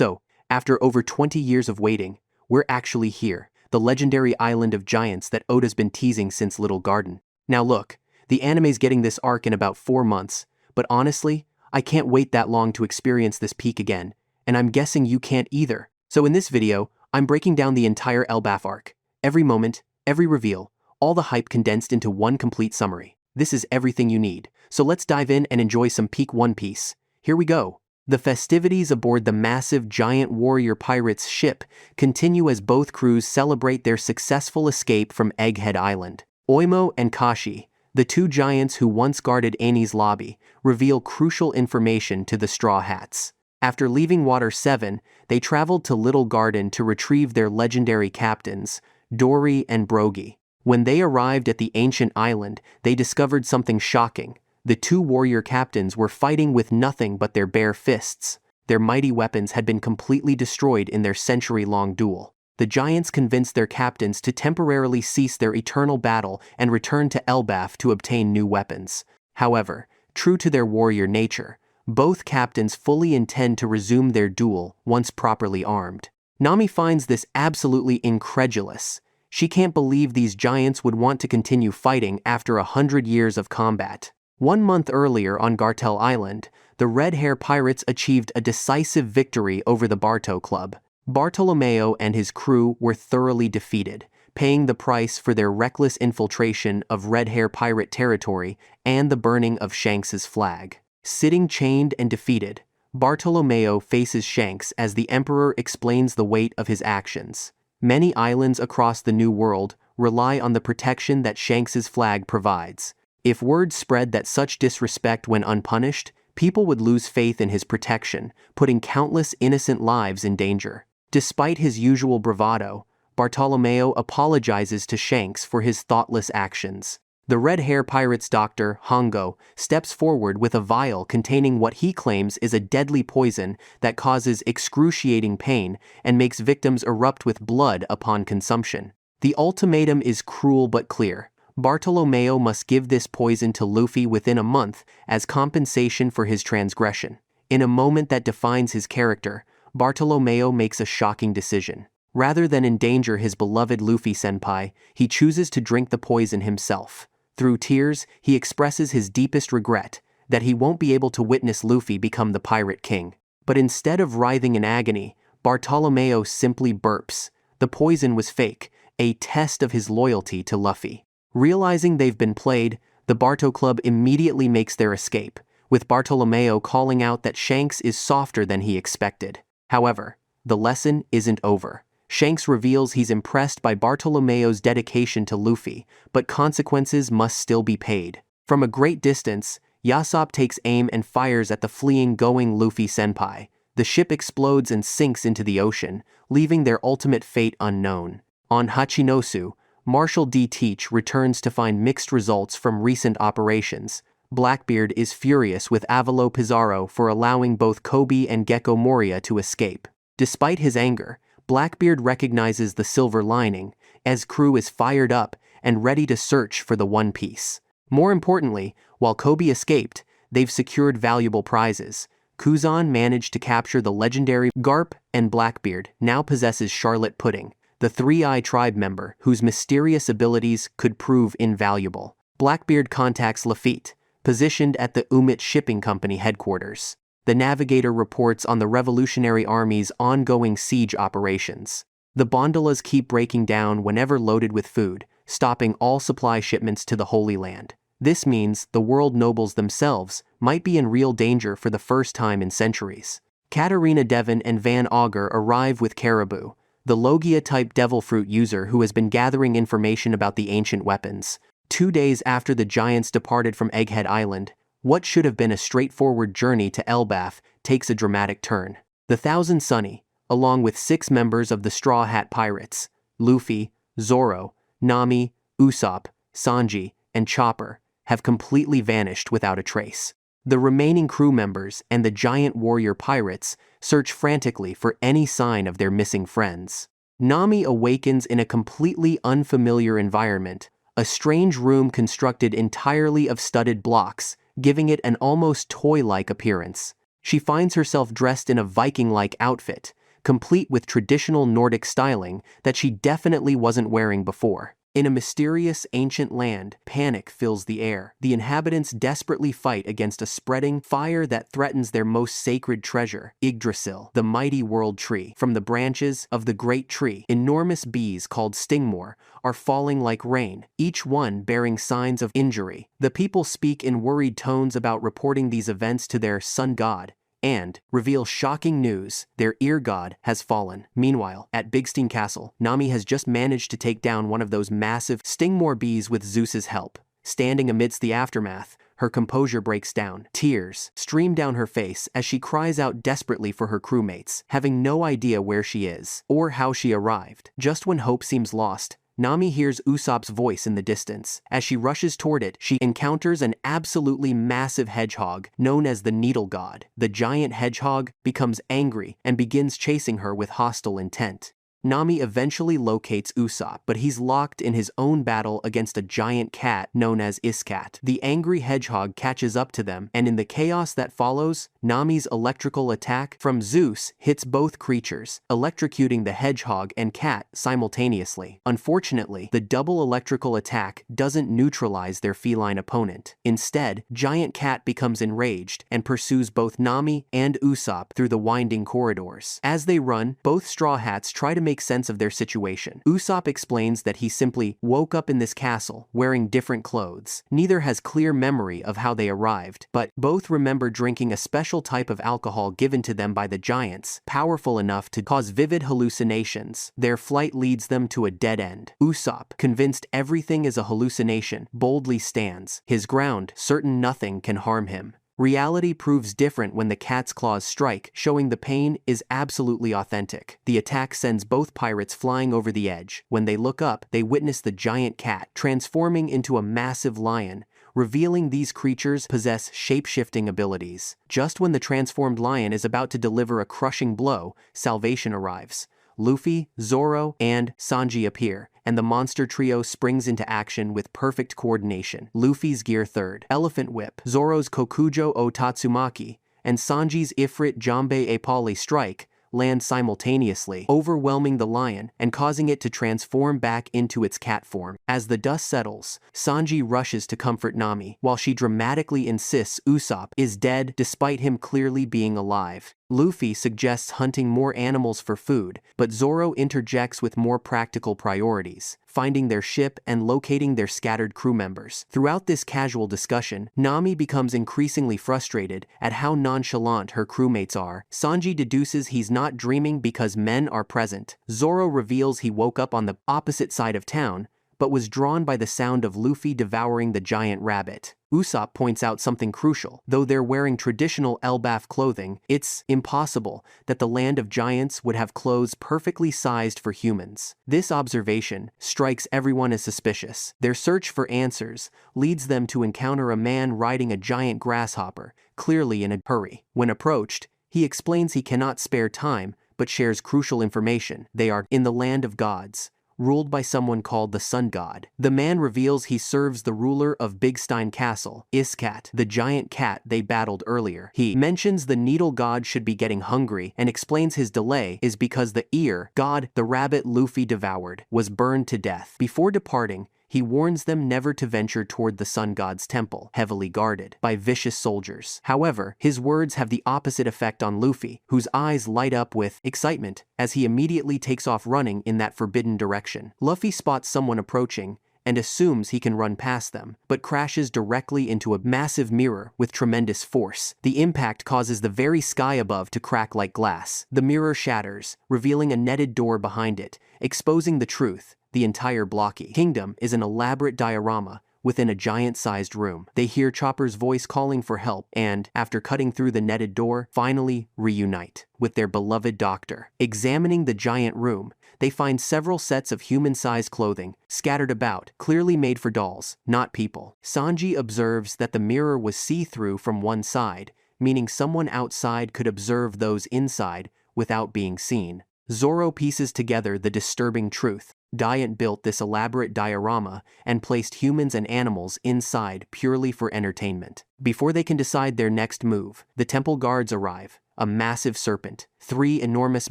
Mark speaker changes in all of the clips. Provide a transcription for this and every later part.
Speaker 1: So, after over 20 years of waiting, we're actually here, the legendary island of giants that Oda's been teasing since Little Garden. Now look, the anime's getting this arc in about 4 months, but honestly, I can't wait that long to experience this peak again, and I'm guessing you can't either. So in this video, I'm breaking down the entire Elbaf arc. Every moment, every reveal, all the hype condensed into one complete summary. This is everything you need, so let's dive in and enjoy some peak One Piece. Here we go. The festivities aboard the massive giant warrior pirates ship continue as both crews celebrate their successful escape from Egghead Island. Oimo and Kashi, the two giants who once guarded Enies lobby, reveal crucial information to the Straw Hats. After leaving Water 7, they traveled to Little Garden to retrieve their legendary captains, Dory and Brogy. When they arrived at the ancient island, they discovered something shocking. The two warrior captains were fighting with nothing but their bare fists. Their mighty weapons had been completely destroyed in their century-long duel. The giants convinced their captains to temporarily cease their eternal battle and return to Elbaf to obtain new weapons. However, true to their warrior nature, both captains fully intend to resume their duel once properly armed. Nami finds this absolutely incredulous. She can't believe these giants would want to continue fighting after 100 years of combat. 1 month earlier on Gartel Island, the Red Hair Pirates achieved a decisive victory over the Barto Club. Bartolomeo and his crew were thoroughly defeated, paying the price for their reckless infiltration of Red Hair Pirate territory and the burning of Shanks's flag. Sitting chained and defeated, Bartolomeo faces Shanks as the Emperor explains the weight of his actions. Many islands across the New World rely on the protection that Shanks's flag provides. If word spread that such disrespect went unpunished, people would lose faith in his protection, putting countless innocent lives in danger. Despite his usual bravado, Bartolomeo apologizes to Shanks for his thoughtless actions. The Red Hair Pirate's doctor, Hongo, steps forward with a vial containing what he claims is a deadly poison that causes excruciating pain and makes victims erupt with blood upon consumption. The ultimatum is cruel but clear. Bartolomeo must give this poison to Luffy within a month as compensation for his transgression. In a moment that defines his character, Bartolomeo makes a shocking decision. Rather than endanger his beloved Luffy-senpai, he chooses to drink the poison himself. Through tears, he expresses his deepest regret that he won't be able to witness Luffy become the Pirate King. But instead of writhing in agony, Bartolomeo simply burps. The poison was fake, a test of his loyalty to Luffy. Realizing they've been played, the Barto Club immediately makes their escape, with Bartolomeo calling out that Shanks is softer than he expected. However, the lesson isn't over. Shanks reveals he's impressed by Bartolomeo's dedication to Luffy, but consequences must still be paid. From a great distance, Yasopp takes aim and fires at the fleeing going Luffy-senpai. The ship explodes and sinks into the ocean, leaving their ultimate fate unknown. On Hachinosu, Marshal D. Teach returns to find mixed results from recent operations. Blackbeard is furious with Avalo Pizarro for allowing both Kobe and Gecko Moria to escape. Despite his anger, Blackbeard recognizes the silver lining, as crew is fired up and ready to search for the One Piece. More importantly, while Kobe escaped, they've secured valuable prizes. Kuzan managed to capture the legendary Garp, and Blackbeard now possesses Charlotte Pudding, the Three-Eye Tribe member whose mysterious abilities could prove invaluable. Blackbeard contacts Lafitte, positioned at the Umit Shipping Company headquarters. The Navigator reports on the Revolutionary Army's ongoing siege operations. The gondolas keep breaking down whenever loaded with food, stopping all supply shipments to the Holy Land. This means the world nobles themselves might be in real danger for the first time in centuries. Katarina Devon and Van Augur arrive with Caribou, the Logia-type devil fruit user who has been gathering information about the ancient weapons. 2 days after the giants departed from Egghead Island, what should have been a straightforward journey to Elbaf takes a dramatic turn. The Thousand Sunny, along with 6 members of the Straw Hat Pirates, Luffy, Zoro, Nami, Usopp, Sanji, and Chopper, have completely vanished without a trace. The remaining crew members and the giant warrior pirates search frantically for any sign of their missing friends. Nami awakens in a completely unfamiliar environment, a strange room constructed entirely of studded blocks, giving it an almost toy-like appearance. She finds herself dressed in a Viking-like outfit, complete with traditional Nordic styling that she definitely wasn't wearing before. In a mysterious ancient land, panic fills the air. The inhabitants desperately fight against a spreading fire that threatens their most sacred treasure, Yggdrasil, the mighty world tree. From the branches of the great tree, enormous bees called stingmore are falling like rain, each one bearing signs of injury. The people speak in worried tones about reporting these events to their sun god, and reveal shocking news: their ear god has fallen. Meanwhile, at Bigstein Castle, Nami has just managed to take down one of those massive stingmore bees with Zeus's help. Standing amidst the aftermath, her composure breaks down. Tears stream down her face as she cries out desperately for her crewmates, having no idea where she is or how she arrived. Just when hope seems lost, Nami hears Usopp's voice in the distance. As she rushes toward it, she encounters an absolutely massive hedgehog known as the Needle God. The giant hedgehog becomes angry and begins chasing her with hostile intent. Nami eventually locates Usopp, but he's locked in his own battle against a giant cat known as Iskat. The angry hedgehog catches up to them, and in the chaos that follows, Nami's electrical attack from Zeus hits both creatures, electrocuting the hedgehog and cat simultaneously. Unfortunately, the double electrical attack doesn't neutralize their feline opponent. Instead, giant cat becomes enraged and pursues both Nami and Usopp through the winding corridors. As they run, both Straw Hats try to make sense of their situation. Usopp explains that he simply woke up in this castle wearing different clothes. Neither has clear memory of how they arrived, but both remember drinking a special type of alcohol given to them by the giants, powerful enough to cause vivid hallucinations. Their flight leads them to a dead end. Usopp, convinced everything is a hallucination, boldly stands his ground, certain nothing can harm him. Reality proves different when the cat's claws strike, showing the pain is absolutely authentic. The attack sends both pirates flying over the edge. When they look up, they witness the giant cat transforming into a massive lion, revealing these creatures possess shape-shifting abilities. Just when the transformed lion is about to deliver a crushing blow, salvation arrives. Luffy, Zoro, and Sanji appear, and the monster trio springs into action with perfect coordination. Luffy's Gear 3rd, Elephant Whip, Zoro's Kokujo o Tatsumaki, and Sanji's Ifrit Jambe e Pali Strike land simultaneously, overwhelming the lion and causing it to transform back into its cat form. As the dust settles, Sanji rushes to comfort Nami, while she dramatically insists Usopp is dead despite him clearly being alive. Luffy suggests hunting more animals for food, but Zoro interjects with more practical priorities, finding their ship and locating their scattered crew members. Throughout this casual discussion, Nami becomes increasingly frustrated at how nonchalant her crewmates are. Sanji deduces he's not dreaming because men are present. Zoro reveals he woke up on the opposite side of town, but was drawn by the sound of Luffy devouring the giant rabbit. Usopp points out something crucial. Though they're wearing traditional Elbaf clothing, it's impossible that the land of giants would have clothes perfectly sized for humans. This observation strikes everyone as suspicious. Their search for answers leads them to encounter a man riding a giant grasshopper, clearly in a hurry. When approached, he explains he cannot spare time, but shares crucial information. They are in the land of gods, ruled by someone called the Sun God. The man reveals he serves the ruler of Bigstein Castle, Iskat, the giant cat they battled earlier. He mentions the Needle God should be getting hungry and explains his delay is because the ear god the rabbit Luffy devoured was burned to death. Before departing, he warns them never to venture toward the Sun God's temple, heavily guarded by vicious soldiers. However, his words have the opposite effect on Luffy, whose eyes light up with excitement as he immediately takes off running in that forbidden direction. Luffy spots someone approaching and assumes he can run past them, but crashes directly into a massive mirror with tremendous force. The impact causes the very sky above to crack like glass. The mirror shatters, revealing a netted door behind it, exposing the truth. The entire blocky kingdom is an elaborate diorama within a giant-sized room. They hear Chopper's voice calling for help and, after cutting through the netted door, finally reunite with their beloved doctor. Examining the giant room, they find several sets of human-sized clothing scattered about, clearly made for dolls, not people. Sanji observes that the mirror was see-through from one side, meaning someone outside could observe those inside without being seen. Zoro pieces together the disturbing truth. Giant built this elaborate diorama and placed humans and animals inside purely for entertainment. Before they can decide their next move, the temple guards arrive, a massive serpent, 3 enormous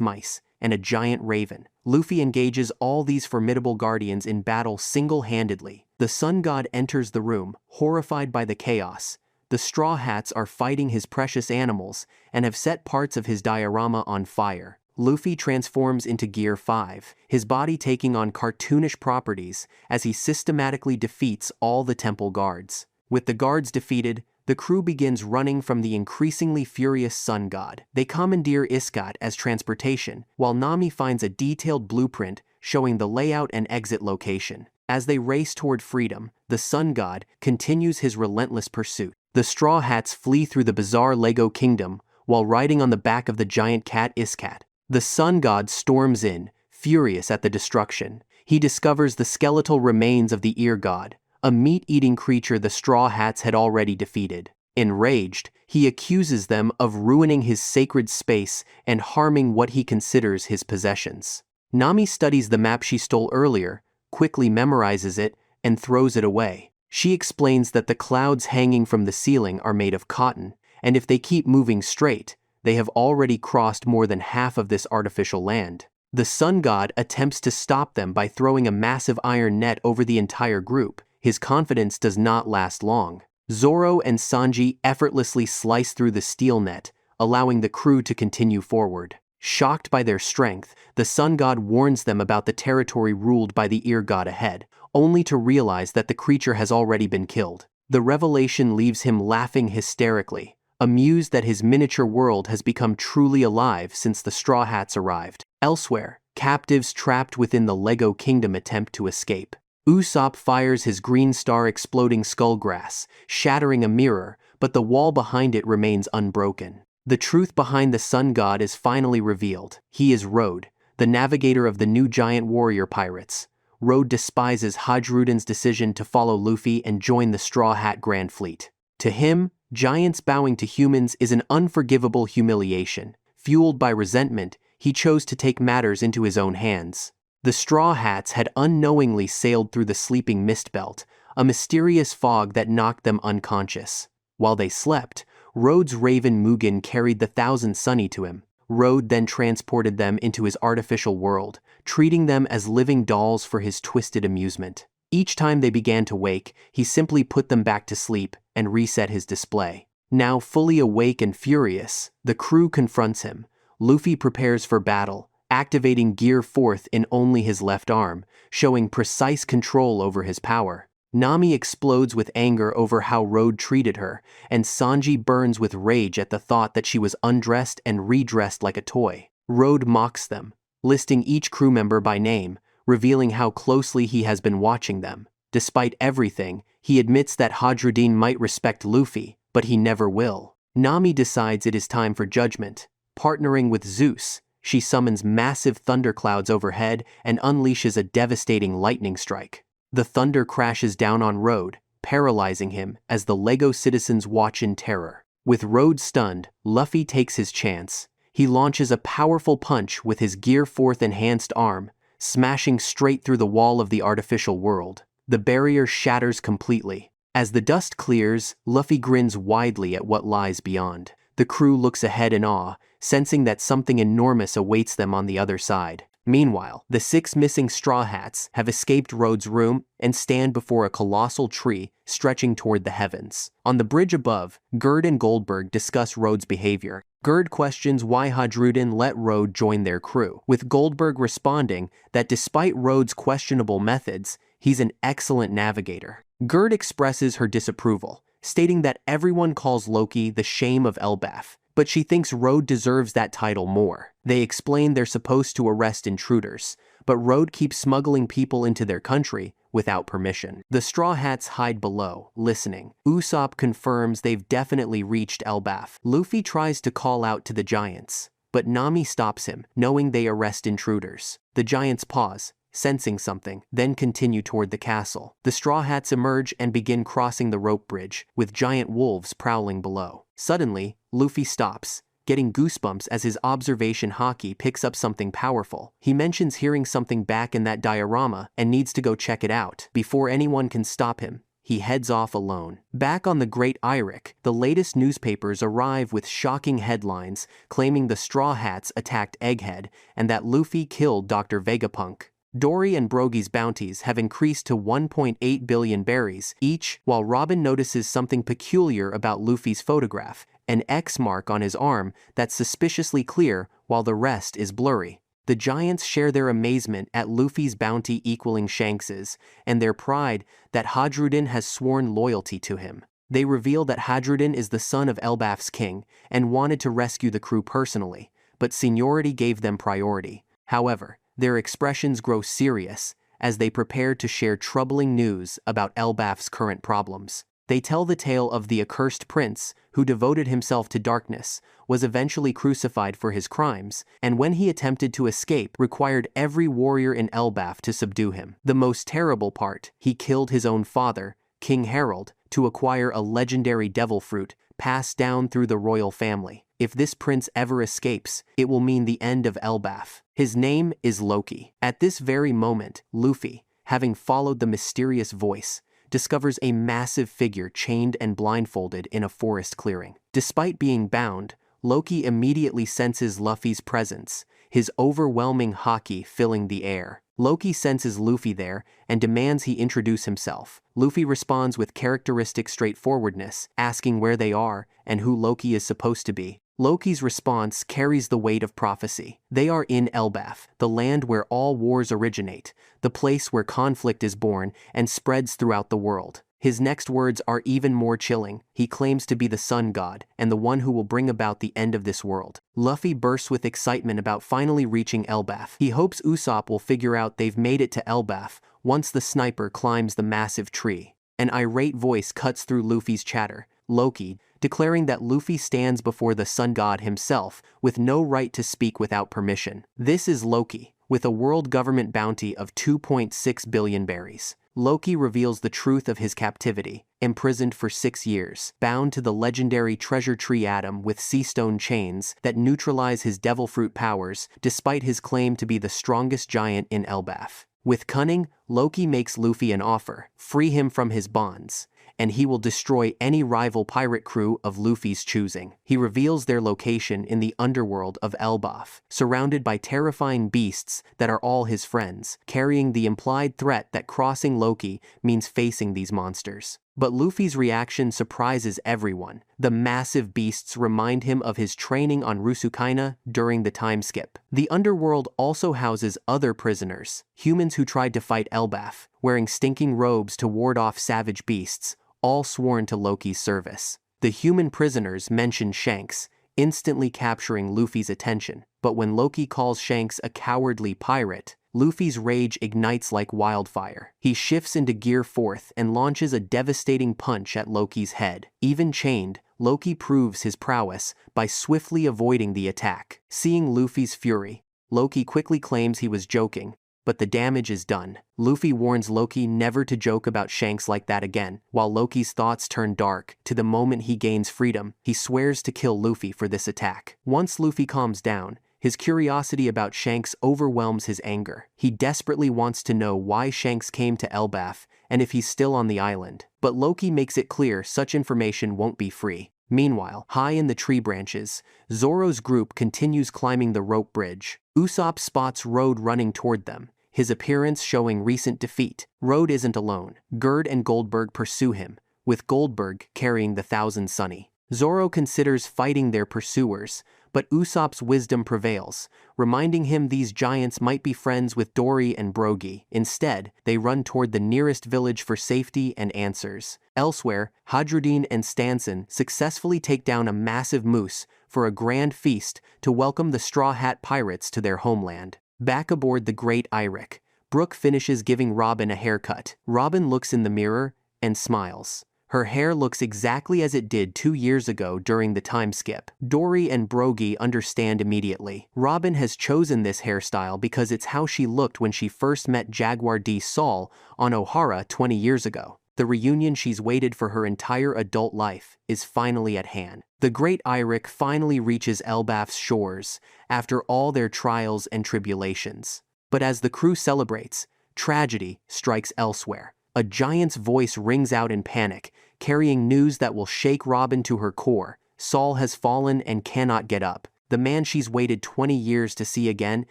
Speaker 1: mice, and a giant raven. Luffy engages all these formidable guardians in battle single-handedly. The sun god enters the room, horrified by the chaos. The Straw Hats are fighting his precious animals and have set parts of his diorama on fire. Luffy transforms into Gear 5, his body taking on cartoonish properties as he systematically defeats all the temple guards. With the guards defeated, the crew begins running from the increasingly furious sun god. They commandeer Iskat as transportation, while Nami finds a detailed blueprint showing the layout and exit location. As they race toward freedom, the sun god continues his relentless pursuit. The Straw Hats flee through the bizarre Lego kingdom while riding on the back of the giant cat Iskat. The sun god storms in, furious at the destruction. He discovers the skeletal remains of the ear god, a meat-eating creature the Straw Hats had already defeated. Enraged, he accuses them of ruining his sacred space and harming what he considers his possessions. Nami studies the map she stole earlier, quickly memorizes it, and throws it away. She explains that the clouds hanging from the ceiling are made of cotton, and if they keep moving straight, they have already crossed more than half of this artificial land. The sun god attempts to stop them by throwing a massive iron net over the entire group. His confidence does not last long. Zoro and Sanji effortlessly slice through the steel net, allowing the crew to continue forward. Shocked by their strength, the sun god warns them about the territory ruled by the ear god ahead, only to realize that the creature has already been killed. The revelation leaves him laughing hysterically, amused that his miniature world has become truly alive since the Straw Hats arrived. Elsewhere, captives trapped within the Lego kingdom attempt to escape. Usopp fires his green star exploding skullgrass, shattering a mirror, but the wall behind it remains unbroken. The truth behind the sun god is finally revealed. He is Road, the navigator of the new giant warrior pirates. Road despises Hajruden's decision to follow Luffy and join the Straw Hat Grand Fleet. To him, giants bowing to humans is an unforgivable humiliation. Fueled by resentment, he chose to take matters into his own hands. The Straw Hats had unknowingly sailed through the sleeping mist belt, a mysterious fog that knocked them unconscious. While they slept, Road's raven Mugen carried the Thousand Sunny to him. Road then transported them into his artificial world, treating them as living dolls for his twisted amusement. Each time they began to wake, he simply put them back to sleep and reset his display. Now fully awake and furious, the crew confronts him. Luffy prepares for battle, activating Gear 4th in only his left arm, showing precise control over his power. Nami explodes with anger over how Road treated her, and Sanji burns with rage at the thought that she was undressed and redressed like a toy. Road mocks them, listing each crew member by name, revealing how closely he has been watching them. Despite everything, he admits that Hajrudin might respect Luffy, but he never will. Nami decides it is time for judgment. Partnering with Zeus, she summons massive thunderclouds overhead and unleashes a devastating lightning strike. The thunder crashes down on Road, paralyzing him as the Lego citizens watch in terror. With Road stunned, Luffy takes his chance. He launches a powerful punch with his Gear 4th enhanced arm, smashing straight through the wall of the artificial world. The barrier shatters completely. As the dust clears, Luffy grins widely at what lies beyond. The crew looks ahead in awe, sensing that something enormous awaits them on the other side. Meanwhile, the 6 missing Straw Hats have escaped Road's room and stand before a colossal tree stretching toward the heavens. On the bridge above, Gerd and Goldberg discuss Road's behavior. Gerd questions why Hajrudin let Road join their crew, with Goldberg responding that despite Road's questionable methods, he's an excellent navigator. Gerd expresses her disapproval, stating that everyone calls Loki the shame of Elbaf, but she thinks Road deserves that title more. They explain they're supposed to arrest intruders, but Road keeps smuggling people into their country without permission. The Straw Hats hide below, listening. Usopp confirms they've definitely reached Elbaf. Luffy tries to call out to the giants, but Nami stops him, knowing they arrest intruders. The giants pause, sensing something, then continue toward the castle. The Straw Hats emerge and begin crossing the rope bridge, with giant wolves prowling below. Suddenly, Luffy stops, getting goosebumps as his observation haki picks up something powerful. He mentions hearing something back in that diorama and needs to go check it out. Before anyone can stop him, he heads off alone. Back on the Great Eirik, the latest newspapers arrive with shocking headlines claiming the Straw Hats attacked Egghead and that Luffy killed Dr. Vegapunk. Dory and Brogy's bounties have increased to 1.8 billion berries each, while Robin notices something peculiar about Luffy's photograph, an X mark on his arm that's suspiciously clear while the rest is blurry. The giants share their amazement at Luffy's bounty equaling Shanks's, and their pride that Hadrudin has sworn loyalty to him. They reveal that Hadrudin is the son of Elbaf's king and wanted to rescue the crew personally, but seniority gave them priority. However, their expressions grow serious as they prepare to share troubling news about Elbaf's current problems. They tell the tale of the accursed prince who devoted himself to darkness, was eventually crucified for his crimes, and when he attempted to escape, required every warrior in Elbaf to subdue him. The most terrible part, he killed his own father, King Harold, to acquire a legendary devil fruit passed down through the royal family. If this prince ever escapes, it will mean the end of Elbaf. His name is Loki. At this very moment, Luffy, having followed the mysterious voice, discovers a massive figure chained and blindfolded in a forest clearing. Despite being bound, Loki immediately senses Luffy's presence, his overwhelming haki filling the air. Loki senses Luffy there and demands he introduce himself. Luffy responds with characteristic straightforwardness, asking where they are and who Loki is supposed to be. Loki's response carries the weight of prophecy. They are in Elbaf, the land where all wars originate, the place where conflict is born and spreads throughout the world. His next words are even more chilling. He claims to be the sun god and the one who will bring about the end of this world. Luffy bursts with excitement about finally reaching Elbaf. He hopes Usopp will figure out they've made it to Elbaf once the sniper climbs the massive tree. An irate voice cuts through Luffy's chatter, Loki, declaring that Luffy stands before the sun god himself with no right to speak without permission. This is Loki, with a world government bounty of 2.6 billion berries. Loki reveals the truth of his captivity, imprisoned for 6 years, bound to the legendary treasure tree atom with sea stone chains that neutralize his devil fruit powers despite his claim to be the strongest giant in Elbaf. With cunning, Loki makes Luffy an offer, free him from his bonds, and he will destroy any rival pirate crew of Luffy's choosing. He reveals their location in the underworld of Elbaf, surrounded by terrifying beasts that are all his friends, carrying the implied threat that crossing Loki means facing these monsters. But Luffy's reaction surprises everyone. The massive beasts remind him of his training on Rusukaina during the time skip. The underworld also houses other prisoners, humans who tried to fight Elbaf, wearing stinking robes to ward off savage beasts, all sworn to Loki's service. The human prisoners mention Shanks, instantly capturing Luffy's attention. But when Loki calls Shanks a cowardly pirate, Luffy's rage ignites like wildfire. He shifts into Gear 4th and launches a devastating punch at Loki's head. Even chained, Loki proves his prowess by swiftly avoiding the attack. Seeing Luffy's fury, Loki quickly claims he was joking, but the damage is done. Luffy warns Loki never to joke about Shanks like that again. While Loki's thoughts turn dark to the moment he gains freedom, he swears to kill Luffy for this attack. Once Luffy calms down, his curiosity about Shanks overwhelms his anger. He desperately wants to know why Shanks came to Elbaf and if he's still on the island. But Loki makes it clear such information won't be free. Meanwhile, high in the tree branches, Zoro's group continues climbing the rope bridge. Usopp spots Road running toward them, his appearance showing recent defeat. Road isn't alone. Gerd and Goldberg pursue him, with Goldberg carrying the Thousand Sunny. Zoro considers fighting their pursuers, but Usopp's wisdom prevails, reminding him these giants might be friends with Dory and Brogy. Instead, they run toward the nearest village for safety and answers. Elsewhere, Hadrudin and Stanson successfully take down a massive moose for a grand feast to welcome the Straw Hat Pirates to their homeland. Back aboard the Great Eirik, Brooke finishes giving Robin a haircut. Robin looks in the mirror and smiles. Her hair looks exactly as it did 2 years ago during the time skip. Dory and Brogy understand immediately. Robin has chosen this hairstyle because it's how she looked when she first met Jaguar D. Saul on Ohara 20 years ago. The reunion she's waited for her entire adult life is finally at hand. The great Eirik finally reaches Elbaf's shores after all their trials and tribulations. But as the crew celebrates, tragedy strikes elsewhere. A giant's voice rings out in panic, carrying news that will shake Robin to her core. Saul has fallen and cannot get up. The man she's waited 20 years to see again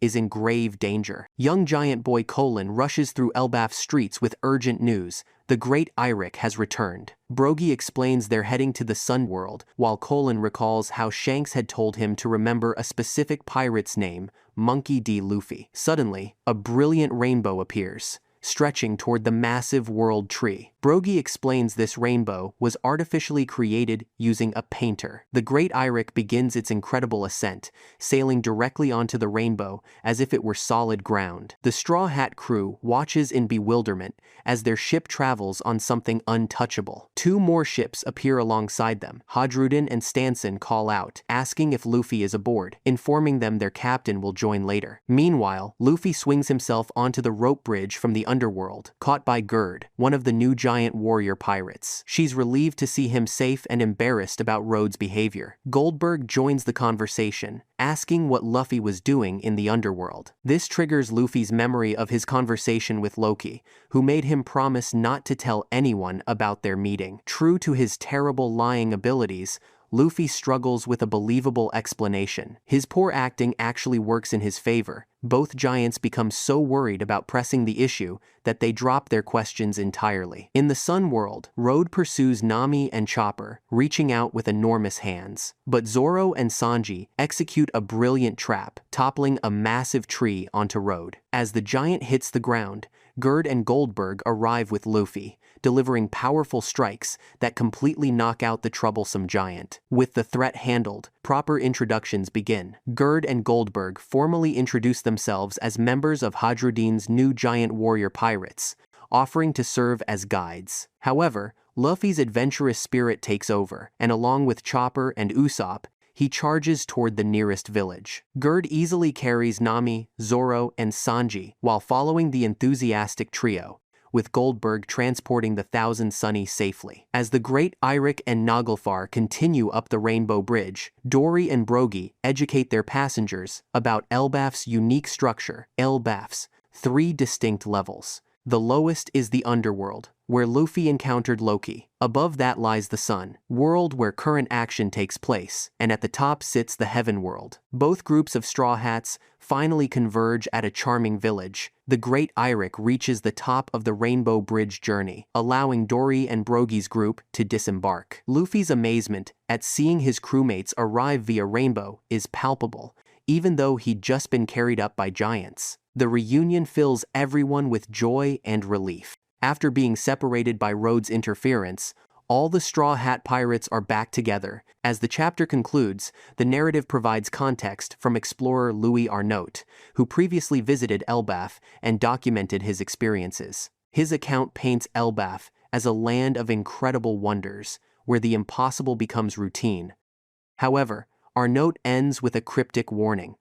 Speaker 1: is in grave danger. Young giant boy Colin rushes through Elbaf's streets with urgent news. The great Eirik has returned. Brogy explains they're heading to the Sun World, while Colin recalls how Shanks had told him to remember a specific pirate's name, Monkey D. Luffy. Suddenly, a brilliant rainbow appears, stretching toward the massive world tree. Brogy explains this rainbow was artificially created using a painter. The great Eirik begins its incredible ascent, sailing directly onto the rainbow as if it were solid ground. The Straw Hat crew watches in bewilderment as their ship travels on something untouchable. Two more ships appear alongside them. Hadrudin and Stanson call out, asking if Luffy is aboard, informing them their captain will join later. Meanwhile, Luffy swings himself onto the rope bridge from the underworld, caught by Gerd, one of the new giant warrior pirates. She's relieved to see him safe and embarrassed about Rhodes' behavior. Goldberg joins the conversation, asking what Luffy was doing in the underworld. This triggers Luffy's memory of his conversation with Loki, who made him promise not to tell anyone about their meeting. True to his terrible lying abilities, Luffy struggles with a believable explanation. His poor acting actually works in his favor. Both giants become so worried about pressing the issue that they drop their questions entirely. In the Sun World, Road pursues Nami and Chopper, reaching out with enormous hands. But Zoro and Sanji execute a brilliant trap, toppling a massive tree onto Road. As the giant hits the ground, Gerd and Goldberg arrive with Luffy, delivering powerful strikes that completely knock out the troublesome giant. With the threat handled, proper introductions begin. Gerd and Goldberg formally introduce themselves as members of Hadrudin's new giant warrior pirates, offering to serve as guides. However, Luffy's adventurous spirit takes over, and along with Chopper and Usopp, he charges toward the nearest village. Gerd easily carries Nami, Zoro, and Sanji while following the enthusiastic trio, with Goldberg transporting the Thousand Sunny safely. As the great Eirik and Naglfar continue up the Rainbow Bridge, Dory and Brogy educate their passengers about Elbaf's unique structure. Elbaf's 3 distinct levels. The lowest is the underworld, where Luffy encountered Loki. Above that lies the Sun World, where current action takes place, and at the top sits the Heaven World. Both groups of Straw Hats finally converge at a charming village. The great Eirik reaches the top of the Rainbow Bridge journey, allowing Dory and Brogy's group to disembark. Luffy's amazement at seeing his crewmates arrive via Rainbow is palpable, even though he'd just been carried up by giants. The reunion fills everyone with joy and relief. After being separated by Rhodes' interference, all the Straw Hat pirates are back together. As the chapter concludes, the narrative provides context from explorer Louis Arnault, who previously visited Elbaf and documented his experiences. His account paints Elbaf as a land of incredible wonders, where the impossible becomes routine. However, Arnault ends with a cryptic warning.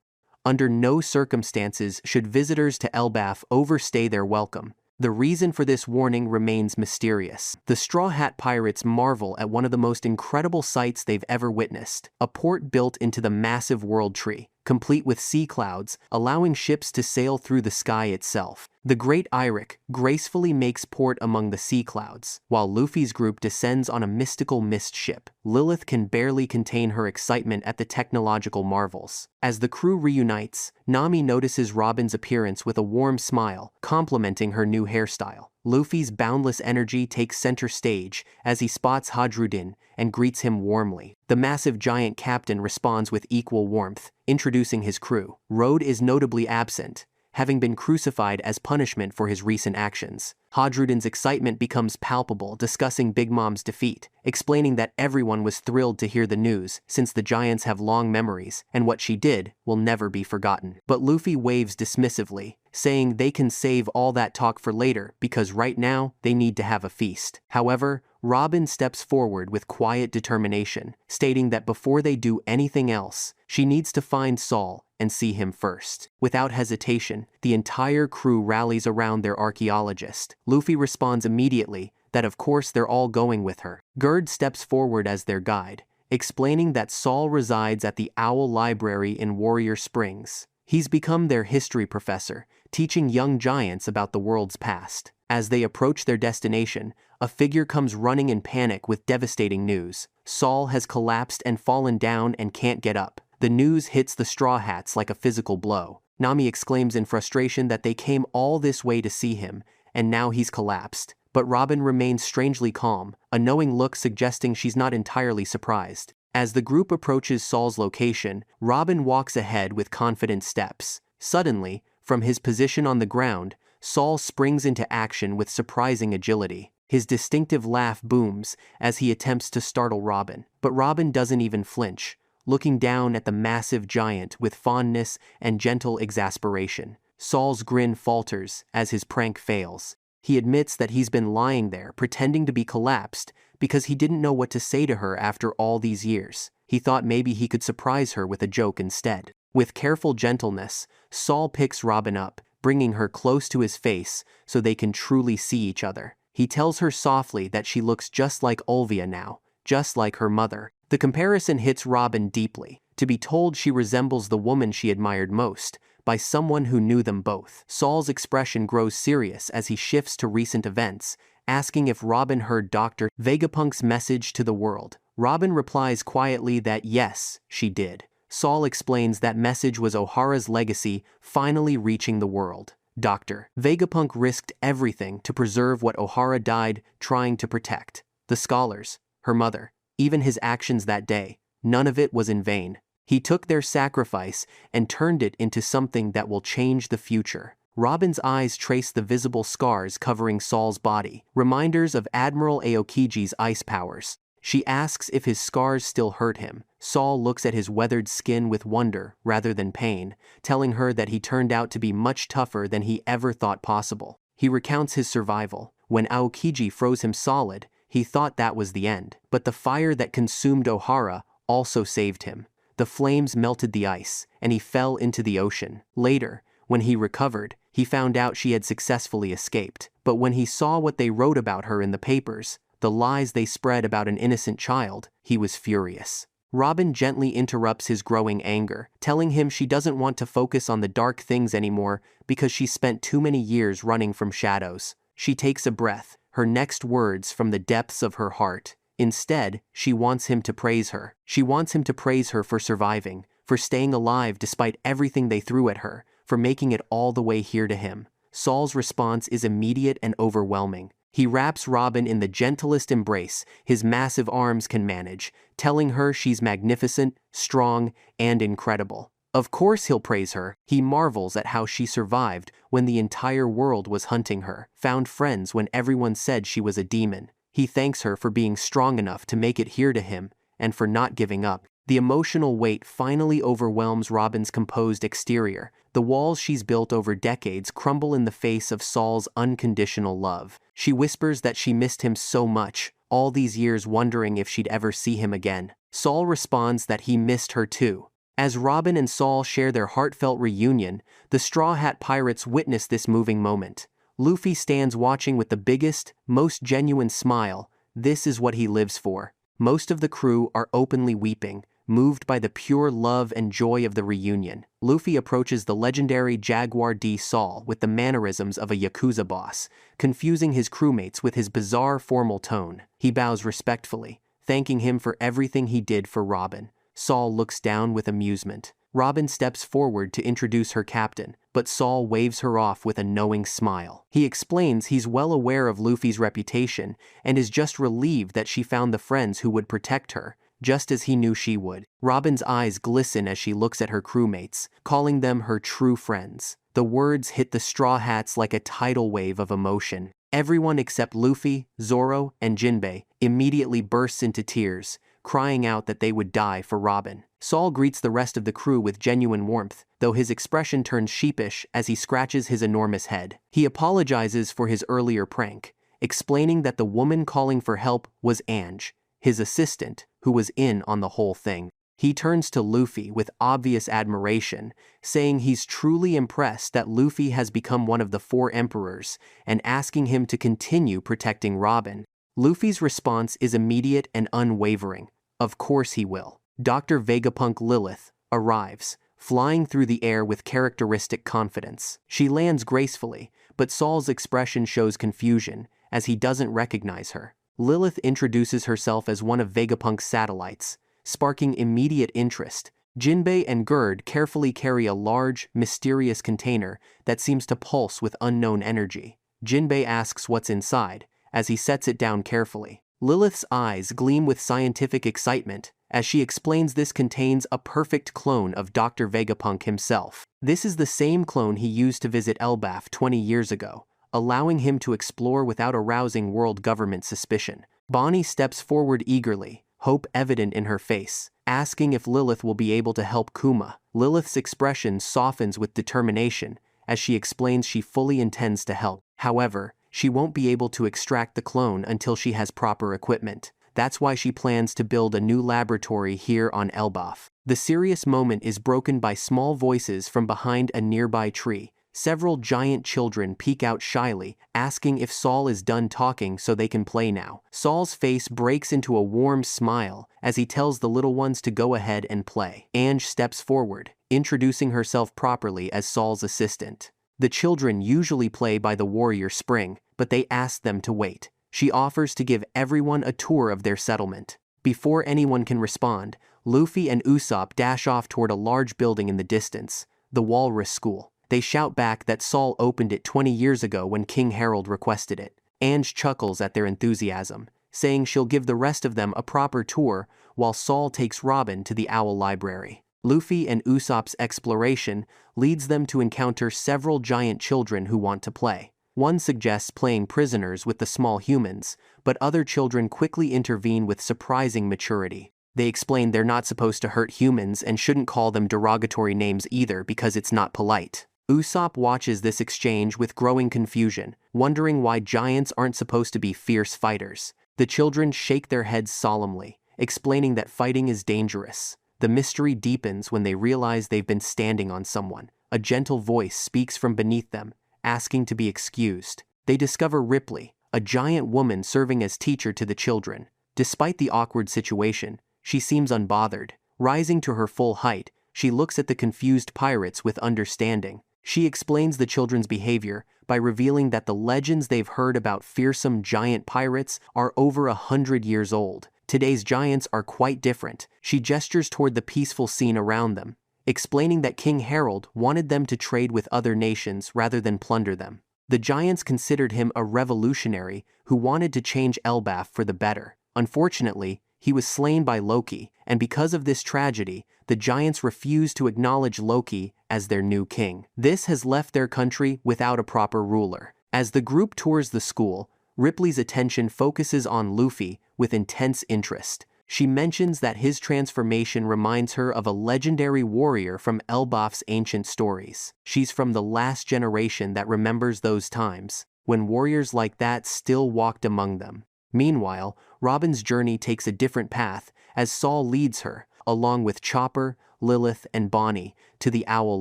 Speaker 1: Under no circumstances should visitors to Elbaf overstay their welcome. The reason for this warning remains mysterious. The Straw Hat pirates marvel at one of the most incredible sights they've ever witnessed, a port built into the massive world tree, complete with sea clouds, allowing ships to sail through the sky itself. The great Eirik gracefully makes port among the sea clouds, while Luffy's group descends on a mystical mist ship. Lilith can barely contain her excitement at the technological marvels. As the crew reunites, Nami notices Robin's appearance with a warm smile, complimenting her new hairstyle. Luffy's boundless energy takes center stage as he spots Hadrudin and greets him warmly. The massive giant captain responds with equal warmth, introducing his crew. Road is notably absent, having been crucified as punishment for his recent actions. Hadrudin's excitement becomes palpable, discussing Big Mom's defeat, explaining that everyone was thrilled to hear the news since the giants have long memories and what she did will never be forgotten. But Luffy waves dismissively, saying they can save all that talk for later because right now they need to have a feast. However, Robin steps forward with quiet determination, stating that before they do anything else, she needs to find Saul and see him first. Without hesitation, the entire crew rallies around their archaeologist. Luffy responds immediately that of course they're all going with her. Gerd steps forward as their guide, explaining that Saul resides at the Owl Library in Warrior Springs. He's become their history professor, teaching young giants about the world's past. As they approach their destination, a figure comes running in panic with devastating news. Saul has collapsed and fallen down and can't get up. The news hits the Straw Hats like a physical blow. Nami exclaims in frustration that they came all this way to see him, and now he's collapsed. But Robin remains strangely calm, a knowing look suggesting she's not entirely surprised. As the group approaches Saul's location, Robin walks ahead with confident steps. Suddenly, from his position on the ground, Saul springs into action with surprising agility. His distinctive laugh booms as he attempts to startle Robin. But Robin doesn't even flinch, looking down at the massive giant with fondness and gentle exasperation. Saul's grin falters as his prank fails. He admits that he's been lying there, pretending to be collapsed, because he didn't know what to say to her after all these years. He thought maybe he could surprise her with a joke instead. With careful gentleness, Saul picks Robin up, bringing her close to his face so they can truly see each other. He tells her softly that she looks just like Olvia now, just like her mother. The comparison hits Robin deeply. To be told she resembles the woman she admired most, by someone who knew them both. Saul's expression grows serious as he shifts to recent events, asking if Robin heard Dr. Vegapunk's message to the world. Robin replies quietly that yes, she did. Saul explains that message was O'Hara's legacy finally reaching the world. Dr. Vegapunk risked everything to preserve what O'Hara died trying to protect. The scholars, her mother, even his actions that day, none of it was in vain. He took their sacrifice and turned it into something that will change the future. Robin's eyes trace the visible scars covering Saul's body, reminders of Admiral Aokiji's ice powers. She asks if his scars still hurt him. Saul looks at his weathered skin with wonder rather than pain, telling her that he turned out to be much tougher than he ever thought possible. He recounts his survival. When Aokiji froze him solid, he thought that was the end. But the fire that consumed O'Hara also saved him. The flames melted the ice, and he fell into the ocean. Later, when he recovered, he found out she had successfully escaped. But when he saw what they wrote about her in the papers, the lies they spread about an innocent child, he was furious. Robin gently interrupts his growing anger, telling him she doesn't want to focus on the dark things anymore because she spent too many years running from shadows. She takes a breath, her next words from the depths of her heart. Instead, she wants him to praise her. She wants him to praise her for surviving, for staying alive despite everything they threw at her, for making it all the way here to him. Saul's response is immediate and overwhelming. He wraps Robin in the gentlest embrace his massive arms can manage, telling her she's magnificent, strong, and incredible. Of course he'll praise her. He marvels at how she survived when the entire world was hunting her, found friends when everyone said she was a demon. He thanks her for being strong enough to make it here to him, and for not giving up. The emotional weight finally overwhelms Robin's composed exterior. The walls she's built over decades crumble in the face of Saul's unconditional love. She whispers that she missed him so much, all these years wondering if she'd ever see him again. Saul responds that he missed her too. As Robin and Saul share their heartfelt reunion, the Straw Hat Pirates witness this moving moment. Luffy stands watching with the biggest, most genuine smile. This is what he lives for. Most of the crew are openly weeping, moved by the pure love and joy of the reunion. Luffy approaches the legendary Jaguar D. Saul with the mannerisms of a Yakuza boss, confusing his crewmates with his bizarre formal tone. He bows respectfully, thanking him for everything he did for Robin. Saul looks down with amusement. Robin steps forward to introduce her captain, but Saul waves her off with a knowing smile. He explains he's well aware of Luffy's reputation and is just relieved that she found the friends who would protect her, just as he knew she would. Robin's eyes glisten as she looks at her crewmates, calling them her true friends. The words hit the Straw Hats like a tidal wave of emotion. Everyone except Luffy, Zoro, and Jinbei immediately bursts into tears, crying out that they would die for Robin. Saul greets the rest of the crew with genuine warmth, though his expression turns sheepish as he scratches his enormous head. He apologizes for his earlier prank, explaining that the woman calling for help was Ange, his assistant, who was in on the whole thing. He turns to Luffy with obvious admiration, saying he's truly impressed that Luffy has become one of the 4 emperors and asking him to continue protecting Robin. Luffy's response is immediate and unwavering. Of course he will. Dr. Vegapunk Lilith arrives, flying through the air with characteristic confidence. She lands gracefully, but Saul's expression shows confusion, as he doesn't recognize her. Lilith introduces herself as one of Vegapunk's satellites, sparking immediate interest. Jinbei and Gerd carefully carry a large, mysterious container that seems to pulse with unknown energy. Jinbei asks what's inside, as he sets it down carefully. Lilith's eyes gleam with scientific excitement, as she explains this contains a perfect clone of Dr. Vegapunk himself. This is the same clone he used to visit Elbaf 20 years ago, allowing him to explore without arousing world government suspicion. Bonnie steps forward eagerly, hope evident in her face, asking if Lilith will be able to help Kuma. Lilith's expression softens with determination, as she explains she fully intends to help. However, she won't be able to extract the clone until she has proper equipment. That's why she plans to build a new laboratory here on Elbaf. The serious moment is broken by small voices from behind a nearby tree. Several giant children peek out shyly, asking if Saul is done talking so they can play now. Saul's face breaks into a warm smile as he tells the little ones to go ahead and play. Ange steps forward, introducing herself properly as Saul's assistant. The children usually play by the warrior spring, but they ask them to wait. She offers to give everyone a tour of their settlement. Before anyone can respond, Luffy and Usopp dash off toward a large building in the distance, the Walrus School. They shout back that Saul opened it 20 years ago when King Harold requested it. Ange chuckles at their enthusiasm, saying she'll give the rest of them a proper tour while Saul takes Robin to the Owl Library. Luffy and Usopp's exploration leads them to encounter several giant children who want to play. One suggests playing prisoners with the small humans, but other children quickly intervene with surprising maturity. They explain they're not supposed to hurt humans and shouldn't call them derogatory names either because it's not polite. Usopp watches this exchange with growing confusion, wondering why giants aren't supposed to be fierce fighters. The children shake their heads solemnly, explaining that fighting is dangerous. The mystery deepens when they realize they've been standing on someone. A gentle voice speaks from beneath them, asking to be excused. They discover Ripley, a giant woman serving as teacher to the children. Despite the awkward situation, she seems unbothered. Rising to her full height, she looks at the confused pirates with understanding. She explains the children's behavior by revealing that the legends they've heard about fearsome giant pirates are over 100 years old. Today's giants are quite different. She gestures toward the peaceful scene around them, explaining that King Harold wanted them to trade with other nations rather than plunder them. The giants considered him a revolutionary who wanted to change Elbaf for the better. Unfortunately, he was slain by Loki, and because of this tragedy, the giants refused to acknowledge Loki as their new king. This has left their country without a proper ruler. As the group tours the school, Ripley's attention focuses on Luffy with intense interest. She mentions that his transformation reminds her of a legendary warrior from Elbaf's ancient stories. She's from the last generation that remembers those times, when warriors like that still walked among them. Meanwhile, Robin's journey takes a different path as Saul leads her, along with Chopper, Lilith, and Bonnie, to the Owl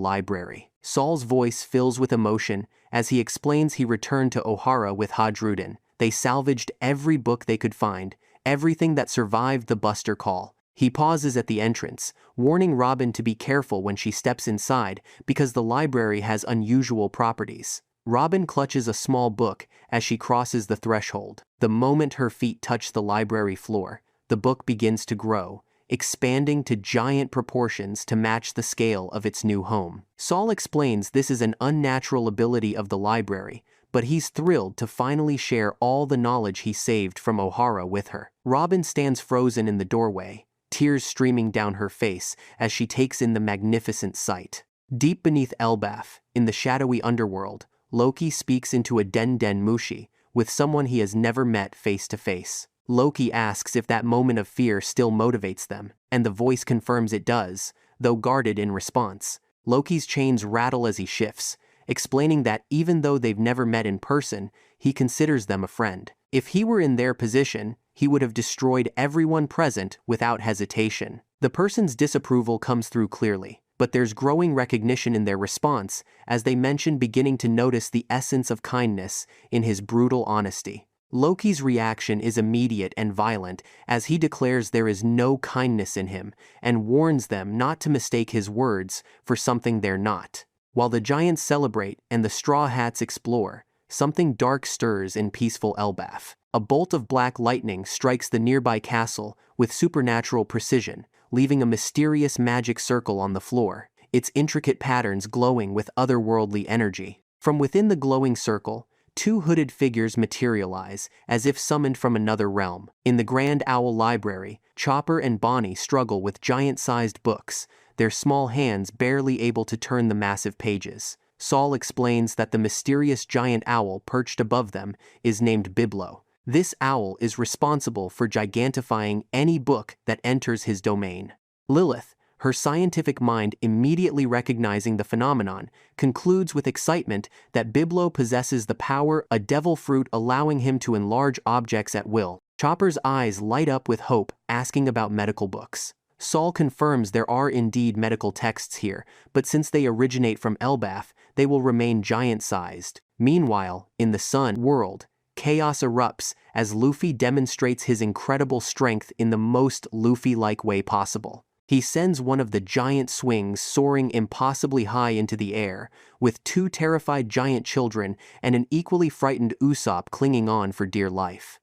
Speaker 1: Library. Saul's voice fills with emotion as he explains he returned to Ohara with Hadrudin. They salvaged every book they could find, everything that survived the Buster Call. He pauses at the entrance, warning Robin to be careful when she steps inside because the library has unusual properties. Robin clutches a small book as she crosses the threshold. The moment her feet touch the library floor, the book begins to grow, expanding to giant proportions to match the scale of its new home. Saul explains this is an unnatural ability of the library, but he's thrilled to finally share all the knowledge he saved from Ohara with her. Robin stands frozen in the doorway, tears streaming down her face as she takes in the magnificent sight. Deep beneath Elbaf, in the shadowy underworld, Loki speaks into a Den Den Mushi with someone he has never met face to face. Loki asks if that moment of fear still motivates them, and the voice confirms it does, though guarded in response. Loki's chains rattle as he shifts, explaining that even though they've never met in person, he considers them a friend. If he were in their position, he would have destroyed everyone present without hesitation. The person's disapproval comes through clearly, but there's growing recognition in their response as they mention beginning to notice the essence of kindness in his brutal honesty. Loki's reaction is immediate and violent as he declares there is no kindness in him and warns them not to mistake his words for something they're not. While the giants celebrate and the Straw Hats explore, something dark stirs in peaceful Elbaf. A bolt of black lightning strikes the nearby castle with supernatural precision, leaving a mysterious magic circle on the floor, its intricate patterns glowing with otherworldly energy. From within the glowing circle, two hooded figures materialize, as if summoned from another realm. In the Grand Owl Library, Chopper and Bonnie struggle with giant-sized books, their small hands barely able to turn the massive pages. Saul explains that the mysterious giant owl perched above them is named Biblo. This owl is responsible for gigantifying any book that enters his domain. Lilith, her scientific mind immediately recognizing the phenomenon, concludes with excitement that Biblo possesses the power, a devil fruit allowing him to enlarge objects at will. Chopper's eyes light up with hope, asking about medical books. Saul confirms there are indeed medical texts here, but since they originate from Elbaf, they will remain giant-sized. Meanwhile, in the Sun world, chaos erupts as Luffy demonstrates his incredible strength in the most Luffy-like way possible. He sends one of the giant swings soaring impossibly high into the air, with two terrified giant children and an equally frightened Usopp clinging on for dear life.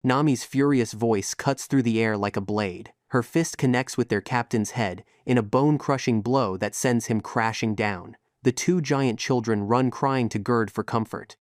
Speaker 1: Nami's furious voice cuts through the air like a blade. Her fist connects with their captain's head in a bone-crushing blow that sends him crashing down. The two giant children run crying to Gerd for comfort.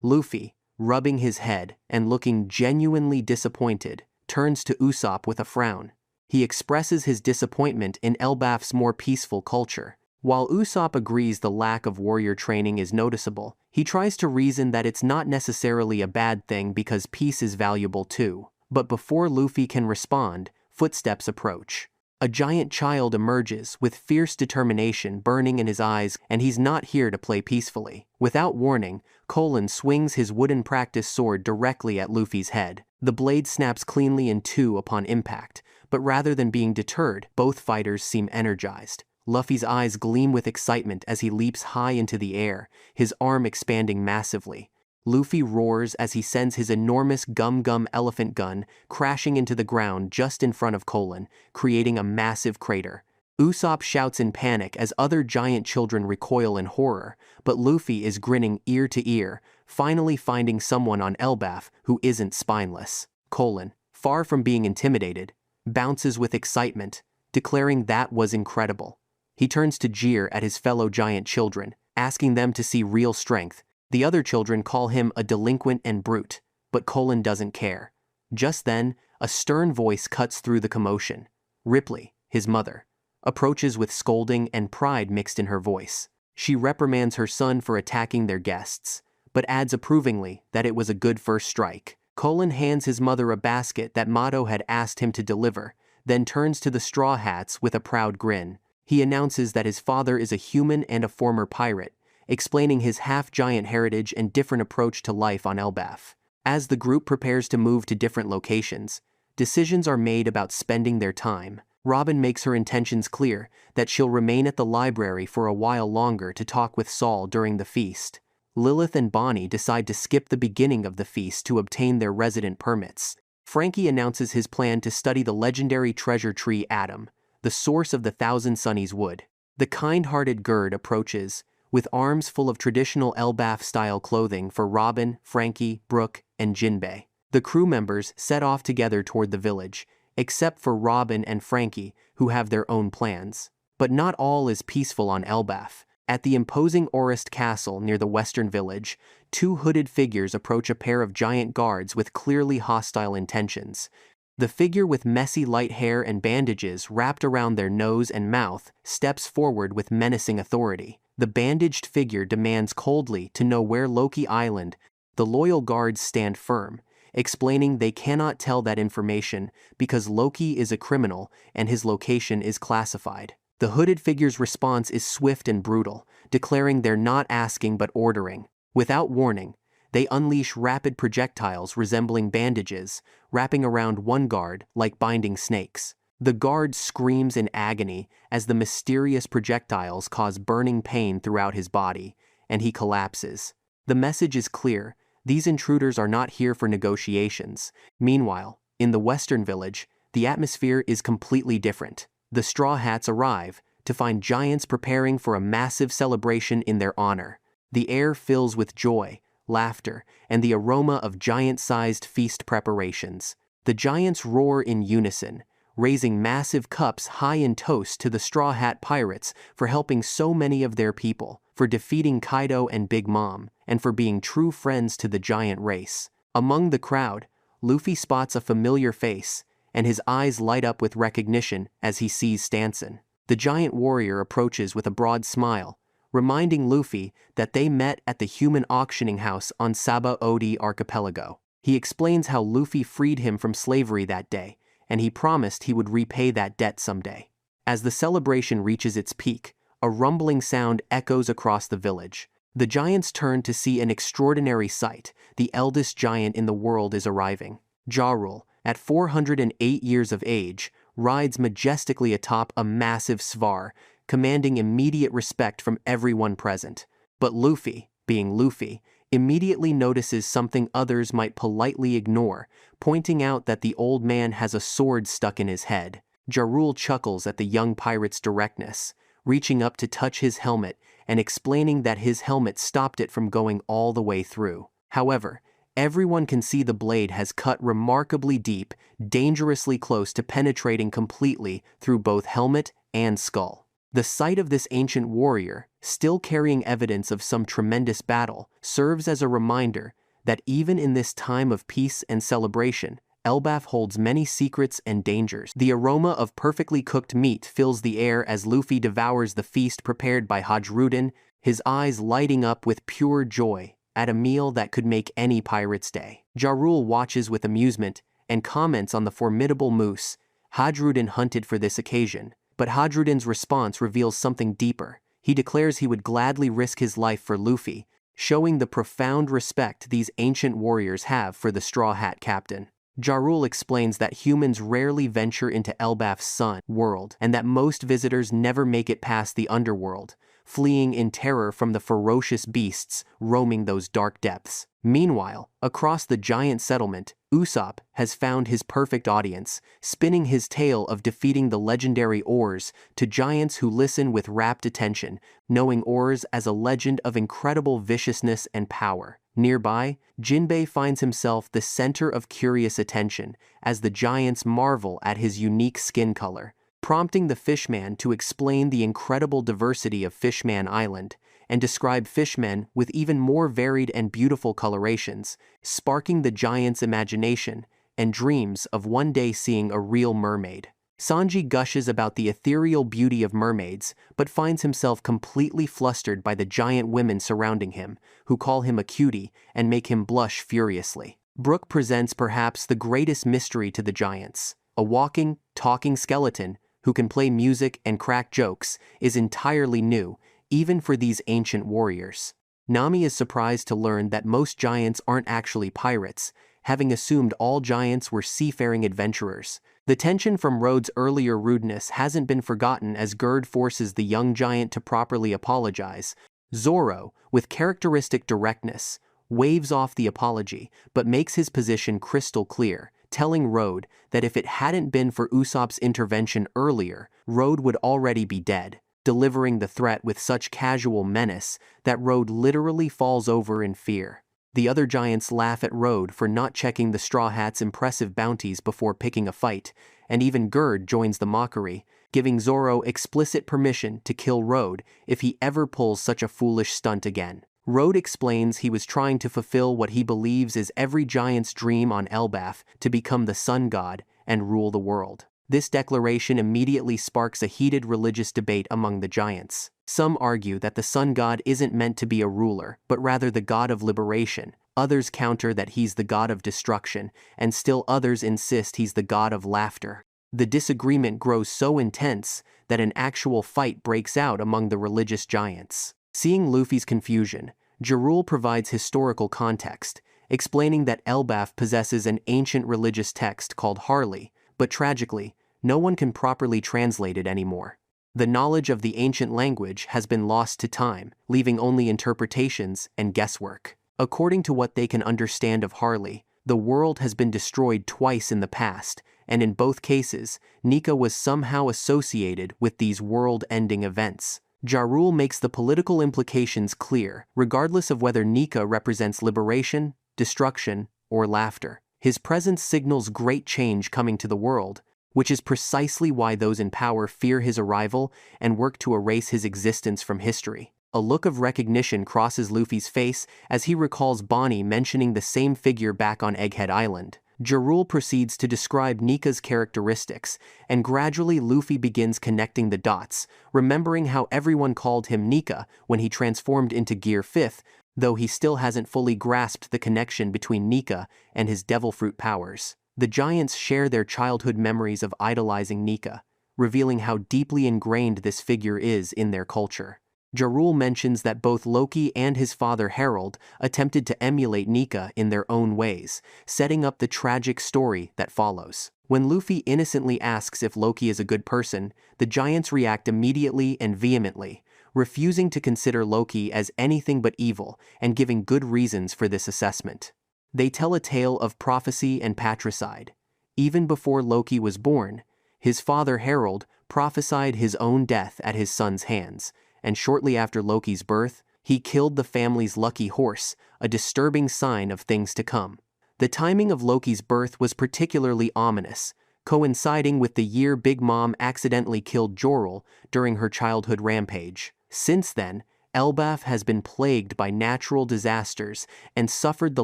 Speaker 1: Luffy, rubbing his head and looking genuinely disappointed, turns to Usopp with a frown. He expresses his disappointment in Elbaf's more peaceful culture. While Usopp agrees the lack of warrior training is noticeable, he tries to reason that it's not necessarily a bad thing because peace is valuable too. But before Luffy can respond, footsteps approach. A giant child emerges with fierce determination burning in his eyes, and he's not here to play peacefully. Without warning, Colin swings his wooden practice sword directly at Luffy's head. The blade snaps cleanly in two upon impact, but rather than being deterred, both fighters seem energized. Luffy's eyes gleam with excitement as he leaps high into the air, his arm expanding massively. Luffy roars as he sends his enormous gum-gum elephant gun crashing into the ground just in front of Colin, creating a massive crater. Usopp shouts in panic as other giant children recoil in horror, but Luffy is grinning ear to ear, finally finding someone on Elbaf who isn't spineless. Colin, far from being intimidated, bounces with excitement, declaring that was incredible. He turns to jeer at his fellow giant children, asking them to see real strength. The other children call him a delinquent and brute, but Colin doesn't care. Just then, a stern voice cuts through the commotion. Ripley, his mother, approaches with scolding and pride mixed in her voice. She reprimands her son for attacking their guests, but adds approvingly that it was a good first strike. Colin hands his mother a basket that Mato had asked him to deliver, then turns to the Straw Hats with a proud grin. He announces that his father is a human and a former pirate, explaining his half-giant heritage and different approach to life on Elbaf. As the group prepares to move to different locations, decisions are made about spending their time. Robin makes her intentions clear that she'll remain at the library for a while longer to talk with Saul during the feast. Lilith and Bonnie decide to skip the beginning of the feast to obtain their resident permits. Frankie announces his plan to study the legendary treasure tree Atom, the source of the Thousand Sunnies wood. The kind-hearted Gerd approaches, with arms full of traditional Elbaf-style clothing for Robin, Frankie, Brooke, and Jinbei. The crew members set off together toward the village, except for Robin and Frankie, who have their own plans. But not all is peaceful on Elbaf. At the imposing Orist Castle near the western village, two hooded figures approach a pair of giant guards with clearly hostile intentions. The figure with messy light hair and bandages wrapped around their nose and mouth steps forward with menacing authority. The bandaged figure demands coldly to know where Loki Island. The loyal guards stand firm, explaining they cannot tell that information because Loki is a criminal and his location is classified. The hooded figure's response is swift and brutal, declaring they're not asking but ordering. Without warning, they unleash rapid projectiles resembling bandages, wrapping around one guard like binding snakes. The guard screams in agony as the mysterious projectiles cause burning pain throughout his body, and he collapses. The message is clear: these intruders are not here for negotiations. Meanwhile, in the Western village, the atmosphere is completely different. The Straw Hats arrive to find giants preparing for a massive celebration in their honor. The air fills with joy, laughter, and the aroma of giant-sized feast preparations. The giants roar in unison, raising massive cups high in toast to the Straw Hat Pirates for helping so many of their people, for defeating Kaido and Big Mom, and for being true friends to the giant race. Among the crowd, Luffy spots a familiar face, and his eyes light up with recognition as he sees Stanson. The giant warrior approaches with a broad smile, reminding Luffy that they met at the human auctioning house on Saba Odi Archipelago. He explains how Luffy freed him from slavery that day, and he promised he would repay that debt someday. As the celebration reaches its peak, a rumbling sound echoes across the village. The giants turn to see an extraordinary sight. The eldest giant in the world is arriving. Ja Rule, at 408 years of age, rides majestically atop a massive svar, commanding immediate respect from everyone present. But Luffy, being Luffy, immediately notices something others might politely ignore, pointing out that the old man has a sword stuck in his head. Ja Rule chuckles at the young pirate's directness, reaching up to touch his helmet and explaining that his helmet stopped it from going all the way through. However, everyone can see the blade has cut remarkably deep, dangerously close to penetrating completely through both helmet and skull. The sight of this ancient warrior, still carrying evidence of some tremendous battle, serves as a reminder that even in this time of peace and celebration, Elbaf holds many secrets and dangers. The aroma of perfectly cooked meat fills the air as Luffy devours the feast prepared by Hajrudin, his eyes lighting up with pure joy at a meal that could make any pirate's day. Ja Rule watches with amusement and comments on the formidable moose Hajrudin hunted for this occasion, but Hajrudin's response reveals something deeper. He declares he would gladly risk his life for Luffy, showing the profound respect these ancient warriors have for the Straw Hat captain. Ja Rule explains that humans rarely venture into Elbaf's sun world and that most visitors never make it past the underworld, fleeing in terror from the ferocious beasts roaming those dark depths. Meanwhile, across the giant settlement, Usopp has found his perfect audience, spinning his tale of defeating the legendary Oars to giants who listen with rapt attention, knowing Oars as a legend of incredible viciousness and power. Nearby, Jinbei finds himself the center of curious attention as the giants marvel at his unique skin color, prompting the Fishman to explain the incredible diversity of Fishman Island and describe fishmen with even more varied and beautiful colorations, sparking the giant's imagination and dreams of one day seeing a real mermaid. Sanji gushes about the ethereal beauty of mermaids, but finds himself completely flustered by the giant women surrounding him, who call him a cutie and make him blush furiously. Brook presents perhaps the greatest mystery to the giants. A walking, talking skeleton who can play music and crack jokes is entirely new, even for these ancient warriors. Nami is surprised to learn that most giants aren't actually pirates, having assumed all giants were seafaring adventurers. The tension from Road's earlier rudeness hasn't been forgotten as Gerd forces the young giant to properly apologize. Zoro, with characteristic directness, waves off the apology but makes his position crystal clear, telling Road that if it hadn't been for Usopp's intervention earlier, Road would already be dead, delivering the threat with such casual menace that Road literally falls over in fear. The other giants laugh at Road for not checking the Straw Hat's impressive bounties before picking a fight, and even Gerd joins the mockery, giving Zoro explicit permission to kill Road if he ever pulls such a foolish stunt again. Road explains he was trying to fulfill what he believes is every giant's dream on Elbaf, to become the sun god and rule the world. This declaration immediately sparks a heated religious debate among the giants. Some argue that the sun god isn't meant to be a ruler, but rather the god of liberation. Others counter that he's the god of destruction, and still others insist he's the god of laughter. The disagreement grows so intense that an actual fight breaks out among the religious giants. Seeing Luffy's confusion, Ja Rule provides historical context, explaining that Elbaf possesses an ancient religious text called Harley, but tragically, no one can properly translate it anymore. The knowledge of the ancient language has been lost to time, leaving only interpretations and guesswork. According to what they can understand of Harley, the world has been destroyed twice in the past, and in both cases, Nika was somehow associated with these world-ending events. Ja Rule makes the political implications clear, regardless of whether Nika represents liberation, destruction, or laughter. His presence signals great change coming to the world, which is precisely why those in power fear his arrival and work to erase his existence from history. A look of recognition crosses Luffy's face as he recalls Bonnie mentioning the same figure back on Egghead Island. Ja Rule proceeds to describe Nika's characteristics, and gradually Luffy begins connecting the dots, remembering how everyone called him Nika when he transformed into Gear 5th, though he still hasn't fully grasped the connection between Nika and his devil fruit powers. The giants share their childhood memories of idolizing Nika, revealing how deeply ingrained this figure is in their culture. Ja Rule mentions that both Loki and his father Harold attempted to emulate Nika in their own ways, setting up the tragic story that follows. When Luffy innocently asks if Loki is a good person, the giants react immediately and vehemently, refusing to consider Loki as anything but evil and giving good reasons for this assessment. They tell a tale of prophecy and patricide. Even before Loki was born, his father Harold prophesied his own death at his son's hands, and shortly after Loki's birth, he killed the family's lucky horse, a disturbing sign of things to come. The timing of Loki's birth was particularly ominous, coinciding with the year Big Mom accidentally killed Jorel during her childhood rampage. Since then, Elbaf has been plagued by natural disasters and suffered the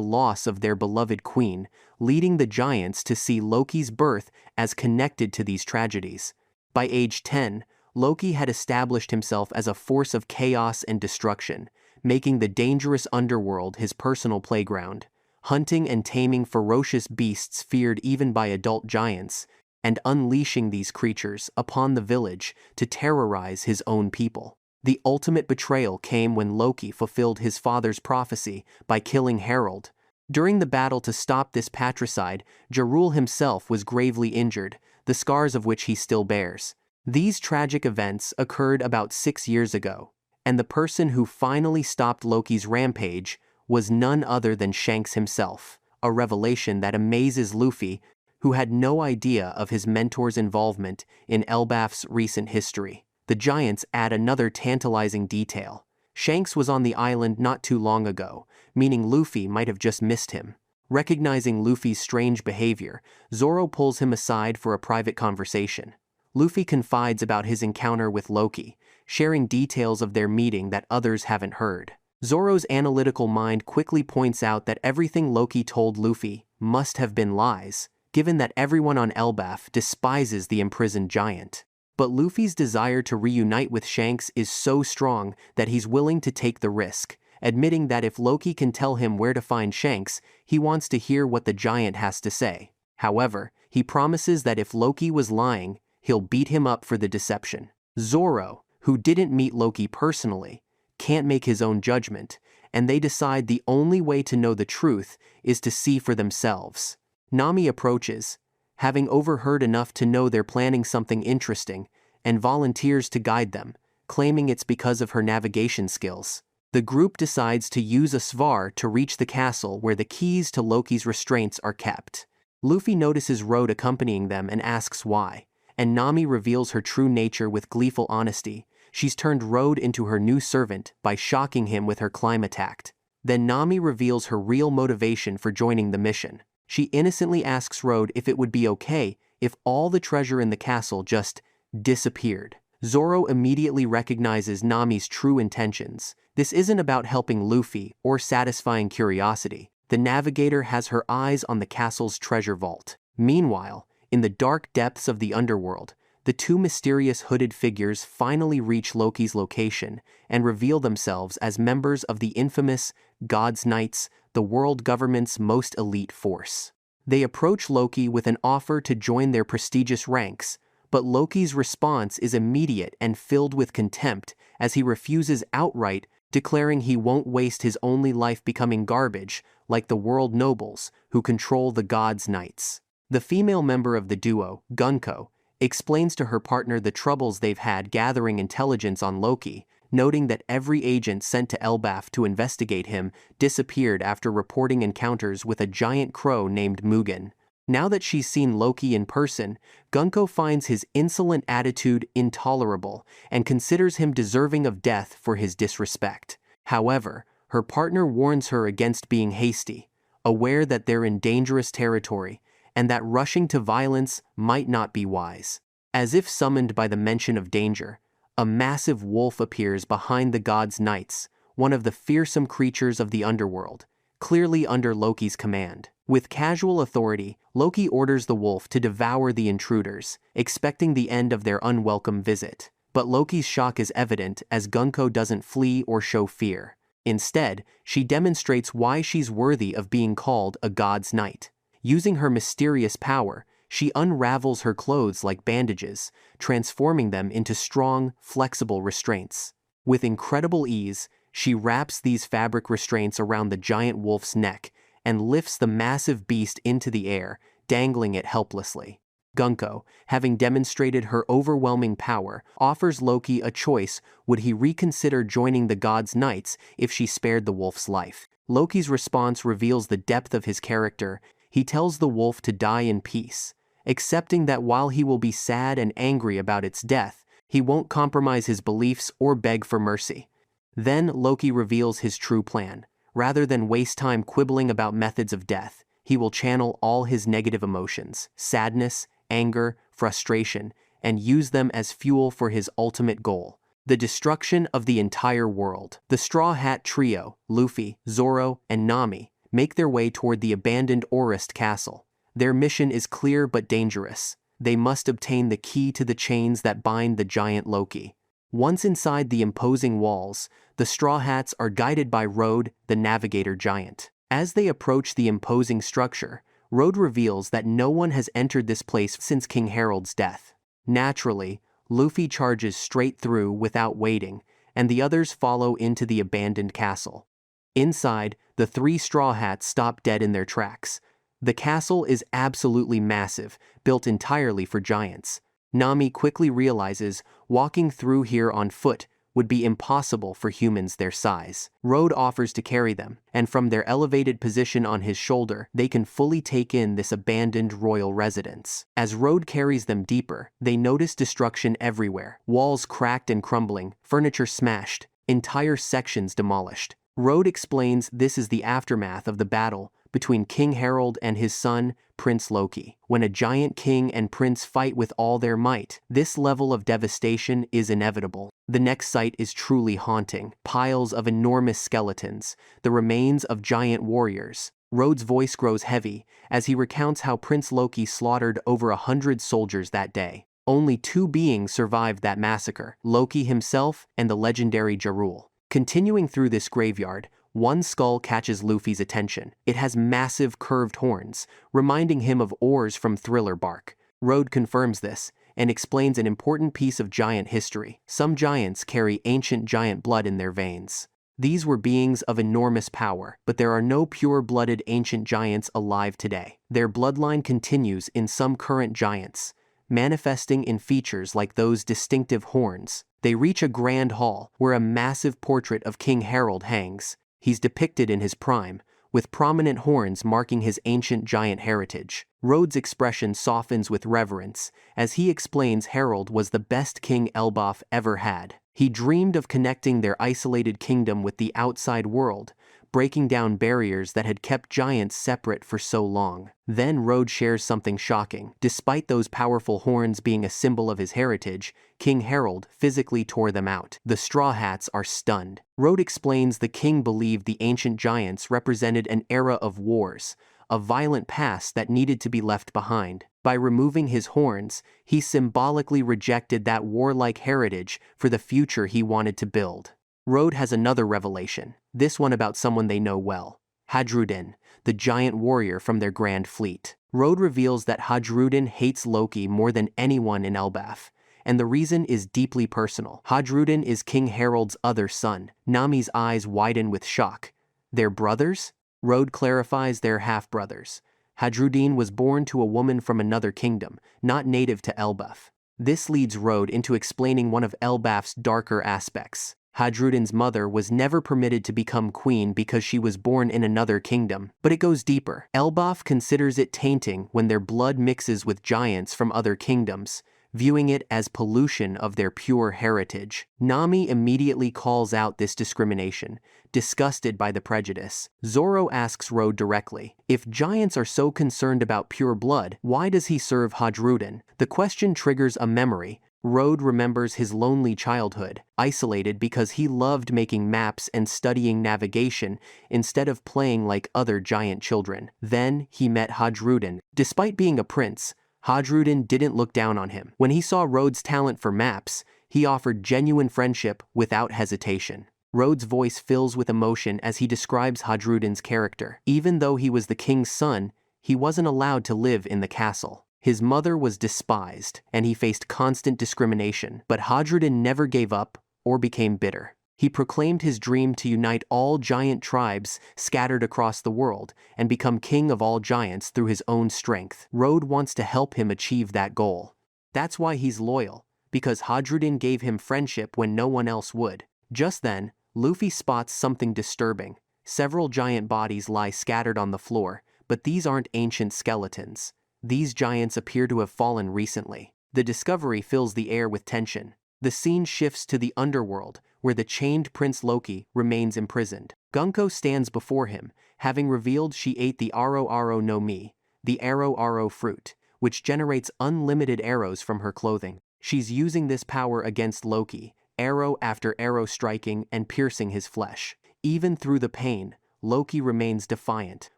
Speaker 1: loss of their beloved queen, leading the giants to see Loki's birth as connected to these tragedies. By age 10, Loki had established himself as a force of chaos and destruction, making the dangerous underworld his personal playground, hunting and taming ferocious beasts feared even by adult giants, and unleashing these creatures upon the village to terrorize his own people. The ultimate betrayal came when Loki fulfilled his father's prophecy by killing Harold. During the battle to stop this patricide, Ja Rule himself was gravely injured, the scars of which he still bears. These tragic events occurred about 6 years ago, and the person who finally stopped Loki's rampage was none other than Shanks himself, a revelation that amazes Luffy, who had no idea of his mentor's involvement in Elbaf's recent history. The giants add another tantalizing detail. Shanks was on the island not too long ago, meaning Luffy might have just missed him. Recognizing Luffy's strange behavior, Zoro pulls him aside for a private conversation. Luffy confides about his encounter with Loki, sharing details of their meeting that others haven't heard. Zoro's analytical mind quickly points out that everything Loki told Luffy must have been lies, given that everyone on Elbaf despises the imprisoned giant. But Luffy's desire to reunite with Shanks is so strong that he's willing to take the risk, admitting that if Loki can tell him where to find Shanks, he wants to hear what the giant has to say. However, he promises that if Loki was lying, he'll beat him up for the deception. Zoro, who didn't meet Loki personally, can't make his own judgment, and they decide the only way to know the truth is to see for themselves. Nami approaches, having overheard enough to know they're planning something interesting, and volunteers to guide them, claiming it's because of her navigation skills. The group decides to use a Svar to reach the castle where the keys to Loki's restraints are kept. Luffy notices Road accompanying them and asks why, and Nami reveals her true nature with gleeful honesty. She's turned Road into her new servant by shocking him with her climb attack. Then Nami reveals her real motivation for joining the mission. She innocently asks Road if it would be okay if all the treasure in the castle just disappeared. Zoro immediately recognizes Nami's true intentions. This isn't about helping Luffy or satisfying curiosity. The navigator has her eyes on the castle's treasure vault. Meanwhile, in the dark depths of the underworld, the two mysterious hooded figures finally reach Loki's location and reveal themselves as members of the infamous God's Knights, the world government's most elite force. They approach Loki with an offer to join their prestigious ranks, but Loki's response is immediate and filled with contempt as he refuses outright, declaring he won't waste his only life becoming garbage like the world nobles who control the God's Knights. The female member of the duo, Gunko, explains to her partner the troubles they've had gathering intelligence on Loki, noting that every agent sent to Elbaf to investigate him disappeared after reporting encounters with a giant crow named Mugen. Now that she's seen Loki in person, Gunko finds his insolent attitude intolerable and considers him deserving of death for his disrespect. However, her partner warns her against being hasty, aware that they're in dangerous territory and that rushing to violence might not be wise. As if summoned by the mention of danger, a massive wolf appears behind the god's knights, one of the fearsome creatures of the underworld, clearly under Loki's command. With casual authority, Loki orders the wolf to devour the intruders, expecting the end of their unwelcome visit. But Loki's shock is evident as Gunko doesn't flee or show fear. Instead, she demonstrates why she's worthy of being called a god's knight. Using her mysterious power, she unravels her clothes like bandages, transforming them into strong, flexible restraints. With incredible ease, she wraps these fabric restraints around the giant wolf's neck and lifts the massive beast into the air, dangling it helplessly. Gunko, having demonstrated her overwhelming power, offers Loki a choice: would he reconsider joining the god's knights if she spared the wolf's life? Loki's response reveals the depth of his character. He tells the wolf to die in peace, accepting that while he will be sad and angry about its death, he won't compromise his beliefs or beg for mercy. Then Loki reveals his true plan. Rather than waste time quibbling about methods of death, he will channel all his negative emotions, sadness, anger, frustration, and use them as fuel for his ultimate goal: the destruction of the entire world. The Straw Hat Trio, Luffy, Zoro, and Nami, make their way toward the abandoned Orist Castle. Their mission is clear but dangerous. They must obtain the key to the chains that bind the giant Loki. Once inside the imposing walls, the Straw Hats are guided by Road, the navigator giant. As they approach the imposing structure, Road reveals that no one has entered this place since King Harold's death. Naturally, Luffy charges straight through without waiting, and the others follow into the abandoned castle. Inside, the three Straw Hats stop dead in their tracks. The castle is absolutely massive, built entirely for giants. Nami quickly realizes walking through here on foot would be impossible for humans their size. Road offers to carry them, and from their elevated position on his shoulder, they can fully take in this abandoned royal residence. As Road carries them deeper, they notice destruction everywhere: walls cracked and crumbling, furniture smashed, entire sections demolished. Road explains this is the aftermath of the battle between King Harold and his son, Prince Loki. When a giant king and prince fight with all their might, this level of devastation is inevitable. The next sight is truly haunting: piles of enormous skeletons, the remains of giant warriors. Road's voice grows heavy as he recounts how Prince Loki slaughtered over 100 soldiers that day. Only 2 beings survived that massacre: Loki himself and the legendary Jarul. Continuing through this graveyard, one skull catches Luffy's attention. It has massive curved horns, reminding him of oars from Thriller bark. Road confirms this and explains an important piece of giant history. Some giants carry ancient giant blood in their veins. These were beings of enormous power, but there are no pure-blooded ancient giants alive today. Their bloodline continues in some current giants, manifesting in features like those distinctive horns. They reach a grand hall where a massive portrait of King Harold hangs. He's depicted in his prime, with prominent horns marking his ancient giant heritage. Road's expression softens with reverence as he explains Harold was the best king Elbaf ever had. He dreamed of connecting their isolated kingdom with the outside world, breaking down barriers that had kept giants separate for so long. Then Road shares something shocking. Despite those powerful horns being a symbol of his heritage, King Harold physically tore them out. The Straw Hats are stunned. Road explains the king believed the ancient giants represented an era of wars, a violent past that needed to be left behind. By removing his horns, he symbolically rejected that warlike heritage for the future he wanted to build. Road has another revelation, this one about someone they know well: Hadrudin, the giant warrior from their grand fleet. Road reveals that Hadrudin hates Loki more than anyone in Elbaf, and the reason is deeply personal. Hadrudin is King Harold's other son. Nami's eyes widen with shock. They're brothers? Road clarifies they're half-brothers. Hadruddin was born to a woman from another kingdom, not native to Elbaf. This leads Rode into explaining one of Elbaf's darker aspects. Hadruddin's mother was never permitted to become queen because she was born in another kingdom, but it goes deeper. Elbaf considers it tainting when their blood mixes with giants from other kingdoms, viewing it as pollution of their pure heritage. Nami immediately calls out this discrimination, disgusted by the prejudice. Zoro asks Rode directly, if giants are so concerned about pure blood, why does he serve Hadruddin? The question triggers a memory. Rode remembers his lonely childhood, isolated because he loved making maps and studying navigation instead of playing like other giant children. Then he met Hadruddin. Despite being a prince, Hadruddin didn't look down on him. When he saw Rode's talent for maps, he offered genuine friendship without hesitation. Rode's voice fills with emotion as he describes Hadruddin's character. Even though he was the king's son, he wasn't allowed to live in the castle. His mother was despised, and he faced constant discrimination, but Hadruddin never gave up or became bitter. He proclaimed his dream to unite all giant tribes scattered across the world and become king of all giants through his own strength. Rode wants to help him achieve that goal. That's why he's loyal, because Hadruddin gave him friendship when no one else would. Just then, Luffy spots something disturbing. Several giant bodies lie scattered on the floor, but these aren't ancient skeletons. These giants appear to have fallen recently. The discovery fills the air with tension. The scene shifts to the underworld, where the chained Prince Loki remains imprisoned. Gunko stands before him, having revealed she ate the Aro Aro no Mi, the Arrow Aro fruit, which generates unlimited arrows from her clothing. She's using this power against Loki, arrow after arrow striking and piercing his flesh. Even through the pain, Loki remains defiant,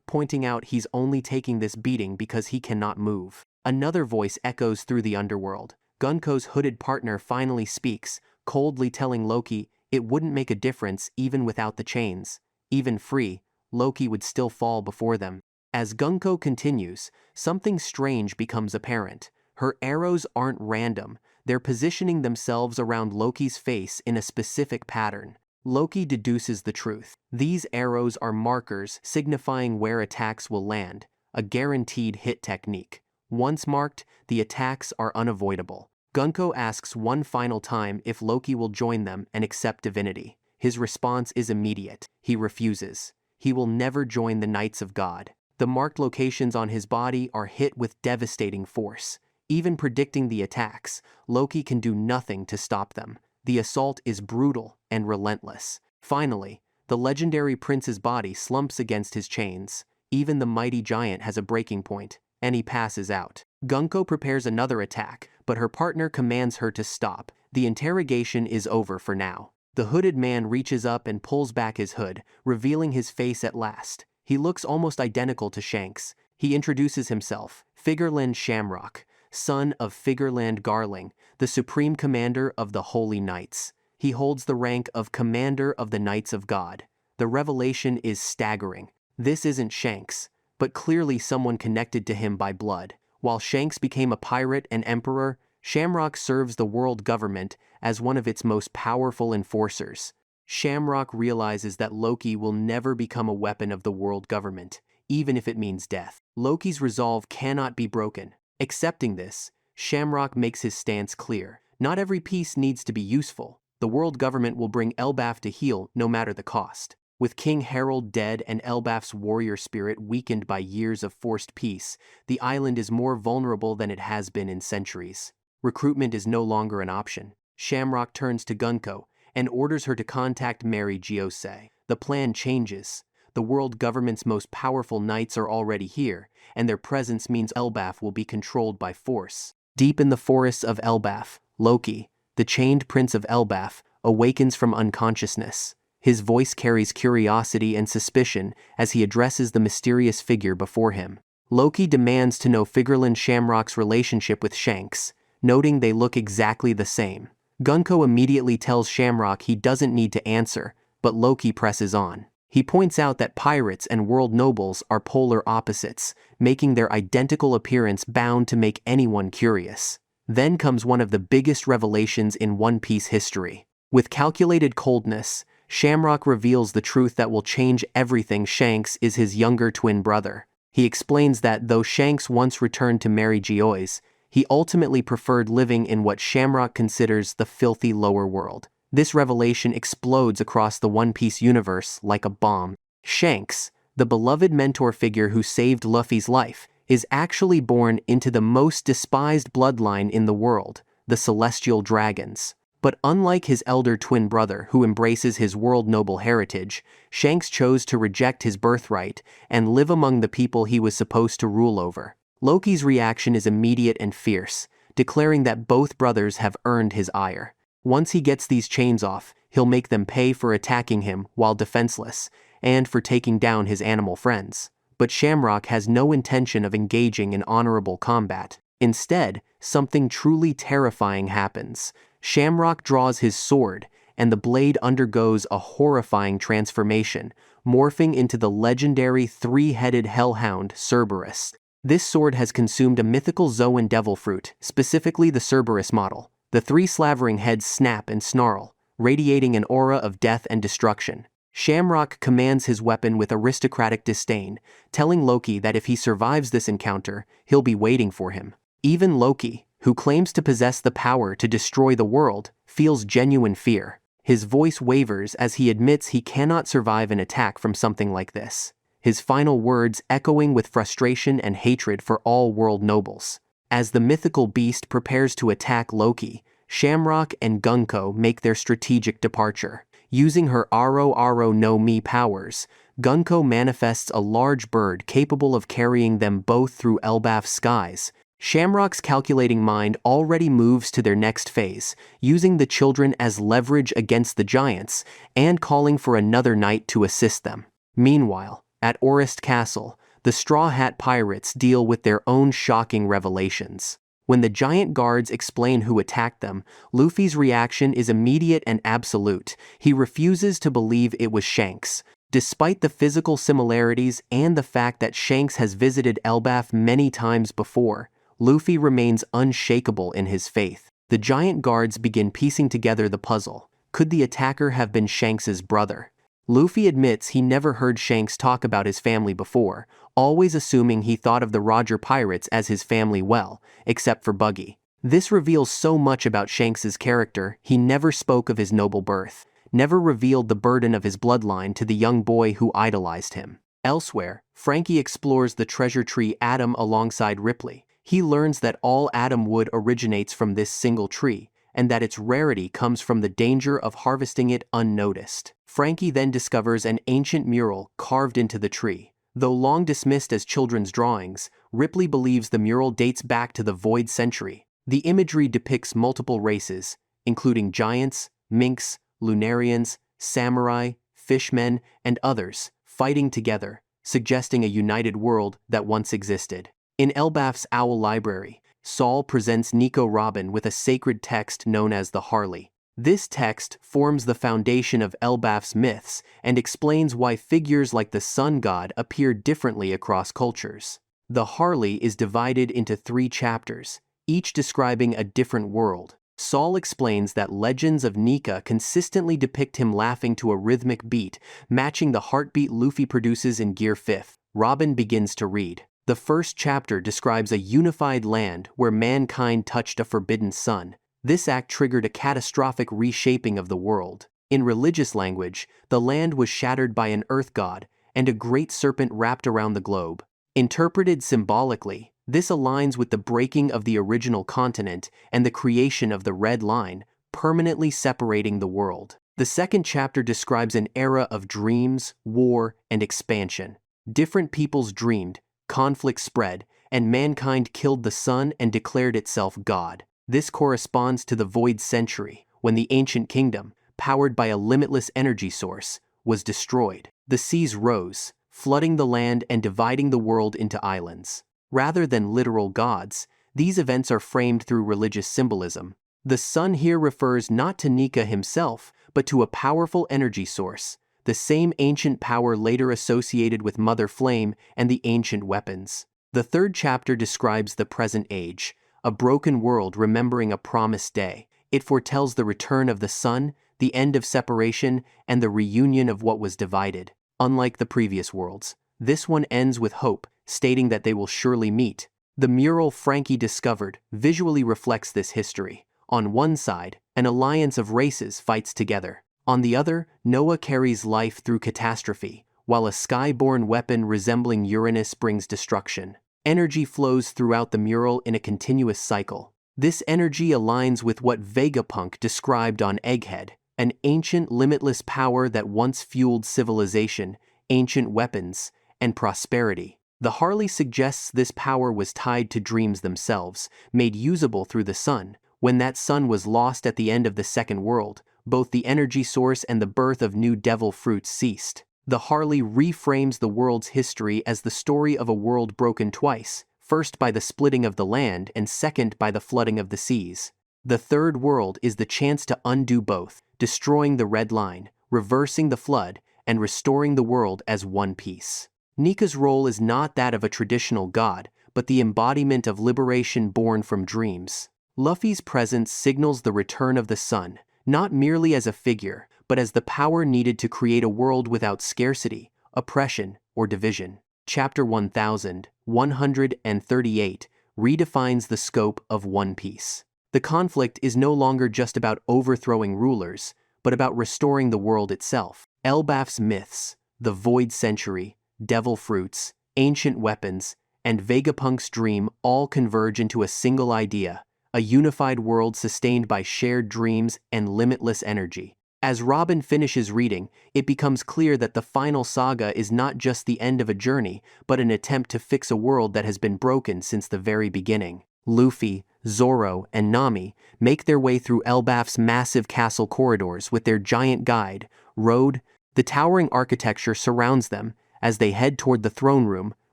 Speaker 1: pointing out he's only taking this beating because he cannot move. Another voice echoes through the underworld. Gunko's hooded partner finally speaks, coldly telling Loki it wouldn't make a difference even without the chains. Even free, Loki would still fall before them. As Gunko continues, something strange becomes apparent. Her arrows aren't random, they're positioning themselves around Loki's face in a specific pattern. Loki deduces the truth. These arrows are markers signifying where attacks will land, a guaranteed hit technique. Once marked, the attacks are unavoidable. Gunko asks one final time if Loki will join them and accept divinity. His response is immediate. He refuses. He will never join the Knights of God. The marked locations on his body are hit with devastating force. Even predicting the attacks, Loki can do nothing to stop them. The assault is brutal and relentless. Finally, the legendary prince's body slumps against his chains. Even the mighty giant has a breaking point, and he passes out. Gunko prepares another attack, but her partner commands her to stop. The interrogation is over for now. The hooded man reaches up and pulls back his hood, revealing his face at last. He looks almost identical to Shanks. He introduces himself, Figurland Shamrock, son of Figurland Garling, the supreme commander of the Holy Knights. He holds the rank of Commander of the Knights of God. The revelation is staggering. This isn't Shanks, but clearly someone connected to him by blood. While Shanks became a pirate and emperor, Shamrock serves the world government as one of its most powerful enforcers. Shamrock realizes that Loki will never become a weapon of the world government, even if it means death. Loki's resolve cannot be broken. Accepting this, Shamrock makes his stance clear. Not every peace needs to be useful. The world government will bring Elbaf to heel no matter the cost. With King Harold dead and Elbaf's warrior spirit weakened by years of forced peace, the island is more vulnerable than it has been in centuries. Recruitment is no longer an option. Shamrock turns to Gunko and orders her to contact Mary Giose. The plan changes. The world government's most powerful knights are already here, and their presence means Elbaf will be controlled by force. Deep in the forests of Elbaf, Loki, the chained prince of Elbaf, awakens from unconsciousness. His voice carries curiosity and suspicion as he addresses the mysterious figure before him. Loki demands to know Figurland Shamrock's relationship with Shanks, noting they look exactly the same. Gunko immediately tells Shamrock he doesn't need to answer, but Loki presses on. He points out that pirates and world nobles are polar opposites, making their identical appearance bound to make anyone curious. Then comes one of the biggest revelations in One Piece history. With calculated coldness, Shamrock reveals the truth that will change everything. Shanks is his younger twin brother. He explains that though Shanks once returned to marry Geoise, he ultimately preferred living in what Shamrock considers the filthy lower world. This revelation explodes across the One Piece universe like a bomb. Shanks, the beloved mentor figure who saved Luffy's life, is actually born into the most despised bloodline in the world, the Celestial Dragons. But unlike his elder twin brother who embraces his world noble heritage, Shanks chose to reject his birthright and live among the people he was supposed to rule over. Loki's reaction is immediate and fierce, declaring that both brothers have earned his ire. Once he gets these chains off, he'll make them pay for attacking him while defenseless, and for taking down his animal friends. But Shamrock has no intention of engaging in honorable combat. Instead, something truly terrifying happens. Shamrock draws his sword, and the blade undergoes a horrifying transformation, morphing into the legendary three-headed hellhound Cerberus. This sword has consumed a mythical Zoan devil fruit, specifically the Cerberus model. The three slavering heads snap and snarl, radiating an aura of death and destruction. Shamrock commands his weapon with aristocratic disdain, telling Loki that if he survives this encounter, he'll be waiting for him. Even Loki, who claims to possess the power to destroy the world, feels genuine fear. His voice wavers as he admits he cannot survive an attack from something like this, his final words echoing with frustration and hatred for all world nobles. As the mythical beast prepares to attack Loki, Shamrock and Gunko make their strategic departure. Using her Aro Aro no Mi powers, Gunko manifests a large bird capable of carrying them both through Elbaf's skies. Shamrock's calculating mind already moves to their next phase, using the children as leverage against the giants and calling for another knight to assist them. Meanwhile, at Orist Castle, the Straw Hat Pirates deal with their own shocking revelations. When the giant guards explain who attacked them, Luffy's reaction is immediate and absolute. He refuses to believe it was Shanks. Despite the physical similarities and the fact that Shanks has visited Elbaf many times before, Luffy remains unshakable in his faith. The giant guards begin piecing together the puzzle. Could the attacker have been Shanks's brother? Luffy admits he never heard Shanks talk about his family before, always assuming he thought of the Roger Pirates as his family well, except for Buggy. This reveals so much about Shanks's character. He never spoke of his noble birth, never revealed the burden of his bloodline to the young boy who idolized him. Elsewhere, Frankie explores the treasure tree Atom alongside Ripley. He learns that all Atom wood originates from this single tree, and that its rarity comes from the danger of harvesting it unnoticed. Frankie then discovers an ancient mural carved into the tree. Though long dismissed as children's drawings, Ripley believes the mural dates back to the Void Century. The imagery depicts multiple races, including giants, minks, Lunarians, samurai, fishmen, and others, fighting together, suggesting a united world that once existed. In Elbaf's Owl Library, Saul presents Nico Robin with a sacred text known as the Harley. This text forms the foundation of Elbaf's myths and explains why figures like the sun god appear differently across cultures. The Harley is divided into 3 chapters, each describing a different world. Saul explains that legends of Nika consistently depict him laughing to a rhythmic beat, matching the heartbeat Luffy produces in Gear 5th. Robin begins to read. The first chapter describes a unified land where mankind touched a forbidden sun. This act triggered a catastrophic reshaping of the world. In religious language, the land was shattered by an earth god, and a great serpent wrapped around the globe. Interpreted symbolically, this aligns with the breaking of the original continent and the creation of the Red Line, permanently separating the world. The second chapter describes an era of dreams, war, and expansion. Different peoples dreamed, conflict spread, and mankind killed the sun and declared itself God. This corresponds to the Void Century, when the ancient kingdom, powered by a limitless energy source, was destroyed. The seas rose, flooding the land and dividing the world into islands. Rather than literal gods, these events are framed through religious symbolism. The sun here refers not to Nika himself, but to a powerful energy source, the same ancient power later associated with Mother Flame and the ancient weapons. The third chapter describes the present age, a broken world remembering a promised day. It foretells the return of the sun, the end of separation, and the reunion of what was divided. Unlike the previous worlds, this one ends with hope, stating that they will surely meet. The mural Frankie discovered visually reflects this history. On one side, an alliance of races fights together. On the other, Noah carries life through catastrophe, while a sky-born weapon resembling Uranus brings destruction. Energy flows throughout the mural in a continuous cycle. This energy aligns with what Vegapunk described on Egghead, an ancient limitless power that once fueled civilization, ancient weapons, and prosperity. The Harley suggests this power was tied to dreams themselves, made usable through the sun. When that sun was lost at the end of the Second World, both the energy source and the birth of new devil fruits ceased. The Harley reframes the world's history as the story of a world broken twice, first by the splitting of the land and second by the flooding of the seas. The third world is the chance to undo both, destroying the red line, reversing the flood, and restoring the world as one piece. Nika's role is not that of a traditional god, but the embodiment of liberation born from dreams. Luffy's presence signals the return of the sun, not merely as a figure, but as the power needed to create a world without scarcity, oppression, or division. Chapter 1138 redefines the scope of One Piece. The conflict is no longer just about overthrowing rulers, but about restoring the world itself. Elbaf's myths, the Void Century, devil fruits, ancient weapons, and Vegapunk's dream all converge into a single idea, a unified world sustained by shared dreams and limitless energy. As Robin finishes reading, it becomes clear that the Final Saga is not just the end of a journey, but an attempt to fix a world that has been broken since the very beginning. Luffy, Zoro, and Nami make their way through Elbaf's massive castle corridors with their giant guide, Road. The towering architecture surrounds them as they head toward the throne room,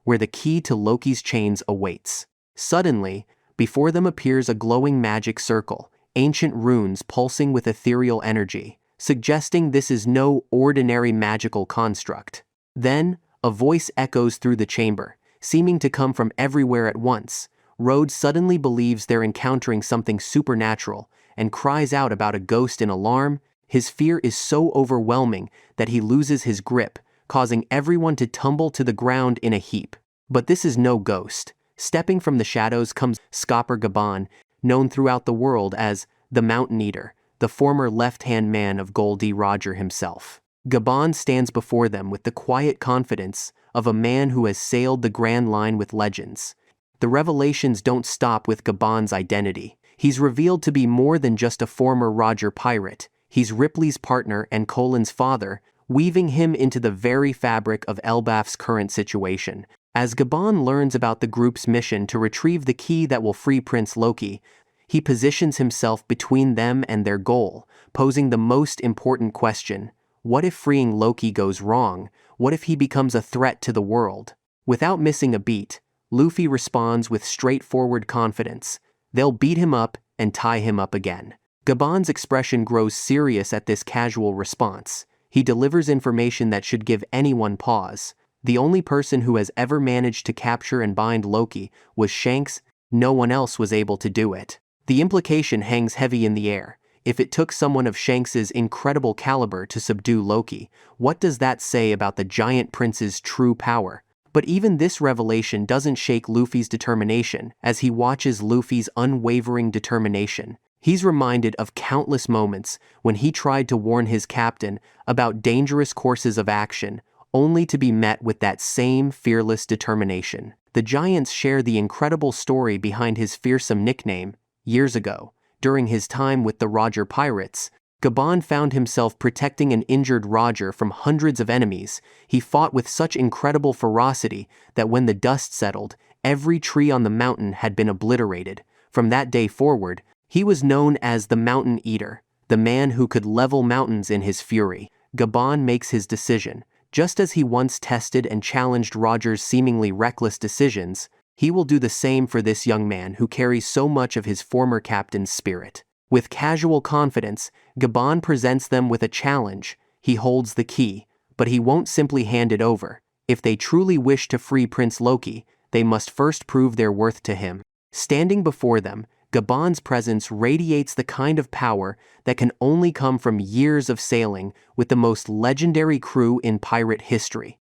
Speaker 1: where the key to Loki's chains awaits. Suddenly, before them appears a glowing magic circle, ancient runes pulsing with ethereal energy, suggesting this is no ordinary magical construct. Then, a voice echoes through the chamber, seeming to come from everywhere at once. Road suddenly believes they're encountering something supernatural and cries out about a ghost in alarm. His fear is so overwhelming that he loses his grip, causing everyone to tumble to the ground in a heap. But this is no ghost. Stepping from the shadows comes Scopper Gaban, known throughout the world as the Mountain Eater, the former left-hand man of Gol D. Roger himself. Gaban stands before them with the quiet confidence of a man who has sailed the Grand Line with legends. The revelations don't stop with Gaban's identity. He's revealed to be more than just a former Roger pirate. He's Ripley's partner and Colin's father, weaving him into the very fabric of Elbaf's current situation. As Gaban learns about the group's mission to retrieve the key that will free Prince Loki, he positions himself between them and their goal, posing the most important question: what if freeing Loki goes wrong? What if he becomes a threat to the world? Without missing a beat, Luffy responds with straightforward confidence. They'll beat him up and tie him up again. Gaban's expression grows serious at this casual response. He delivers information that should give anyone pause. The only person who has ever managed to capture and bind Loki was Shanks. No one else was able to do it. The implication hangs heavy in the air. If it took someone of Shanks's incredible caliber to subdue Loki, what does that say about the giant prince's true power? But even this revelation doesn't shake Luffy's determination. As he watches Luffy's unwavering determination, he's reminded of countless moments when he tried to warn his captain about dangerous courses of action, only to be met with that same fearless determination. The Giants share the incredible story behind his fearsome nickname. Years ago, during his time with the Roger Pirates, Gaban found himself protecting an injured Roger from hundreds of enemies. He fought with such incredible ferocity that when the dust settled, every tree on the mountain had been obliterated. From that day forward, he was known as the Mountain Eater, the man who could level mountains in his fury. Gaban makes his decision. Just as he once tested and challenged Roger's seemingly reckless decisions, he will do the same for this young man who carries so much of his former captain's spirit. With casual confidence, Gaban presents them with a challenge. He holds the key, but he won't simply hand it over. If they truly wish to free Prince Loki, they must first prove their worth to him. Standing before them, Gaban's presence radiates the kind of power that can only come from years of sailing with the most legendary crew in pirate history.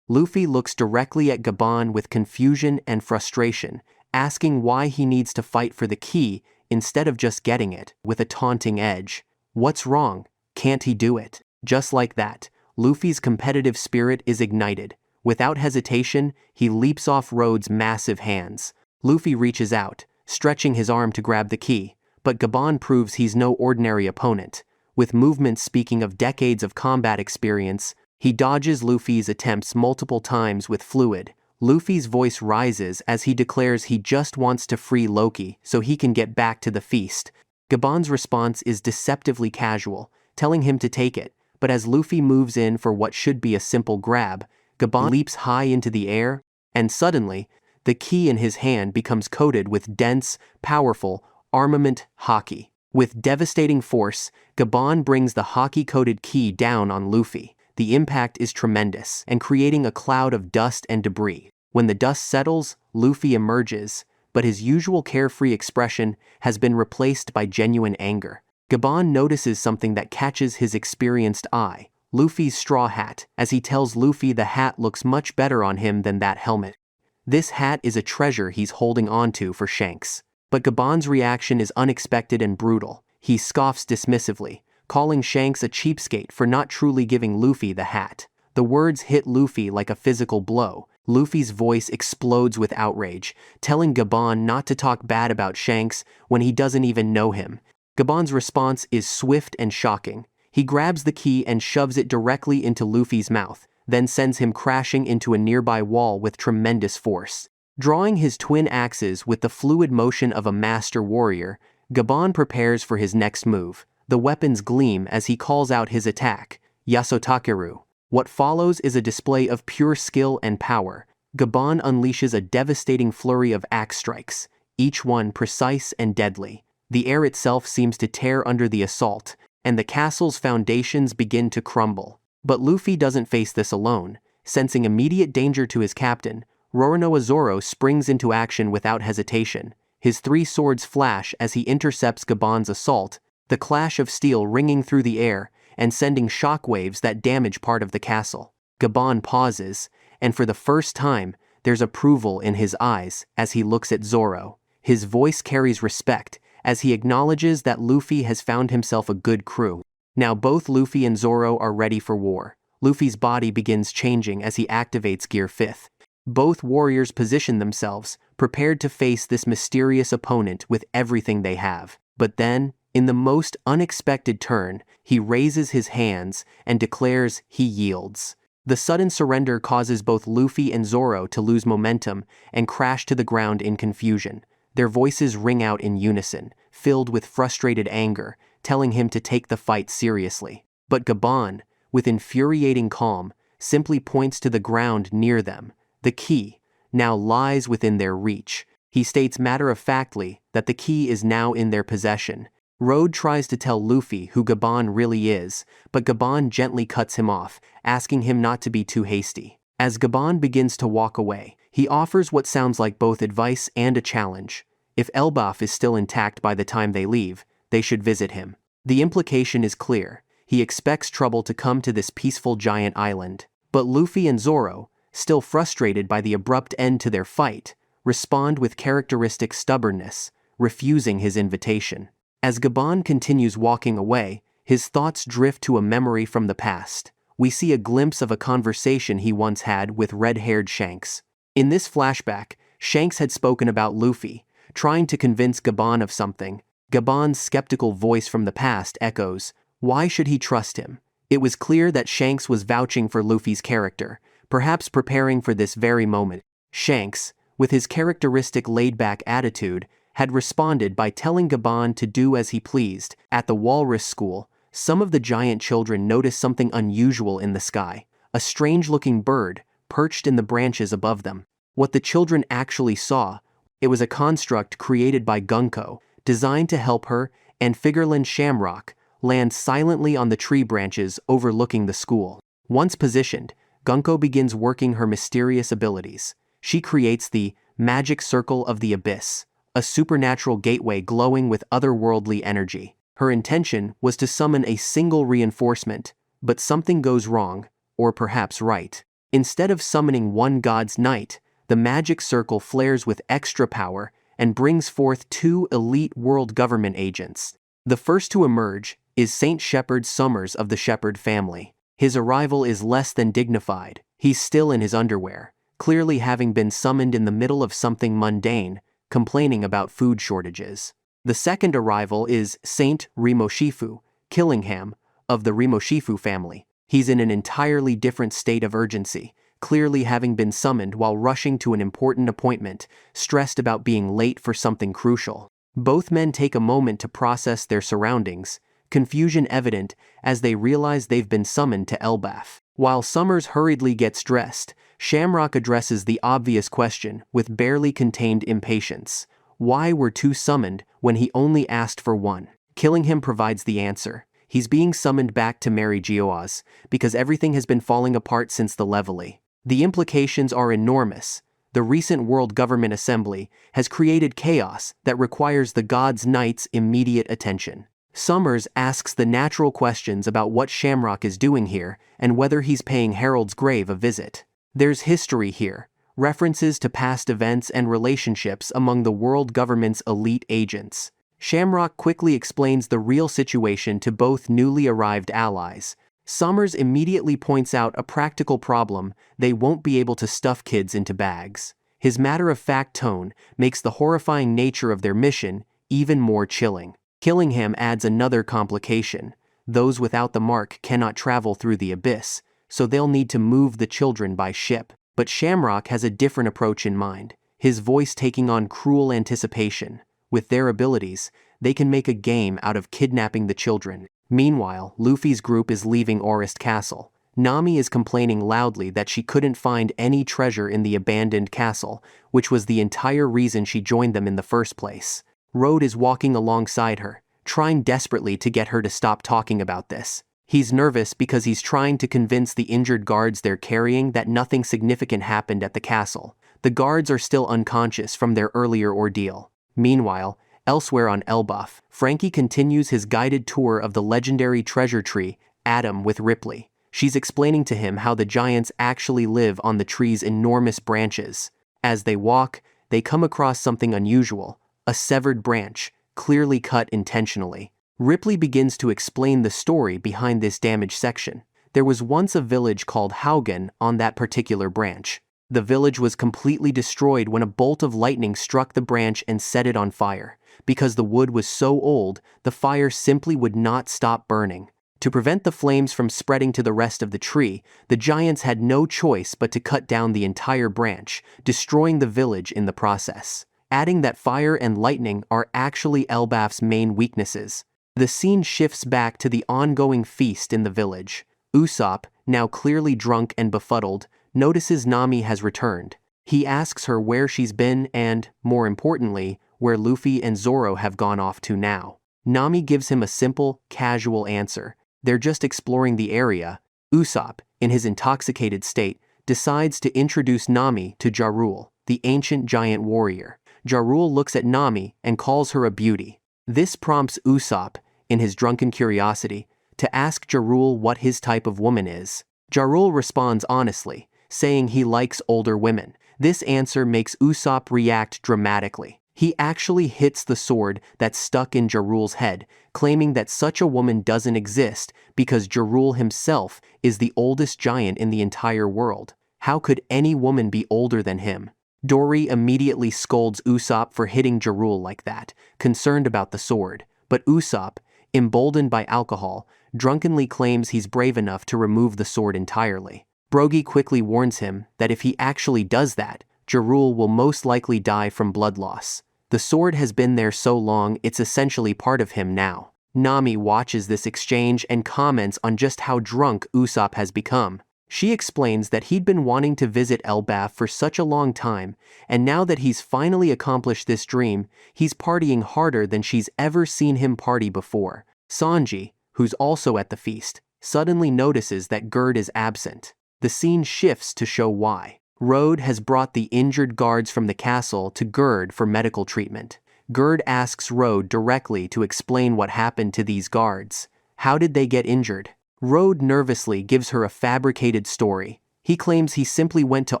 Speaker 1: Luffy looks directly at Gabon with confusion and frustration, asking why he needs to fight for the key instead of just getting it, with a taunting edge. What's wrong? Can't he do it? Just like that, Luffy's competitive spirit is ignited. Without hesitation, he leaps off Road's massive hands. Luffy reaches out, stretching his arm to grab the key, but Gabon proves he's no ordinary opponent. With movements speaking of decades of combat experience, he dodges Luffy's attempts multiple times with fluid. Luffy's voice rises as he declares he just wants to free Loki so he can get back to the feast. Gabon's response is deceptively casual, telling him to take it, but as Luffy moves in for what should be a simple grab, Gabon leaps high into the air, and suddenly, the key in his hand becomes coated with dense, powerful, armament haki. With devastating force, Gabon brings the haki-coated key down on Luffy. The impact is tremendous, and creating a cloud of dust and debris. When the dust settles, Luffy emerges, but his usual carefree expression has been replaced by genuine anger. Gabon notices something that catches his experienced eye: Luffy's straw hat, as he tells Luffy the hat looks much better on him than that helmet. This hat is a treasure he's holding onto for Shanks. But Gabon's reaction is unexpected and brutal. He scoffs dismissively, calling Shanks a cheapskate for not truly giving Luffy the hat. The words hit Luffy like a physical blow. Luffy's voice explodes with outrage, telling Gabon not to talk bad about Shanks when he doesn't even know him. Gabon's response is swift and shocking. He grabs the key and shoves it directly into Luffy's mouth, then sends him crashing into a nearby wall with tremendous force. Drawing his twin axes with the fluid motion of a master warrior, Gabon prepares for his next move. The weapons gleam as he calls out his attack, Yasutokeru. What follows is a display of pure skill and power. Gabon unleashes a devastating flurry of axe strikes, each one precise and deadly. The air itself seems to tear under the assault, and the castle's foundations begin to crumble. But Luffy doesn't face this alone. Sensing immediate danger to his captain, Roronoa Zoro springs into action without hesitation. His three swords flash as he intercepts Gabon's assault, the clash of steel ringing through the air and sending shockwaves that damage part of the castle. Gabon pauses, and for the first time, there's approval in his eyes as he looks at Zoro. His voice carries respect as he acknowledges that Luffy has found himself a good crew. Now both Luffy and Zoro are ready for war. Luffy's body begins changing as he activates Gear 5th. Both warriors position themselves, prepared to face this mysterious opponent with everything they have. But then, in the most unexpected turn, he raises his hands and declares he yields. The sudden surrender causes both Luffy and Zoro to lose momentum and crash to the ground in confusion. Their voices ring out in unison, filled with frustrated anger, telling him to take the fight seriously. But Gabon, with infuriating calm, simply points to the ground near them. The key now lies within their reach. He states matter-of-factly that the key is now in their possession. Road tries to tell Luffy who Gabon really is, but Gabon gently cuts him off, asking him not to be too hasty. As Gabon begins to walk away, he offers what sounds like both advice and a challenge. If Elbaf is still intact by the time they leave, they should visit him. The implication is clear. He expects trouble to come to this peaceful giant island. But Luffy and Zoro, still frustrated by the abrupt end to their fight, respond with characteristic stubbornness, refusing his invitation. As Gabon continues walking away, his thoughts drift to a memory from the past. We see a glimpse of a conversation he once had with red-haired Shanks. In this flashback, Shanks had spoken about Luffy, trying to convince Gabon of something. Gabon's skeptical voice from the past echoes, why should he trust him? It was clear that Shanks was vouching for Luffy's character, perhaps preparing for this very moment. Shanks, with his characteristic laid-back attitude, had responded by telling Gabon to do as he pleased. At the Walrus School, some of the giant children noticed something unusual in the sky, a strange-looking bird perched in the branches above them. What the children actually saw, it was a construct created by Gunko, designed to help her and Figurland Shamrock land silently on the tree branches overlooking the school. Once positioned, Gunko begins working her mysterious abilities. She creates the Magic Circle of the Abyss, a supernatural gateway glowing with otherworldly energy. Her intention was to summon a single reinforcement, but something goes wrong, or perhaps right. Instead of summoning one god's knight, the magic circle flares with extra power and brings forth 2 elite world government agents. The first to emerge is Saint Shepherd Summers of the Shepherd family. His arrival is less than dignified. He's still in his underwear, clearly having been summoned in the middle of something mundane, complaining about food shortages. The second arrival is Saint Rimoshifu Killingham of the Rimoshifu family. He's in an entirely different state of urgency, clearly having been summoned while rushing to an important appointment, stressed about being late for something crucial. Both men take a moment to process their surroundings, confusion evident as they realize they've been summoned to Elbaf. While Summers hurriedly gets dressed, Shamrock addresses the obvious question with barely contained impatience. Why were 2 summoned when he only asked for 1? Killingham provides the answer. He's being summoned back to Mary Geoaz because everything has been falling apart since the Levely. The implications are enormous. The recent World Government Assembly has created chaos that requires the God's Knight's immediate attention. Summers asks the natural questions about what Shamrock is doing here and whether he's paying Harold's grave a visit. There's history here, references to past events and relationships among the world government's elite agents. Shamrock quickly explains the real situation to both newly arrived allies. Summers immediately points out a practical problem: they won't be able to stuff kids into bags. His matter-of-fact tone makes the horrifying nature of their mission even more chilling. Killingham adds another complication. Those without the mark cannot travel through the abyss, so they'll need to move the children by ship. But Shamrock has a different approach in mind, his voice taking on cruel anticipation. With their abilities, they can make a game out of kidnapping the children. Meanwhile, Luffy's group is leaving Orist Castle. Nami is complaining loudly that she couldn't find any treasure in the abandoned castle, which was the entire reason she joined them in the first place. Road is walking alongside her, trying desperately to get her to stop talking about this. He's nervous because he's trying to convince the injured guards they're carrying that nothing significant happened at the castle. The guards are still unconscious from their earlier ordeal. Meanwhile, elsewhere on Elbaf, Frankie continues his guided tour of the legendary treasure tree, Adam, with Ripley. She's explaining to him how the giants actually live on the tree's enormous branches. As they walk, they come across something unusual, a severed branch, clearly cut intentionally. Ripley begins to explain the story behind this damaged section. There was once a village called Haugen on that particular branch. The village was completely destroyed when a bolt of lightning struck the branch and set it on fire. Because the wood was so old, the fire simply would not stop burning. To prevent the flames from spreading to the rest of the tree, the giants had no choice but to cut down the entire branch, destroying the village in the process. Adding that fire and lightning are actually Elbaf's main weaknesses. The scene shifts back to the ongoing feast in the village. Usopp, now clearly drunk and befuddled, notices Nami has returned. He asks her where she's been and, more importantly, where Luffy and Zoro have gone off to now. Nami gives him a simple, casual answer. They're just exploring the area. Usopp, in his intoxicated state, decides to introduce Nami to Jarul, the ancient giant warrior. Jarul looks at Nami and calls her a beauty. This prompts Usopp, in his drunken curiosity, to ask Jarul what his type of woman is. Jarul responds honestly, saying he likes older women. This answer makes Usopp react dramatically. He actually hits the sword that's stuck in Jarul's head, claiming that such a woman doesn't exist because Jarul himself is the oldest giant in the entire world. How could any woman be older than him? Dory immediately scolds Usopp for hitting Jarul like that, concerned about the sword. But Usopp, emboldened by alcohol, drunkenly claims he's brave enough to remove the sword entirely. Brogy quickly warns him that if he actually does that, Jarul will most likely die from blood loss. The sword has been there so long it's essentially part of him now. Nami watches this exchange and comments on just how drunk Usopp has become. She explains that he'd been wanting to visit Elbaf for such a long time, and now that he's finally accomplished this dream, he's partying harder than she's ever seen him party before. Sanji, who's also at the feast, suddenly notices that Gerd is absent. The scene shifts to show why. Road has brought the injured guards from the castle to Gerd for medical treatment. Gerd asks Road directly to explain what happened to these guards. How did they get injured? Road nervously gives her a fabricated story. He claims he simply went to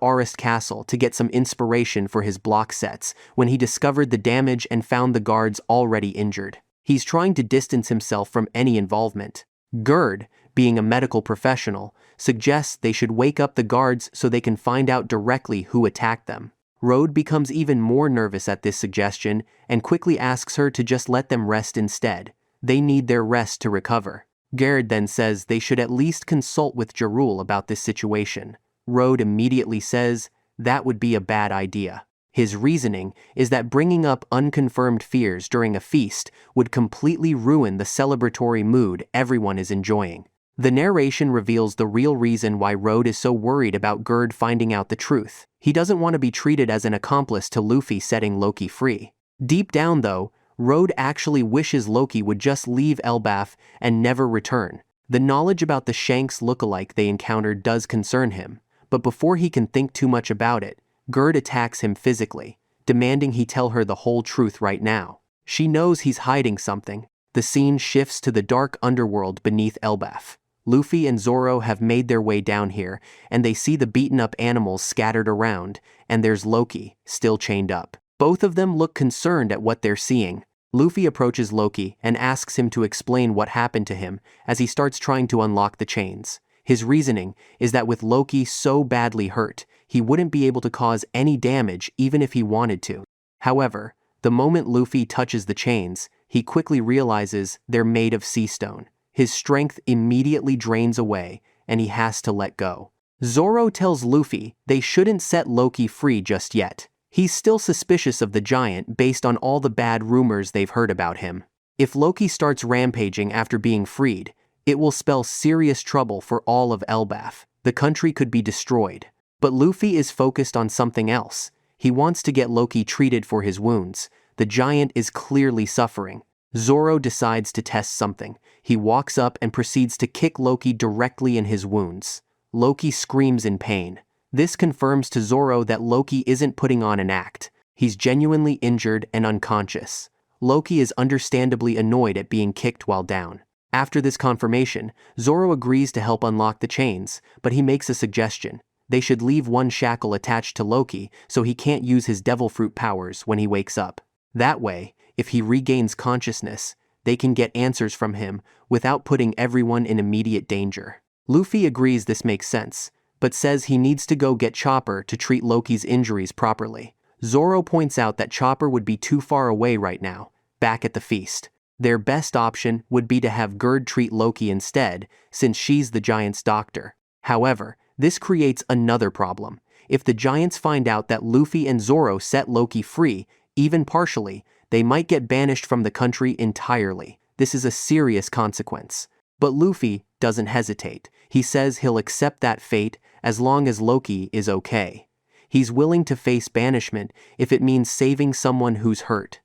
Speaker 1: Arist Castle to get some inspiration for his block sets when he discovered the damage and found the guards already injured. He's trying to distance himself from any involvement. Gerd, being a medical professional, suggests they should wake up the guards so they can find out directly who attacked them. Rode becomes even more nervous at this suggestion and quickly asks her to just let them rest instead. They need their rest to recover. Gerd then says they should at least consult with Jarul about this situation. Rode immediately says that would be a bad idea. His reasoning is that bringing up unconfirmed fears during a feast would completely ruin the celebratory mood everyone is enjoying. The narration reveals the real reason why Rode is so worried about Gerd finding out the truth. He doesn't want to be treated as an accomplice to Luffy setting Loki free. Deep down though, Rode actually wishes Loki would just leave Elbaf and never return. The knowledge about the Shanks lookalike they encountered does concern him, but before he can think too much about it, Gerd attacks him physically, demanding he tell her the whole truth right now. She knows he's hiding something. The scene shifts to the dark underworld beneath Elbaf. Luffy and Zoro have made their way down here, and they see the beaten-up animals scattered around, and there's Loki, still chained up. Both of them look concerned at what they're seeing. Luffy approaches Loki and asks him to explain what happened to him as he starts trying to unlock the chains. His reasoning is that with Loki so badly hurt, he wouldn't be able to cause any damage even if he wanted to. However, the moment Luffy touches the chains, he quickly realizes they're made of sea stone. His strength immediately drains away, and he has to let go. Zoro tells Luffy they shouldn't set Loki free just yet. He's still suspicious of the giant based on all the bad rumors they've heard about him. If Loki starts rampaging after being freed, it will spell serious trouble for all of Elbaf. The country could be destroyed. But Luffy is focused on something else. He wants to get Loki treated for his wounds. The giant is clearly suffering. Zoro decides to test something. He walks up and proceeds to kick Loki directly in his wounds. Loki screams in pain. This confirms to Zoro that Loki isn't putting on an act. He's genuinely injured and unconscious. Loki is understandably annoyed at being kicked while down. After this confirmation, Zoro agrees to help unlock the chains, but he makes a suggestion. They should leave one shackle attached to Loki so he can't use his devil fruit powers when he wakes up. That way, if he regains consciousness, they can get answers from him without putting everyone in immediate danger. Luffy agrees this makes sense, but says he needs to go get Chopper to treat Loki's injuries properly. Zoro points out that Chopper would be too far away right now, back at the feast. Their best option would be to have Gerd treat Loki instead, since she's the giant's doctor. However, this creates another problem. If the giants find out that Luffy and Zoro set Loki free, even partially, they might get banished from the country entirely. This is a serious consequence. But Luffy doesn't hesitate. He says he'll accept that fate as long as Loki is okay. He's willing to face banishment if it means saving someone who's hurt.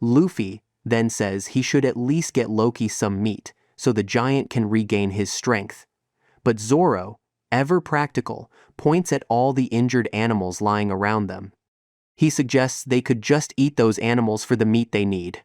Speaker 1: Luffy then says he should at least get Loki some meat so the giant can regain his strength. But Zoro, ever practical, points at all the injured animals lying around them. He suggests they could just eat those animals for the meat they need.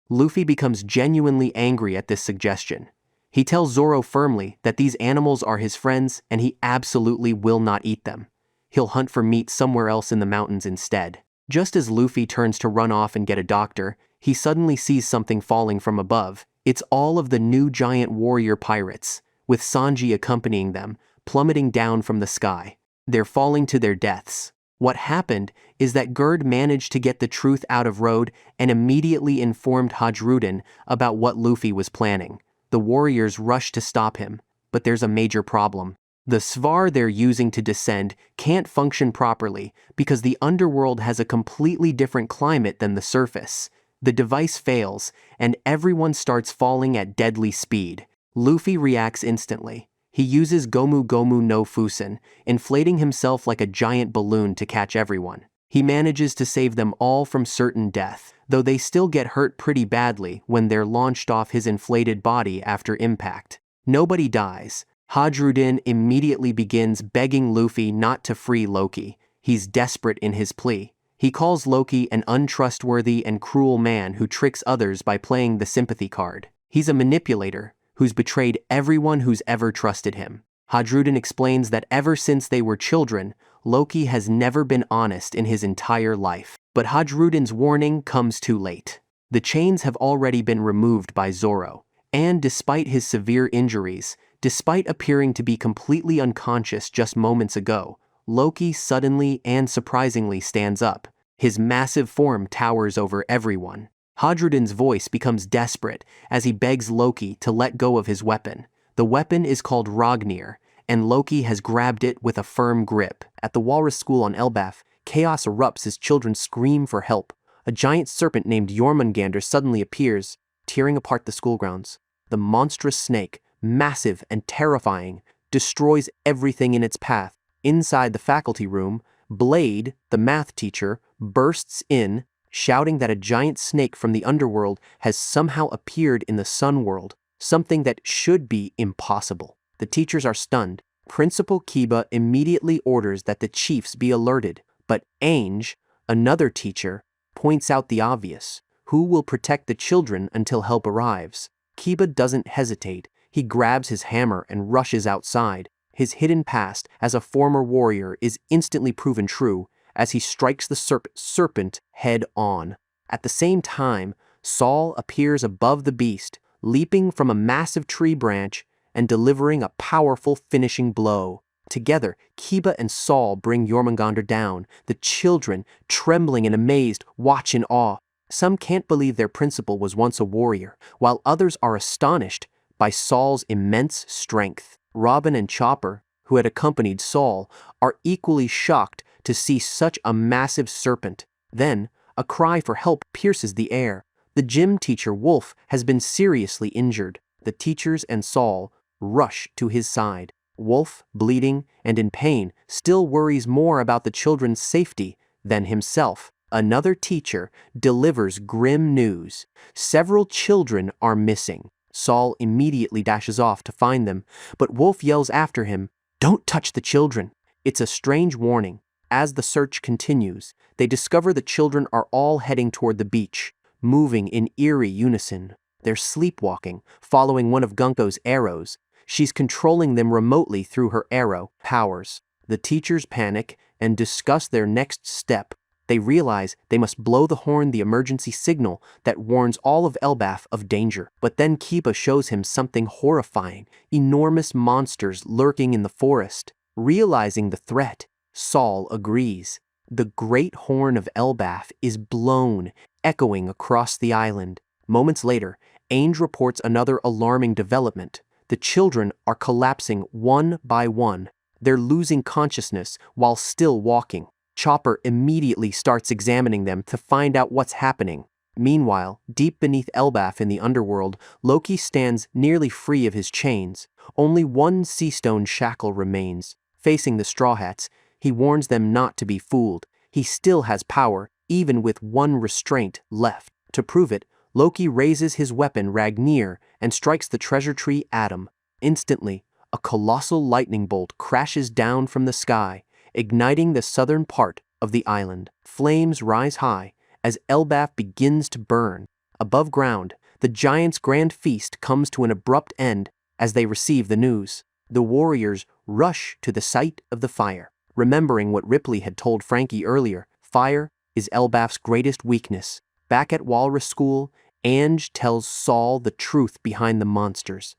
Speaker 1: Luffy becomes genuinely angry at this suggestion. He tells Zoro firmly that these animals are his friends and he absolutely will not eat them. He'll hunt for meat somewhere else in the mountains instead. Just as Luffy turns to run off and get a doctor, he suddenly sees something falling from above. It's all of the new giant warrior pirates, with Sanji accompanying them, plummeting down from the sky. They're falling to their deaths. What happened is that Gerd managed to get the truth out of Rode and immediately informed Hajrudin about what Luffy was planning. The warriors rush to stop him, but there's a major problem. The Svar they're using to descend can't function properly because the underworld has a completely different climate than the surface. The device fails, and everyone starts falling at deadly speed. Luffy reacts instantly. He uses Gomu Gomu no Fusen, inflating himself like a giant balloon to catch everyone. He manages to save them all from certain death, though they still get hurt pretty badly when they're launched off his inflated body after impact. Nobody dies. Hajrudin immediately begins begging Luffy not to free Loki. He's desperate in his plea. He calls Loki an untrustworthy and cruel man who tricks others by playing the sympathy card. He's a manipulator who's betrayed everyone who's ever trusted him. Hadrudin explains that ever since they were children, Loki has never been honest in his entire life. But Hadrudin's warning comes too late. The chains have already been removed by Zorro, and despite his severe injuries, despite appearing to be completely unconscious just moments ago, Loki suddenly and surprisingly stands up. His massive form towers over everyone. Hadrudin's voice becomes desperate as he begs Loki to let go of his weapon. The weapon is called Ragnir, and Loki has grabbed it with a firm grip. At the Walrus School on Elbaf, chaos erupts as children scream for help. A giant serpent named Jormungandr suddenly appears, tearing apart the school grounds. The monstrous snake, massive and terrifying, destroys everything in its path. Inside the faculty room, Blade, the math teacher, bursts in, shouting that a giant snake from the underworld has somehow appeared in the sun world, something that should be impossible. The teachers are stunned. Principal Kiba immediately orders that the chiefs be alerted, but Ainge, another teacher, points out the obvious. Who will protect the children until help arrives? Kiba doesn't hesitate. He grabs his hammer and rushes outside. His hidden past as a former warrior is instantly proven true as he strikes the serpent head on. At the same time, Saul appears above the beast, leaping from a massive tree branch and delivering a powerful finishing blow. Together, Kiba and Saul bring Jormungandr down. The children, trembling and amazed, watch in awe. Some can't believe their principal was once a warrior, while others are astonished by Saul's immense strength. Robin and Chopper, who had accompanied Saul, are equally shocked to see such a massive serpent. Then, a cry for help pierces the air. The gym teacher Wolf has been seriously injured. The teachers and Saul rush to his side. Wolf, bleeding and in pain, still worries more about the children's safety than himself. Another teacher delivers grim news. Several children are missing. Saul immediately dashes off to find them, but Wolf yells after him, "Don't touch the children." It's a strange warning. As the search continues, they discover the children are all heading toward the beach, moving in eerie unison. They're sleepwalking, following one of Gunko's arrows. She's controlling them remotely through her arrow powers. The teachers panic and discuss their next step. They realize they must blow the horn, the emergency signal that warns all of Elbaf of danger. But then Kiba shows him something horrifying, enormous monsters lurking in the forest. Realizing the threat, Saul agrees. The great horn of Elbaf is blown, echoing across the island. Moments later, Ainge reports another alarming development. The children are collapsing one by one. They're losing consciousness while still walking. Chopper immediately starts examining them to find out what's happening. Meanwhile, deep beneath Elbaf in the underworld, Loki stands nearly free of his chains. Only one sea stone shackle remains. Facing the Straw Hats, he warns them not to be fooled. He still has power, even with one restraint left. To prove it, Loki raises his weapon Ragnir and strikes the treasure tree Atom. Instantly, a colossal lightning bolt crashes down from the sky, igniting the southern part of the island. Flames rise high as Elbaf begins to burn. Above ground, the giants' grand feast comes to an abrupt end as they receive the news. The warriors rush to the site of the fire. Remembering what Ripley had told Frankie earlier, fire is Elbaf's greatest weakness. Back at Walrus School, Ainge tells Saul the truth behind the monsters.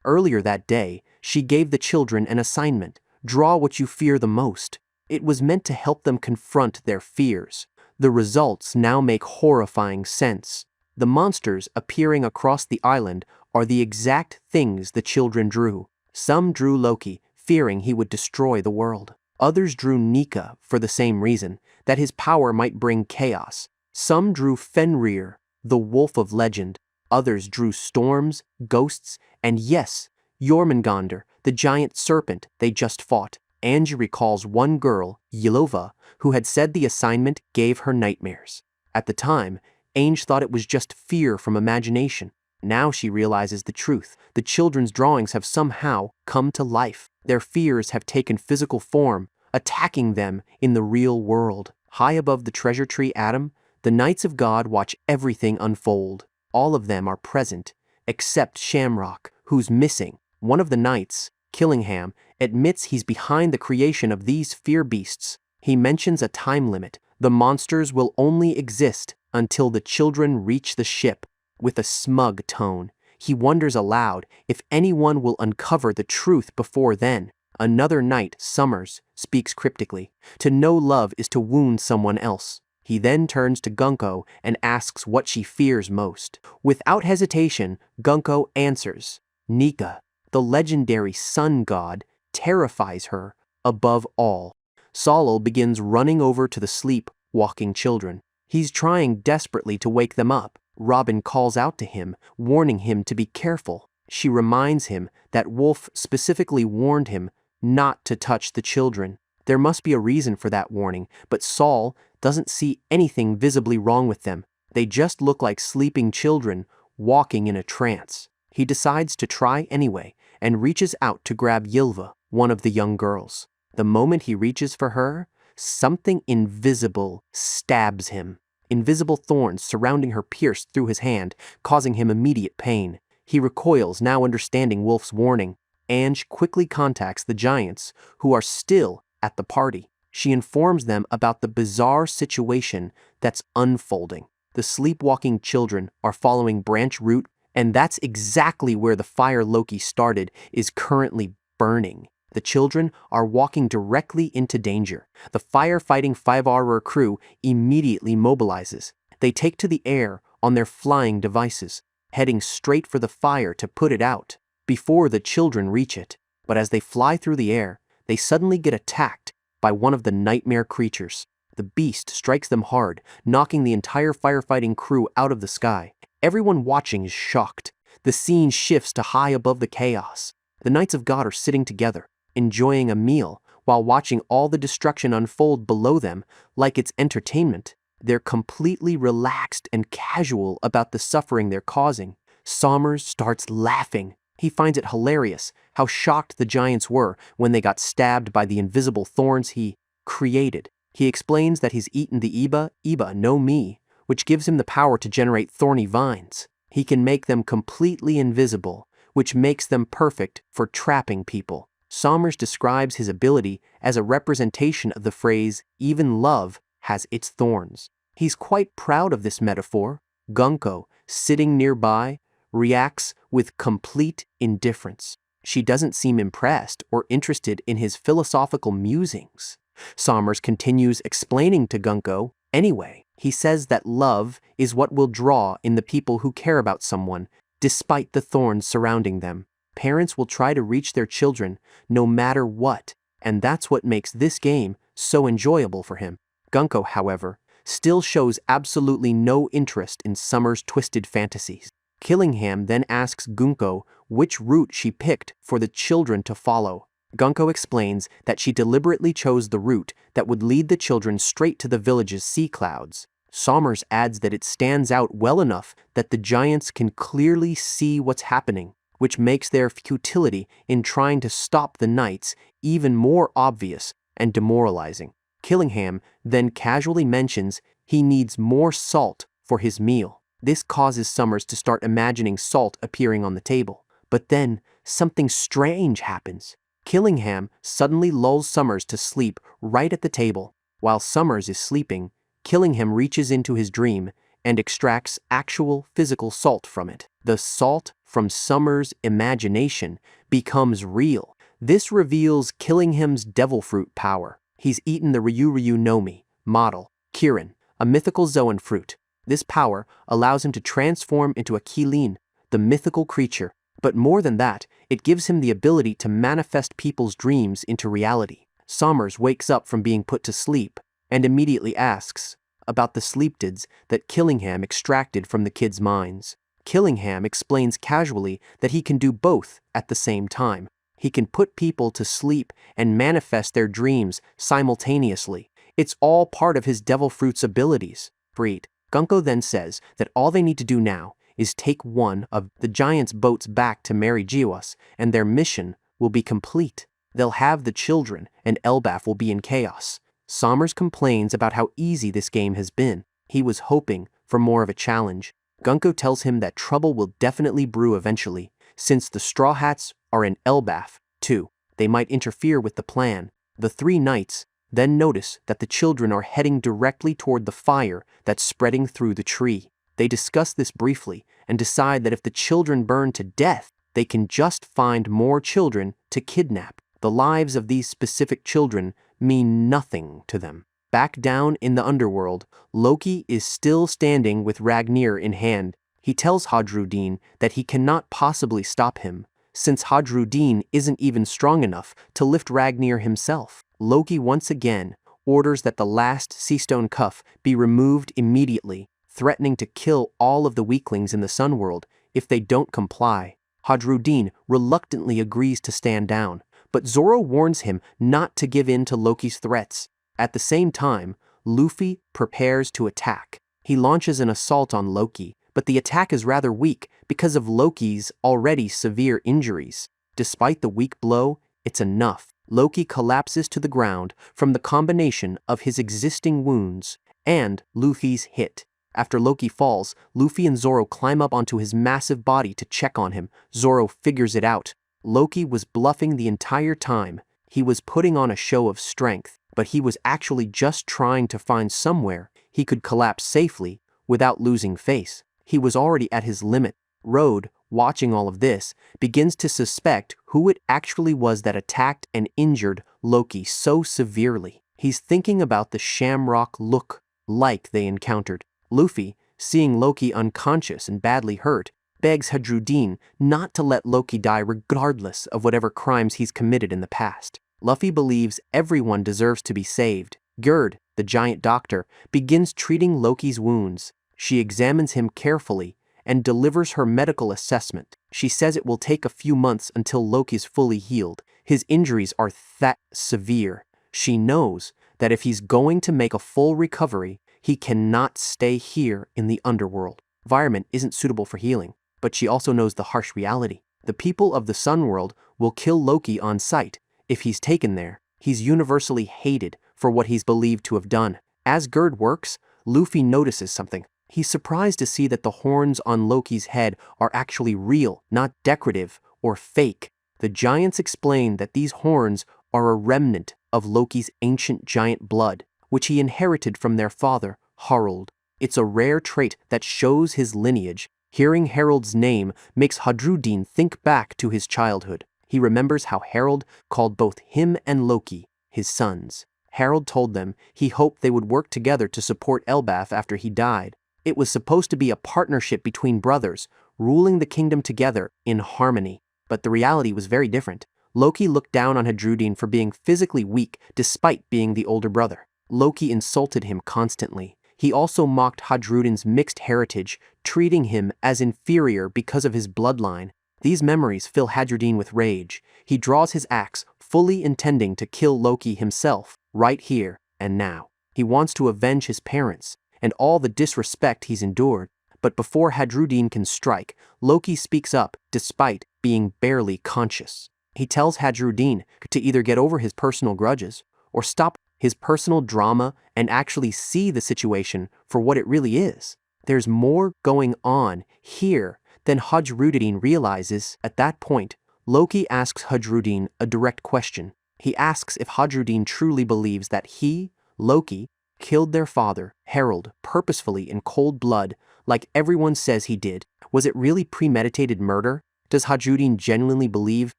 Speaker 1: Earlier that day, she gave the children an assignment. Draw what you fear the most. It was meant to help them confront their fears. The results now make horrifying sense. The monsters appearing across the island are the exact things the children drew. Some drew Loki, fearing he would destroy the world. Others drew Nika for the same reason, that his power might bring chaos. Some drew Fenrir, the wolf of legend. Others drew storms, ghosts, and yes, Jormungandr, the giant serpent they just fought. Angie recalls one girl, Yelova, who had said the assignment gave her nightmares. At the time, Ainge thought it was just fear from imagination. Now she realizes the truth. The children's drawings have somehow come to life. Their fears have taken physical form, attacking them in the real world. High above the treasure tree Atom, the Knights of God watch everything unfold. All of them are present, except Shamrock, who's missing. One of the knights, Killingham admits he's behind the creation of these fear beasts. He mentions a time limit. The monsters will only exist until the children reach the ship. With a smug tone, he wonders aloud if anyone will uncover the truth before then. Another night, Summers speaks cryptically. To know love is to wound someone else. He then turns to Gunko and asks what she fears most. Without hesitation, Gunko answers, Nika, the legendary sun god, terrifies her above all. Solal begins running over to the sleep-walking children. He's trying desperately to wake them up. Robin calls out to him, warning him to be careful. She reminds him that Wolf specifically warned him not to touch the children. There must be a reason for that warning, but Saul doesn't see anything visibly wrong with them. They just look like sleeping children walking in a trance. He decides to try anyway and reaches out to grab Ylva, one of the young girls. The moment he reaches for her, something invisible stabs him. Invisible thorns surrounding her pierce through his hand, causing him immediate pain. He recoils, now understanding Wolf's warning. Ange quickly contacts the giants, who are still at the party. She informs them about the bizarre situation that's unfolding. The sleepwalking children are following Branch Root, and that's exactly where the fire Loki started is currently burning. The children are walking directly into danger. The firefighting 5-hour crew immediately mobilizes. They take to the air on their flying devices, heading straight for the fire to put it out before the children reach it. But as they fly through the air, they suddenly get attacked by one of the nightmare creatures. The beast strikes them hard, knocking the entire firefighting crew out of the sky. Everyone watching is shocked. The scene shifts to high above the chaos. The Knights of God are sitting together, enjoying a meal, while watching all the destruction unfold below them like it's entertainment. They're completely relaxed and casual about the suffering they're causing. Sommers starts laughing. He finds it hilarious how shocked the giants were when they got stabbed by the invisible thorns he created. He explains that he's eaten the Iba no Mi, which gives him the power to generate thorny vines. He can make them completely invisible, which makes them perfect for trapping people. Sommers describes his ability as a representation of the phrase, even love has its thorns. He's quite proud of this metaphor. Gunko, sitting nearby, reacts with complete indifference. She doesn't seem impressed or interested in his philosophical musings. Sommers continues explaining to Gunko anyway. He says that love is what will draw in the people who care about someone, despite the thorns surrounding them. Parents will try to reach their children no matter what, and that's what makes this game so enjoyable for him. Gunko, however, still shows absolutely no interest in Summer's twisted fantasies. Killingham then asks Gunko which route she picked for the children to follow. Gunko explains that she deliberately chose the route that would lead the children straight to the village's sea clouds. Sommers adds that it stands out well enough that the giants can clearly see what's happening, which makes their futility in trying to stop the knights even more obvious and demoralizing. Killingham then casually mentions he needs more salt for his meal. This causes Summers to start imagining salt appearing on the table. But then, something strange happens. Killingham suddenly lulls Summers to sleep right at the table. While Summers is sleeping, Killingham reaches into his dream and extracts actual physical salt from it. The salt from Summers' imagination becomes real. This reveals Killingham's devil fruit power. He's eaten the Ryu no Mi model, Kirin, a mythical Zoan fruit. This power allows him to transform into a Kilin, the mythical creature. But more than that, it gives him the ability to manifest people's dreams into reality. Sommers wakes up from being put to sleep and immediately asks about the sleeptids that Killingham extracted from the kids' minds. Killingham explains casually that he can do both at the same time. He can put people to sleep and manifest their dreams simultaneously. It's all part of his devil fruit's abilities. Freed. Gunko then says that all they need to do now is take one of the giants' boats back to Mary Jiwas, and their mission will be complete. They'll have the children, and Elbaf will be in chaos. Sommers complains about how easy this game has been. He was hoping for more of a challenge. Gunko tells him that trouble will definitely brew eventually, since the Straw Hats are in Elbaf, 2. They might interfere with the plan. The three knights then notice that the children are heading directly toward the fire that's spreading through the tree. They discuss this briefly and decide that if the children burn to death, they can just find more children to kidnap. The lives of these specific children mean nothing to them. Back down in the underworld, Loki is still standing with Ragnir in hand. He tells Hadrudin that he cannot possibly stop him, since Hadrudin isn't even strong enough to lift Ragnir himself. Loki once again orders that the last Seastone cuff be removed immediately, threatening to kill all of the weaklings in the Sun World if they don't comply. Hadrudin reluctantly agrees to stand down, but Zoro warns him not to give in to Loki's threats. At the same time, Luffy prepares to attack. He launches an assault on Loki, but the attack is rather weak because of Loki's already severe injuries. Despite the weak blow, it's enough. Loki collapses to the ground from the combination of his existing wounds and Luffy's hit. After Loki falls, Luffy and Zoro climb up onto his massive body to check on him. Zoro figures it out. Loki was bluffing the entire time. He was putting on a show of strength, but he was actually just trying to find somewhere he could collapse safely without losing face. He was already at his limit. Road, watching all of this, begins to suspect who it actually was that attacked and injured Loki so severely. He's thinking about the shamrock look-like they encountered. Luffy, seeing Loki unconscious and badly hurt, begs Hadrudin not to let Loki die regardless of whatever crimes he's committed in the past. Luffy believes everyone deserves to be saved. Gerd, the giant doctor, begins treating Loki's wounds. She examines him carefully and delivers her medical assessment. She says it will take a few months until Loki's fully healed. His injuries are that severe. She knows that if he's going to make a full recovery, he cannot stay here in the underworld. Environment isn't suitable for healing, but she also knows the harsh reality. The people of the Sun World will kill Loki on sight if he's taken there. He's universally hated for what he's believed to have done. As Gerd works, Luffy notices something. He's surprised to see that the horns on Loki's head are actually real, not decorative or fake. The giants explain that these horns are a remnant of Loki's ancient giant blood, which he inherited from their father, Harald. It's a rare trait that shows his lineage. Hearing Harald's name makes Hadrudin think back to his childhood. He remembers how Harald called both him and Loki his sons. Harald told them he hoped they would work together to support Elbaf after he died. It was supposed to be a partnership between brothers, ruling the kingdom together in harmony. But the reality was very different. Loki looked down on Hadrudin for being physically weak despite being the older brother. Loki insulted him constantly. He also mocked Hadrudin's mixed heritage, treating him as inferior because of his bloodline. These memories fill Hadrudin with rage. He draws his axe, fully intending to kill Loki himself, right here and now. He wants to avenge his parents and all the disrespect he's endured. But before Hadrudin can strike, Loki speaks up despite being barely conscious. He tells Hadrudin to either get over his personal grudges or stop his personal drama and actually see the situation for what it really is. There's more going on here than Hadrudin realizes. At that point, Loki asks Hadrudin a direct question. He asks if Hadrudin truly believes that he, Loki, killed their father, Harald, purposefully in cold blood, like everyone says he did. Was it really premeditated murder? Does Hadrudin genuinely believe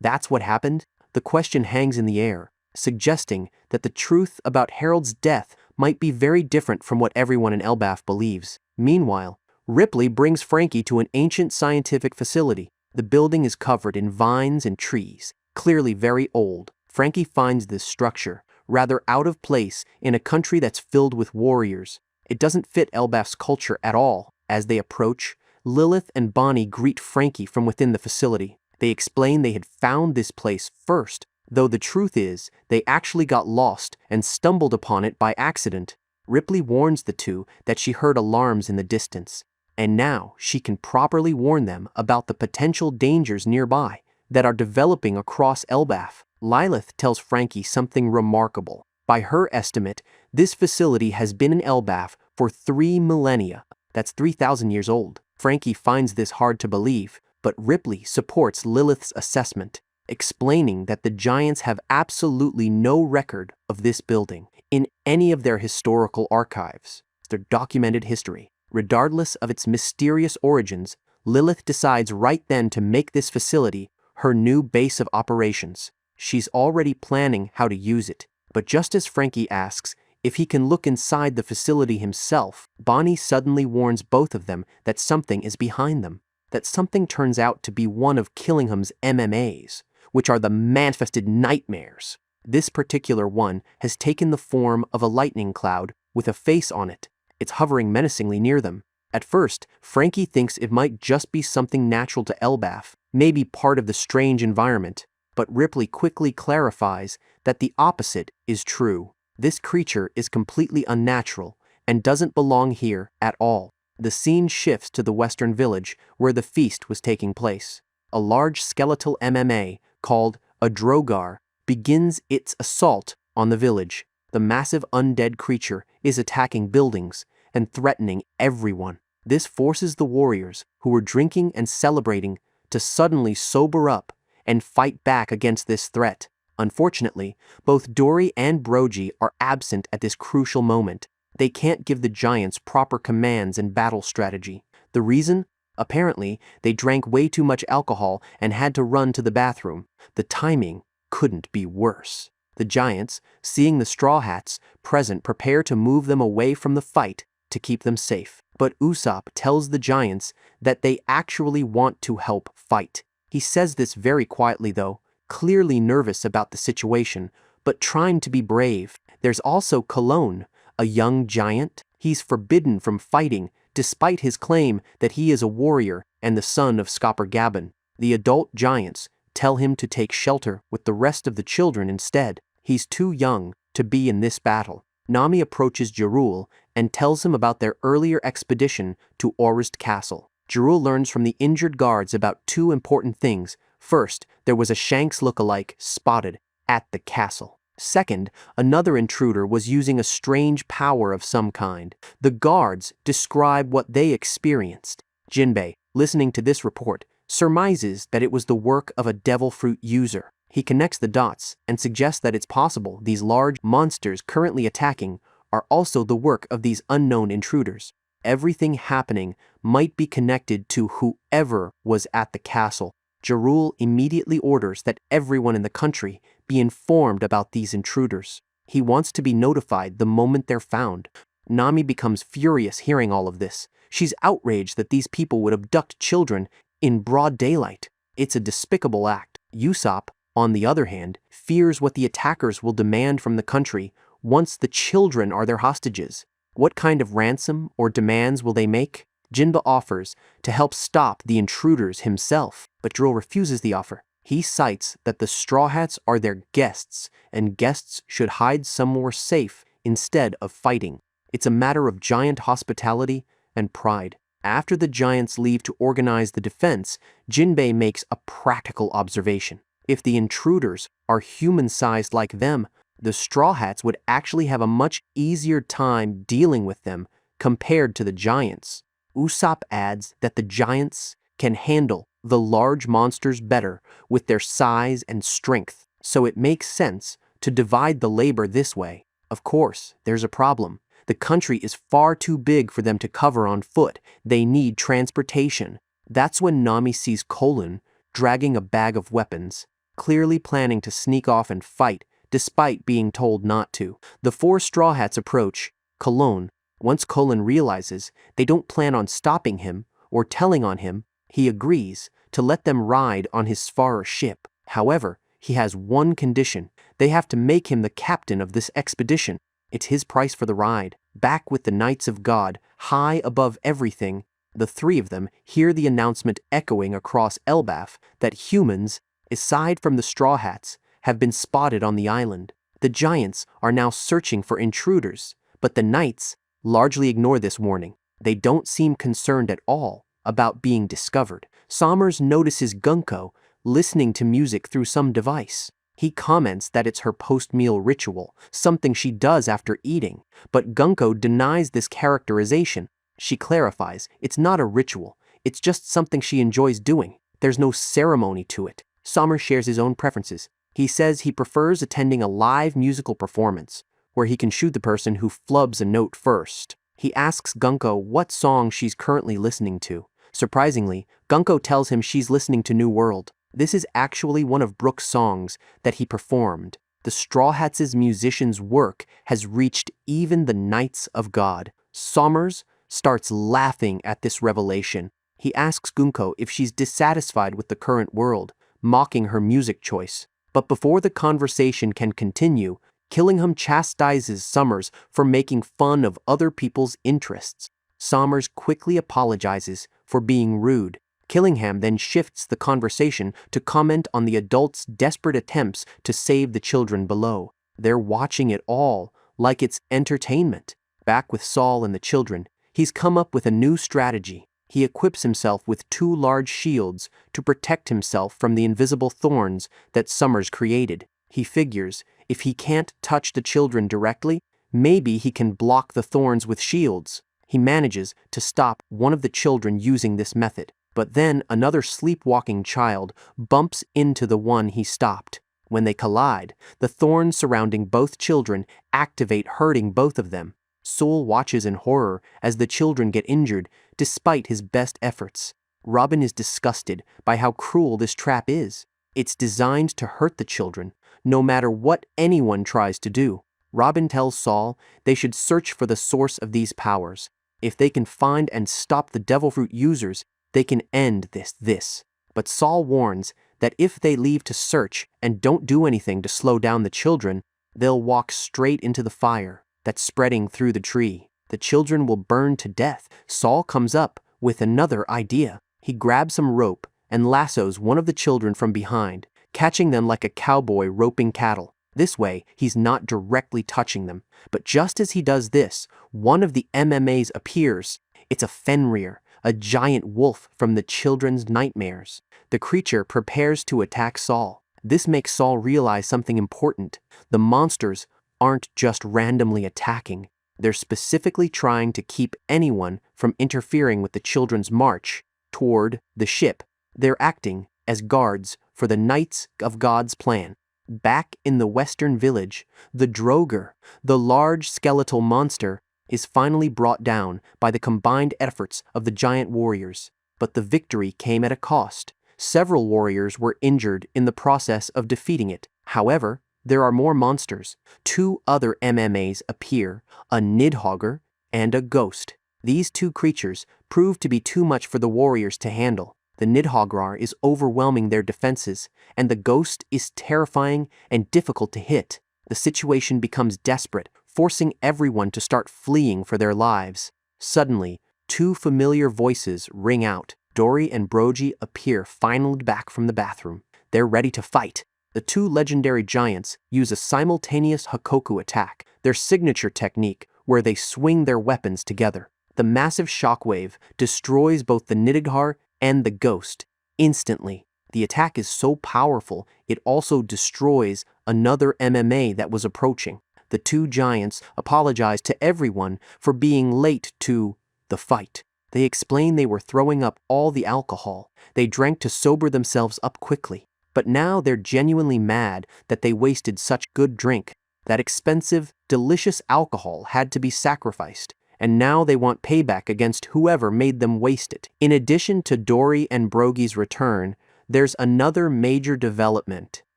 Speaker 1: that's what happened? The question hangs in the air, suggesting that the truth about Harald's death might be very different from what everyone in Elbaf believes. Meanwhile, Ripley brings Frankie to an ancient scientific facility. The building is covered in vines and trees, clearly very old. Frankie finds this structure rather out of place in a country that's filled with warriors. It doesn't fit Elbaf's culture at all. As they approach, Lilith and Bonnie greet Frankie from within the facility. They explain they had found this place first, though the truth is they actually got lost and stumbled upon it by accident. Ripley warns the two that she heard alarms in the distance, and now she can properly warn them about the potential dangers nearby that are developing across Elbaf. Lilith tells Frankie something remarkable. By her estimate, this facility has been in Elbaf for 3 millennia. That's 3,000 years old. Frankie finds this hard to believe, but Ripley supports Lilith's assessment. explaining that the giants have absolutely no record of this building in any of their historical archives, their documented history. Regardless of its mysterious origins, Lilith decides right then to make this facility her new base of operations. She's already planning how to use it, but just as Frankie asks if he can look inside the facility himself, Bonnie suddenly warns both of them that something is behind them. That something turns out to be one of Killingham's MMAs, which are the manifested nightmares. This particular one has taken the form of a lightning cloud with a face on it. It's hovering menacingly near them. At first, Frankie thinks it might just be something natural to Elbaf, maybe part of the strange environment, but Ripley quickly clarifies that the opposite is true. This creature is completely unnatural and doesn't belong here at all. The scene shifts to the western village where the feast was taking place. A large skeletal MMA called a Drogar begins its assault on the village. The massive undead creature is attacking buildings and threatening everyone. This forces the warriors who were drinking and celebrating to suddenly sober up and fight back against this threat. Unfortunately, both Dory and Brogy are absent at this crucial moment. They can't give the giants proper commands and battle strategy. The reason? Apparently, they drank way too much alcohol and had to run to the bathroom. The timing couldn't be worse. The giants, seeing the Straw Hats present, prepare to move them away from the fight to keep them safe. But Usopp tells the giants that they actually want to help fight. He says this very quietly though, clearly nervous about the situation, but trying to be brave. There's also Cologne, a young giant. He's forbidden from fighting, despite his claim that he is a warrior and the son of Skopper Gabbin. The adult giants tell him to take shelter with the rest of the children instead. He's too young to be in this battle. Nami approaches Jarul and tells him about their earlier expedition to Orist Castle. Jarul learns from the injured guards about two important things. First, there was a Shanks look-alike spotted at the castle. Second, another intruder was using a strange power of some kind. The guards describe what they experienced. Jinbei, listening to this report, surmises that it was the work of a devil fruit user. He connects the dots and suggests that it's possible these large monsters currently attacking are also the work of these unknown intruders. Everything happening might be connected to whoever was at the castle. Jarul immediately orders that everyone in the country be informed about these intruders. He wants to be notified the moment they're found. Nami becomes furious hearing all of this. She's outraged that these people would abduct children in broad daylight. It's a despicable act. Usopp, on the other hand, fears what the attackers will demand from the country once the children are their hostages. What kind of ransom or demands will they make? Jinba offers to help stop the intruders himself, but Jarul refuses the offer. He cites that the Straw Hats are their guests, and guests should hide somewhere safe instead of fighting. It's a matter of giant hospitality and pride. After the giants leave to organize the defense, Jinbei makes a practical observation. If the intruders are human-sized like them, the Straw Hats would actually have a much easier time dealing with them compared to the giants. Usopp adds that the giants can handle the large monsters better with their size and strength, so it makes sense to divide the labor this way. Of course, there's a problem. The country is far too big for them to cover on foot. They need transportation. That's when Nami sees Colin dragging a bag of weapons, clearly planning to sneak off and fight despite being told not to. The four Straw Hats approach Cologne. Once Colin realizes they don't plan on stopping him or telling on him, he agrees to let them ride on his Sfara ship. However, he has one condition. They have to make him the captain of this expedition. It's his price for the ride. Back with the Knights of God, high above everything, the three of them hear the announcement echoing across Elbaf that humans, aside from the Straw Hats, have been spotted on the island. The giants are now searching for intruders, but the knights largely ignore this warning. They don't seem concerned at all about being discovered. Sommers notices Gunko listening to music through some device. He comments that it's her post-meal ritual, something she does after eating, but Gunko denies this characterization. She clarifies it's not a ritual, it's just something she enjoys doing. There's no ceremony to it. Somers shares his own preferences. He says he prefers attending a live musical performance, where he can shoot the person who flubs a note first. He asks Gunko what song she's currently listening to. Surprisingly, Gunko tells him she's listening to New World. This is actually one of Brooks' songs that he performed. The Straw Hats' musician's work has reached even the Knights of God. Somers starts laughing at this revelation. He asks Gunko if she's dissatisfied with the current world, mocking her music choice. But before the conversation can continue, Killingham chastises Somers for making fun of other people's interests. Somers quickly apologizes for being rude. Killingham then shifts the conversation to comment on the adults' desperate attempts to save the children below. They're watching it all like it's entertainment. Back with Saul and the children, he's come up with a new strategy. He equips himself with 2 large shields to protect himself from the invisible thorns that Somers created. He figures if he can't touch the children directly, maybe he can block the thorns with shields. He manages to stop one of the children using this method, but then another sleepwalking child bumps into the one he stopped. When they collide, the thorns surrounding both children activate, hurting both of them. Saul watches in horror as the children get injured despite his best efforts. Robin is disgusted by how cruel this trap is. It's designed to hurt the children, no matter what anyone tries to do. Robin tells Saul they should search for the source of these powers. If they can find and stop the devil fruit users, they can end this. But Saul warns that if they leave to search and don't do anything to slow down the children, they'll walk straight into the fire that's spreading through the tree. The children will burn to death. Saul comes up with another idea. He grabs some rope and lassos one of the children from behind, catching them like a cowboy roping cattle. This way, he's not directly touching them. But just as he does this, one of the MMAs appears. It's a Fenrir, a giant wolf from the children's nightmares. The creature prepares to attack Saul. This makes Saul realize something important. The monsters aren't just randomly attacking. They're specifically trying to keep anyone from interfering with the children's march toward the ship. They're acting as guards for the Knights of God's plan. Back in the western village, the Droger, the large skeletal monster, is finally brought down by the combined efforts of the giant warriors. But the victory came at a cost. Several warriors were injured in the process of defeating it. However, there are more monsters. 2 other MMAs appear, a Nidhogger and a Ghost. These 2 creatures prove to be too much for the warriors to handle. The Nidhoggar is overwhelming their defenses, and the Ghost is terrifying and difficult to hit. The situation becomes desperate, forcing everyone to start fleeing for their lives. Suddenly, 2 familiar voices ring out. Dory and Brogy appear finally back from the bathroom. They're ready to fight. The 2 legendary giants use a simultaneous Hakoku attack, their signature technique where they swing their weapons together. The massive shockwave destroys both the Nidhoggar and the Ghost instantly. The attack is so powerful, it also destroys another MMA that was approaching. The 2 giants apologize to everyone for being late to the fight. They explain they were throwing up all the alcohol. They drank to sober themselves up quickly. But now they're genuinely mad that they wasted such good drink. That expensive, delicious alcohol had to be sacrificed, and now they want payback against whoever made them waste it. In addition to Dory and Brogy's return, there's another major development.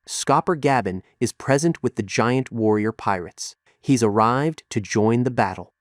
Speaker 1: Scopper Gabbin is present with the giant warrior pirates. He's arrived to join the battle.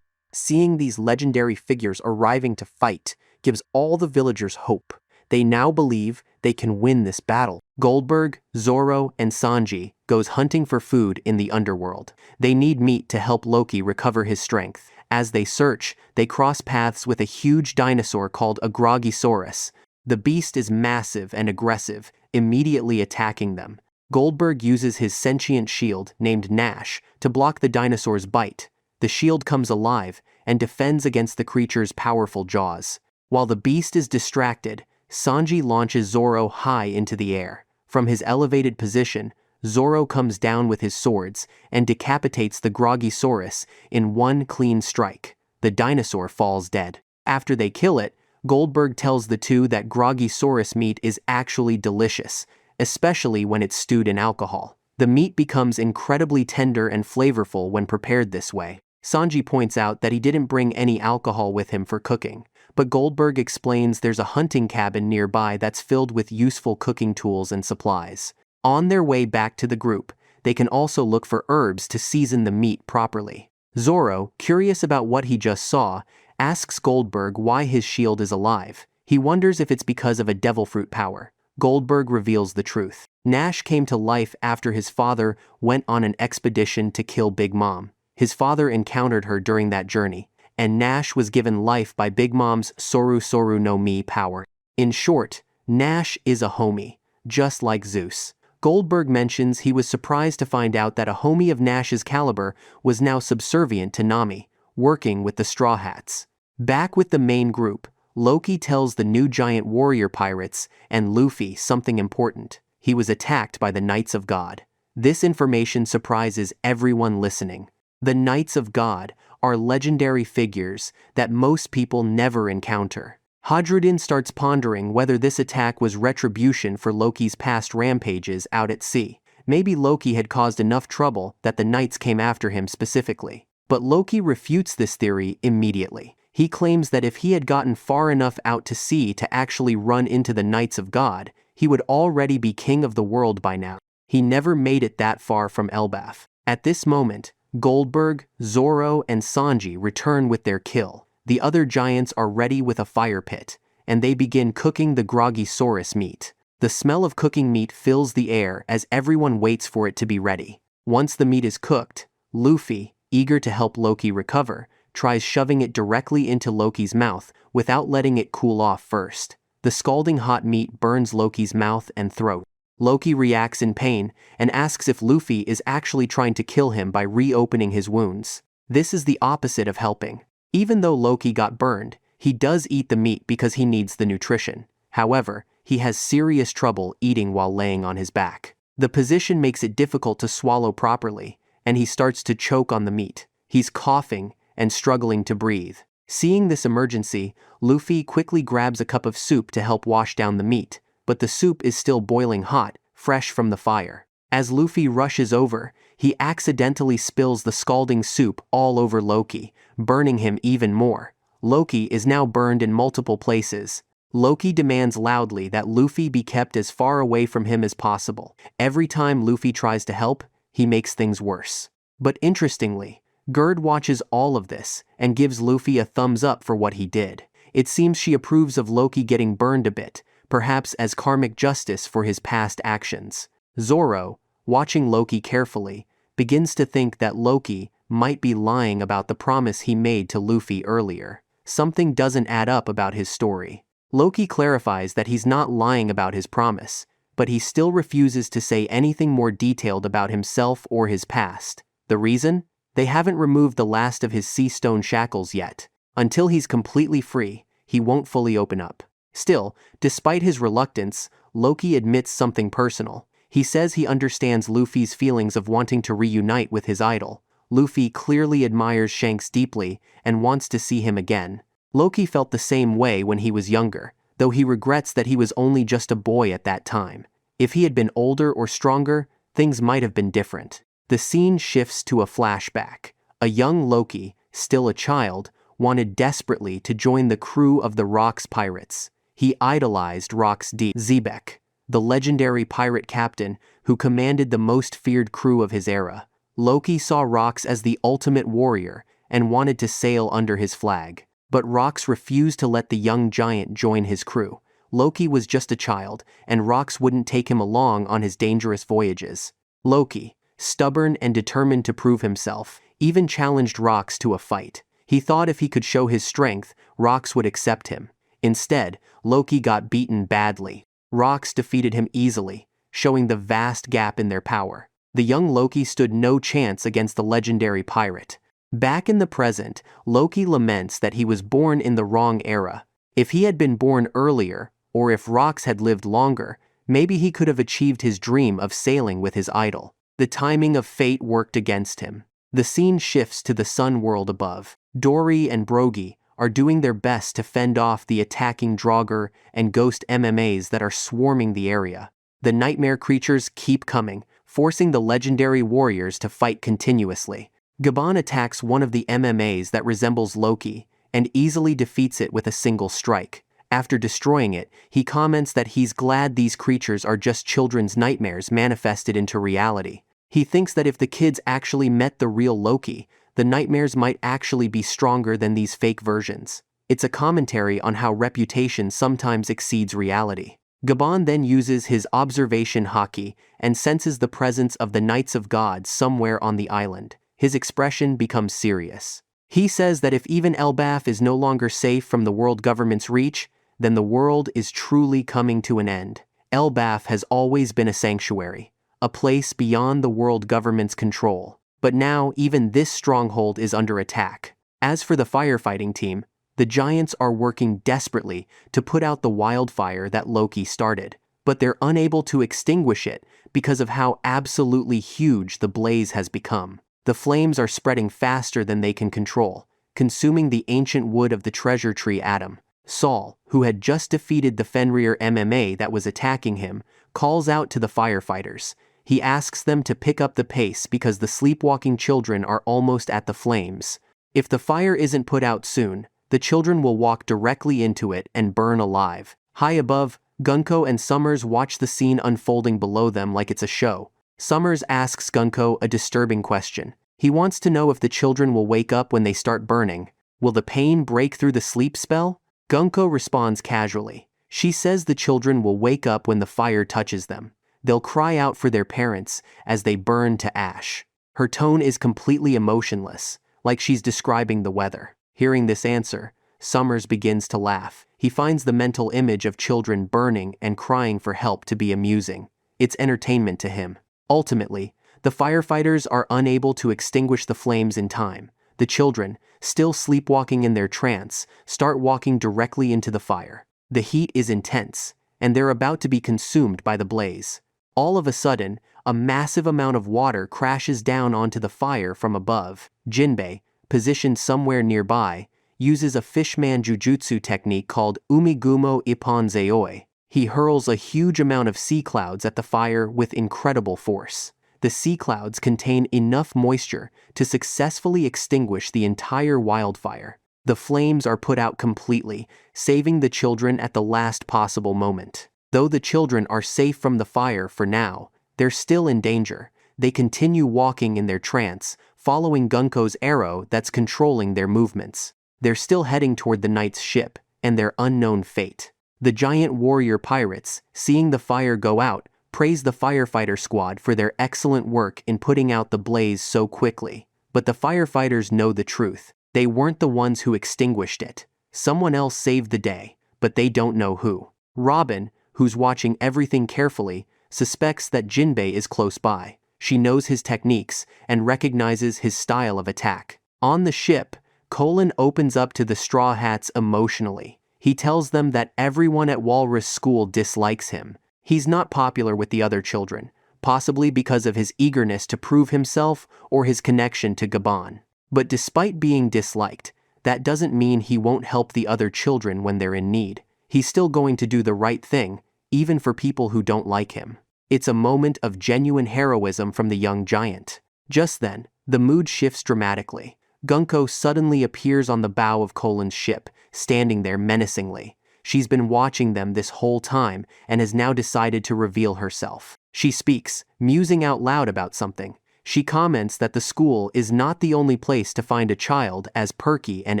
Speaker 1: Seeing these legendary figures arriving to fight gives all the villagers hope. They now believe they can win this battle. Goldberg, Zorro, and Sanji goes hunting for food in the underworld. They need meat to help Loki recover his strength. As they search, they cross paths with a huge dinosaur called a Groggysaurus. The beast is massive and aggressive, immediately attacking them. Goldberg uses his sentient shield, named Nash, to block the dinosaur's bite. The shield comes alive and defends against the creature's powerful jaws. While the beast is distracted, Sanji launches Zorro high into the air. From his elevated position, Zorro comes down with his swords and decapitates the Groggysaurus in one clean strike. The dinosaur falls dead. After they kill it, Goldberg tells the 2 that Groggysaurus meat is actually delicious, especially when it's stewed in alcohol. The meat becomes incredibly tender and flavorful when prepared this way. Sanji points out that he didn't bring any alcohol with him for cooking, but Goldberg explains there's a hunting cabin nearby that's filled with useful cooking tools and supplies. On their way back to the group, they can also look for herbs to season the meat properly. Zoro, curious about what he just saw, asks Goldberg why his shield is alive. He wonders if it's because of a devil fruit power. Goldberg reveals the truth. Nash came to life after his father went on an expedition to kill Big Mom. His father encountered her during that journey, and Nash was given life by Big Mom's Soru Soru no Mi power. In short, Nash is a homie, just like Zeus. Goldberg mentions he was surprised to find out that a homie of Nash's caliber was now subservient to Nami, working with the Straw Hats. Back with the main group, Loki tells the new giant warrior pirates and Luffy something important. He was attacked by the Knights of God. This information surprises everyone listening. The Knights of God are legendary figures that most people never encounter. Hadrudin starts pondering whether this attack was retribution for Loki's past rampages out at sea. Maybe Loki had caused enough trouble that the Knights came after him specifically. But Loki refutes this theory immediately. He claims that if he had gotten far enough out to sea to actually run into the Knights of God, he would already be king of the world by now. He never made it that far from Elbaf. At this moment, Goldberg, Zoro, and Sanji return with their kill. The other giants are ready with a fire pit, and they begin cooking the Groggysaurus meat. The smell of cooking meat fills the air as everyone waits for it to be ready. Once the meat is cooked, Luffy, eager to help Loki recover, tries shoving it directly into Loki's mouth without letting it cool off first. The scalding hot meat burns Loki's mouth and throat. Loki reacts in pain and asks if Luffy is actually trying to kill him by reopening his wounds. This is the opposite of helping. Even though Loki got burned, he does eat the meat because he needs the nutrition. However, he has serious trouble eating while laying on his back. The position makes it difficult to swallow properly, and he starts to choke on the meat. He's coughing and struggling to breathe. Seeing this emergency, Luffy quickly grabs a cup of soup to help wash down the meat, but the soup is still boiling hot, fresh from the fire. As Luffy rushes over, he accidentally spills the scalding soup all over Loki, burning him even more. Loki is now burned in multiple places. Loki demands loudly that Luffy be kept as far away from him as possible. Every time Luffy tries to help, he makes things worse. But interestingly, Gerd watches all of this and gives Luffy a thumbs up for what he did. It seems she approves of Loki getting burned a bit, perhaps as karmic justice for his past actions. Zoro, watching Loki carefully, begins to think that Loki might be lying about the promise he made to Luffy earlier. Something doesn't add up about his story. Loki clarifies that he's not lying about his promise, but he still refuses to say anything more detailed about himself or his past. The reason? They haven't removed the last of his sea stone shackles yet. Until he's completely free, he won't fully open up. Still, despite his reluctance, Loki admits something personal. He says he understands Luffy's feelings of wanting to reunite with his idol. Luffy clearly admires Shanks deeply and wants to see him again. Loki felt the same way when he was younger, though he regrets that he was only just a boy at that time. If he had been older or stronger, things might have been different. The scene shifts to a flashback. A young Loki, still a child, wanted desperately to join the crew of the Rocks pirates. He idolized Rocks D. Zebek, the legendary pirate captain who commanded the most feared crew of his era. Loki saw Rocks as the ultimate warrior and wanted to sail under his flag. But Rocks refused to let the young giant join his crew. Loki was just a child, and Rocks wouldn't take him along on his dangerous voyages. Loki, stubborn and determined to prove himself, even challenged Rocks to a fight. He thought if he could show his strength, Rocks would accept him. Instead, Loki got beaten badly. Rocks defeated him easily, showing the vast gap in their power. The young Loki stood no chance against the legendary pirate. Back in the present, Loki laments that he was born in the wrong era. If he had been born earlier, or if Rocks had lived longer, maybe he could have achieved his dream of sailing with his idol. The timing of fate worked against him. The scene shifts to the sun world above. Dory and Brogy are doing their best to fend off the attacking Draugr and Ghost MMAs that are swarming the area. The nightmare creatures keep coming, forcing the legendary warriors to fight continuously. Gaban attacks one of the MMAs that resembles Loki, and easily defeats it with a single strike. After destroying it, he comments that he's glad these creatures are just children's nightmares manifested into reality. He thinks that if the kids actually met the real Loki, the nightmares might actually be stronger than these fake versions. It's a commentary on how reputation sometimes exceeds reality. Gaban then uses his observation haki and senses the presence of the Knights of God somewhere on the island. His expression becomes serious. He says that if even Elbaf is no longer safe from the world government's reach, then the world is truly coming to an end. Elbaf has always been a sanctuary, a place beyond the world government's control. But now even this stronghold is under attack. As for the firefighting team, the giants are working desperately to put out the wildfire that Loki started, but they're unable to extinguish it because of how absolutely huge the blaze has become. The flames are spreading faster than they can control, consuming the ancient wood of the treasure tree atom. Saul, who had just defeated the Fenrir MMA that was attacking him, calls out to the firefighters. He asks them to pick up the pace because the sleepwalking children are almost at the flames. If the fire isn't put out soon, the children will walk directly into it and burn alive. High above, Gunko and Summers watch the scene unfolding below them like it's a show. Summers asks Gunko a disturbing question. He wants to know if the children will wake up when they start burning. Will the pain break through the sleep spell? Gunko responds casually. She says the children will wake up when the fire touches them. They'll cry out for their parents as they burn to ash. Her tone is completely emotionless, like she's describing the weather. Hearing this answer, Summers begins to laugh. He finds the mental image of children burning and crying for help to be amusing. It's entertainment to him. Ultimately, the firefighters are unable to extinguish the flames in time. The children, still sleepwalking in their trance, start walking directly into the fire. The heat is intense, and they're about to be consumed by the blaze. All of a sudden, a massive amount of water crashes down onto the fire from above. Jinbei, positioned somewhere nearby, uses a fishman jujutsu technique called Umigumo Ippon Zeoi. He hurls a huge amount of sea clouds at the fire with incredible force. The sea clouds contain enough moisture to successfully extinguish the entire wildfire. The flames are put out completely, saving the children at the last possible moment. Though the children are safe from the fire for now, they're still in danger. They continue walking in their trance, following Gunko's arrow that's controlling their movements. They're still heading toward the knight's ship and their unknown fate. The giant warrior pirates, seeing the fire go out, praise the firefighter squad for their excellent work in putting out the blaze so quickly. But the firefighters know the truth. They weren't the ones who extinguished it. Someone else saved the day, but they don't know who. Robin, who's watching everything carefully, suspects that Jinbei is close by. She knows his techniques and recognizes his style of attack. On the ship, Colin opens up to the Straw Hats emotionally. He tells them that everyone at Walrus School dislikes him. He's not popular with the other children, possibly because of his eagerness to prove himself or his connection to Gaban. But despite being disliked, that doesn't mean he won't help the other children when they're in need. He's still going to do the right thing, even for people who don't like him. It's a moment of genuine heroism from the young giant. Just then, the mood shifts dramatically. Gunko suddenly appears on the bow of Colin's ship, standing there menacingly. She's been watching them this whole time and has now decided to reveal herself. She speaks, musing out loud about something. She comments that the school is not the only place to find a child as perky and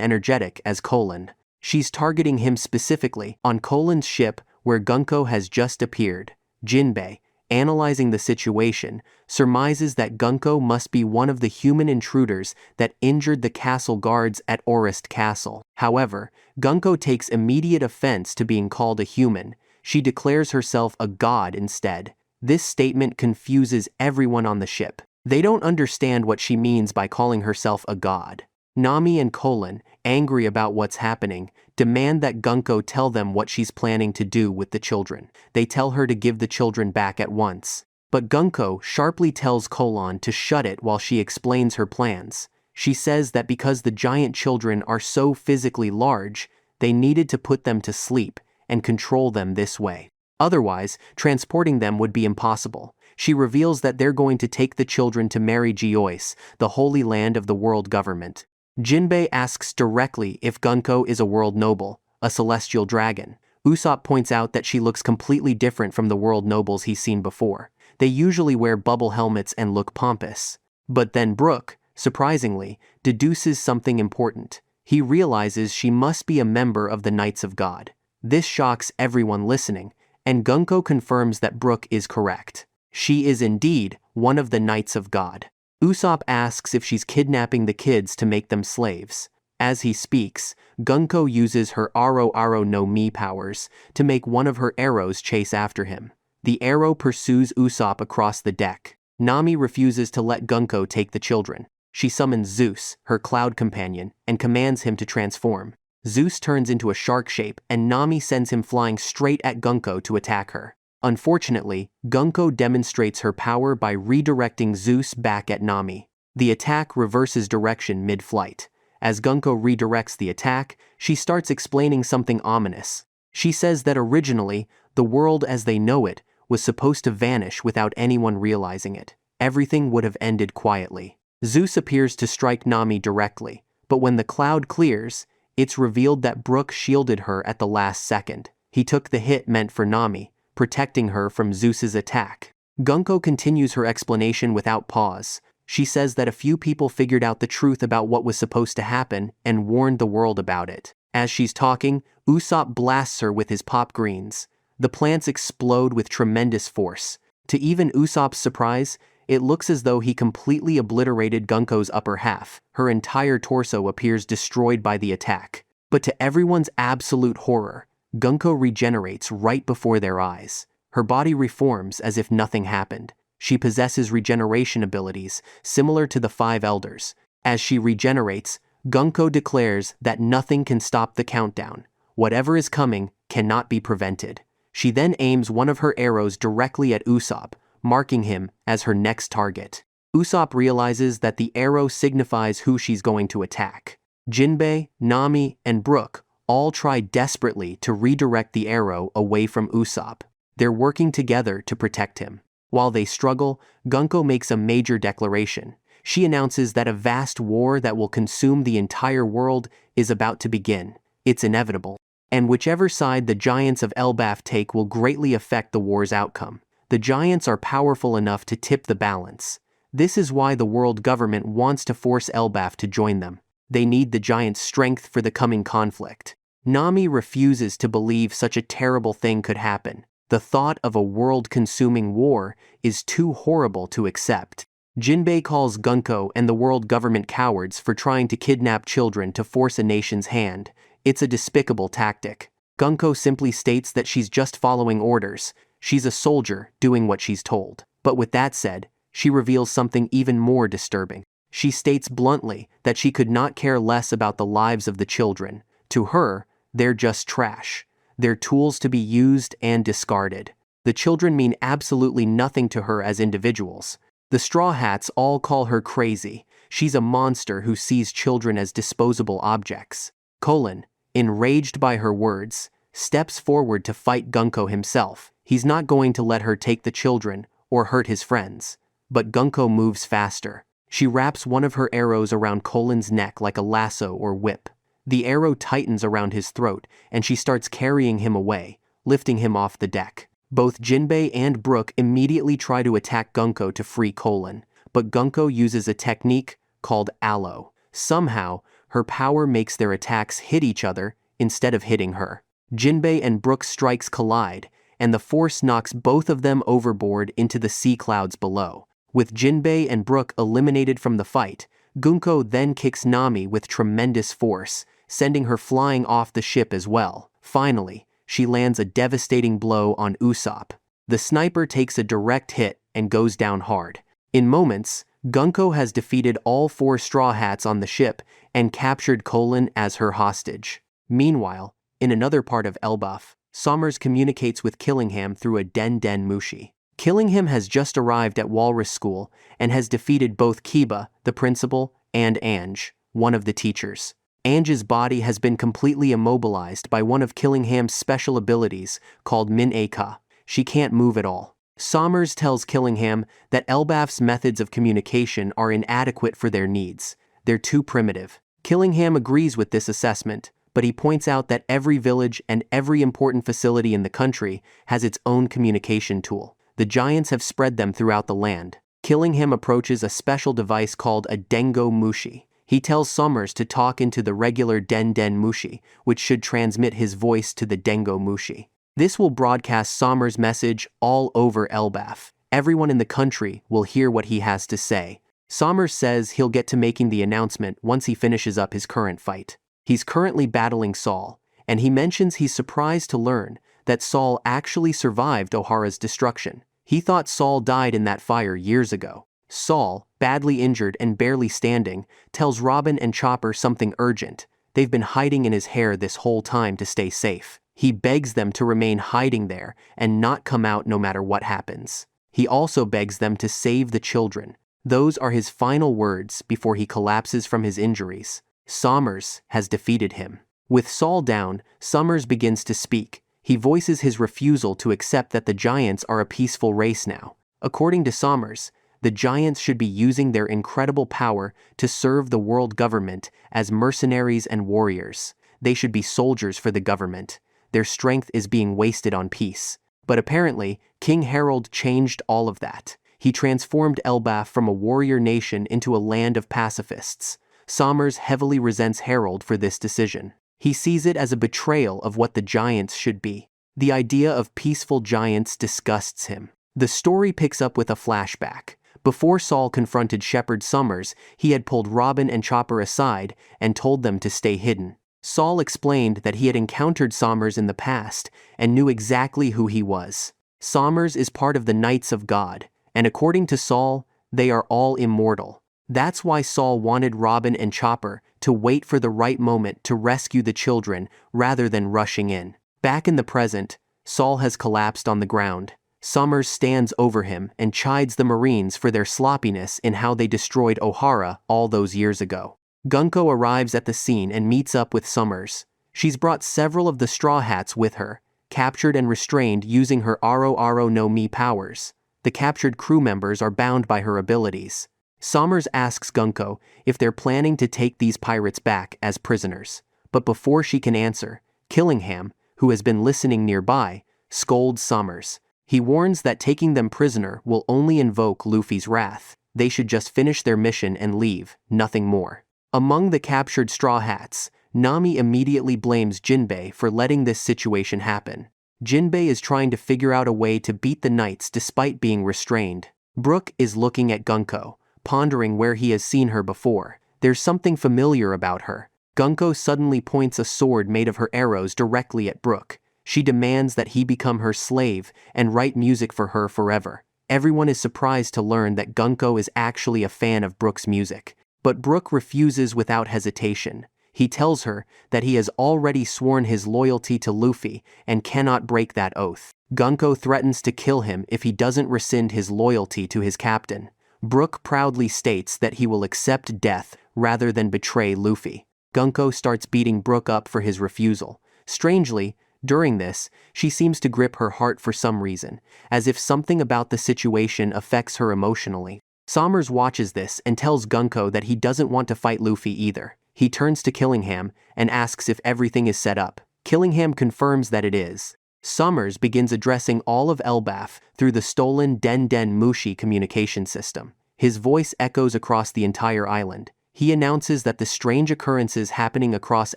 Speaker 1: energetic as Colin. She's targeting him specifically on Colin's ship where Gunko has just appeared. Jinbei, analyzing the situation, surmises that Gunko must be one of the human intruders that injured the castle guards at Orist Castle. However, Gunko takes immediate offense to being called a human. She declares herself a god instead. This statement confuses everyone on the ship. They don't understand what she means by calling herself a god. Nami and Colin, angry about what's happening, demand that Gunko tell them what she's planning to do with the children. They tell her to give the children back at once. But Gunko sharply tells Colin to shut it while she explains her plans. She says that because the giant children are so physically large, they needed to put them to sleep and control them this way. Otherwise, transporting them would be impossible. She reveals that they're going to take the children to Mary Geoise, the holy land of the world government. Jinbei asks directly if Gunko is a world noble, a celestial dragon. Usopp points out that she looks completely different from the world nobles he's seen before. They usually wear bubble helmets and look pompous. But then Brook, surprisingly, deduces something important. He realizes she must be a member of the Knights of God. This shocks everyone listening, and Gunko confirms that Brook is correct. She is indeed one of the Knights of God. Usopp asks if she's kidnapping the kids to make them slaves. As he speaks, Gunko uses her Aro Aro no Mi powers to make one of her arrows chase after him. The arrow pursues Usopp across the deck. Nami refuses to let Gunko take the children. She summons Zeus, her cloud companion, and commands him to transform. Zeus turns into a shark shape and Nami sends him flying straight at Gunko to attack her. Unfortunately, Gunko demonstrates her power by redirecting Zeus back at Nami. The attack reverses direction mid-flight. As Gunko redirects the attack, she starts explaining something ominous. She says that originally, the world as they know it was supposed to vanish without anyone realizing it. Everything would have ended quietly. Zeus appears to strike Nami directly, but when the cloud clears, it's revealed that Brook shielded her at the last second. He took the hit meant for Nami, protecting her from Zeus's attack. Gunko continues her explanation without pause. She says that a few people figured out the truth about what was supposed to happen and warned the world about it. As she's talking, Usopp blasts her with his pop greens. The plants explode with tremendous force. To even Usopp's surprise, it looks as though he completely obliterated Gunko's upper half. Her entire torso appears destroyed by the attack. But to everyone's absolute horror, Gunko regenerates right before their eyes. Her body reforms as if nothing happened. She possesses regeneration abilities similar to the Five Elders. As she regenerates, Gunko declares that nothing can stop the countdown. Whatever is coming cannot be prevented. She then aims one of her arrows directly at Usopp, marking him as her next target. Usopp realizes that the arrow signifies who she's going to attack. Jinbei, Nami, and Brook all try desperately to redirect the arrow away from Usopp. They're working together to protect him. While they struggle, Gunko makes a major declaration. She announces that a vast war that will consume the entire world is about to begin. It's inevitable. And whichever side the giants of Elbaf take will greatly affect the war's outcome. The giants are powerful enough to tip the balance. This is why the world government wants to force Elbaf to join them. They need the giants' strength for the coming conflict. Nami refuses to believe such a terrible thing could happen. The thought of a world-consuming war is too horrible to accept. Jinbei calls Gunko and the world government cowards for trying to kidnap children to force a nation's hand. It's a despicable tactic. Gunko simply states that she's just following orders. She's a soldier doing what she's told. But with that said, she reveals something even more disturbing. She states bluntly that she could not care less about the lives of the children. To her, they're just trash. They're tools to be used and discarded. The children mean absolutely nothing to her as individuals. The Straw Hats all call her crazy. She's a monster who sees children as disposable objects. Colin, enraged by her words, steps forward to fight Gunko himself. He's not going to let her take the children or hurt his friends. But Gunko moves faster. She wraps one of her arrows around Colin's neck like a lasso or whip. The arrow tightens around his throat, and she starts carrying him away, lifting him off the deck. Both Jinbei and Brook immediately try to attack Gunko to free Colin, but Gunko uses a technique called Aloe. Somehow, her power makes their attacks hit each other instead of hitting her. Jinbei and Brook's strikes collide, and the force knocks both of them overboard into the sea clouds below. With Jinbei and Brook eliminated from the fight, Gunko then kicks Nami with tremendous force, sending her flying off the ship as well. Finally, she lands a devastating blow on Usopp. The sniper takes a direct hit and goes down hard. In moments, Gunko has defeated all 4 Straw Hats on the ship and captured Colin as her hostage. Meanwhile, in another part of Elbaf, Sommers communicates with Killingham through a Den Mushi. Killingham has just arrived at Walrus School and has defeated both Kiba, the principal, and Ange, one of the teachers. Ange's body has been completely immobilized by one of Killingham's special abilities called Min-Aka. she can't move at all. Sommers tells Killingham that Elbaf's methods of communication are inadequate for their needs. They're too primitive. Killingham agrees with this assessment, but he points out that every village and every important facility in the country has its own communication tool. The giants have spread them throughout the land. Killingham approaches a special device called a Dengo Mushi. He tells Sommers to talk into the regular Den Den Mushi, which should transmit his voice to the Dengo Mushi. This will broadcast Sommers' message all over Elbaf. Everyone in the country will hear what he has to say. Sommers says he'll get to making the announcement once he finishes up his current fight. He's currently battling Saul, and he mentions he's surprised to learn that Saul actually survived O'Hara's destruction. He thought Saul died in that fire years ago. Saul, badly injured and barely standing, tells Robin and Chopper something urgent. They've been hiding in his hair this whole time to stay safe. He begs them to remain hiding there and not come out no matter what happens. He also begs them to save the children. Those are his final words before he collapses from his injuries. Sommers has defeated him. With Saul down, Sommers begins to speak. He voices his refusal to accept that the giants are a peaceful race now. According to Sommers, the giants should be using their incredible power to serve the world government as mercenaries and warriors. They should be soldiers for the government. Their strength is being wasted on peace. But apparently, King Harold changed all of that. He transformed Elbaf from a warrior nation into a land of pacifists. Sommers heavily resents Harold for this decision. He sees it as a betrayal of what the giants should be. The idea of peaceful giants disgusts him. The story picks up with a flashback. Before Saul confronted Shepherd Sommers, he had pulled Robin and Chopper aside and told them to stay hidden. Saul explained that he had encountered Sommers in the past and knew exactly who he was. Sommers is part of the Knights of God, and according to Saul, they are all immortal. That's why Saul wanted Robin and Chopper to wait for the right moment to rescue the children rather than rushing in. Back in the present, Saul has collapsed on the ground. Sommers stands over him and chides the Marines for their sloppiness in how they destroyed O'Hara all those years ago. Gunko arrives at the scene and meets up with Sommers. She's brought several of the Straw Hats with her, captured and restrained using her Aro Aro no Mi powers. The captured crew members are bound by her abilities. Sommers asks Gunko if they're planning to take these pirates back as prisoners. But before she can answer, Killingham, who has been listening nearby, scolds Sommers. He warns that taking them prisoner will only invoke Luffy's wrath. They should just finish their mission and leave, nothing more. Among the captured Straw Hats, Nami immediately blames Jinbei for letting this situation happen. Jinbei is trying to figure out a way to beat the Knights despite being restrained. Brook is looking at Gunko, pondering where he has seen her before. There's something familiar about her. Gunko suddenly points a sword made of her arrows directly at Brook. She demands that he become her slave and write music for her forever. Everyone is surprised to learn that Gunko is actually a fan of Brook's music. But Brook refuses without hesitation. He tells her that he has already sworn his loyalty to Luffy and cannot break that oath. Gunko threatens to kill him if he doesn't rescind his loyalty to his captain. Brook proudly states that he will accept death rather than betray Luffy. Gunko starts beating Brook up for his refusal. Strangely, during this, she seems to grip her heart for some reason, as if something about the situation affects her emotionally. Sommers watches this and tells Gunko that he doesn't want to fight Luffy either. He turns to Killingham and asks if everything is set up. Killingham confirms that it is. Sommers begins addressing all of Elbaf through the stolen Den Den Mushi communication system. His voice echoes across the entire island. He announces that the strange occurrences happening across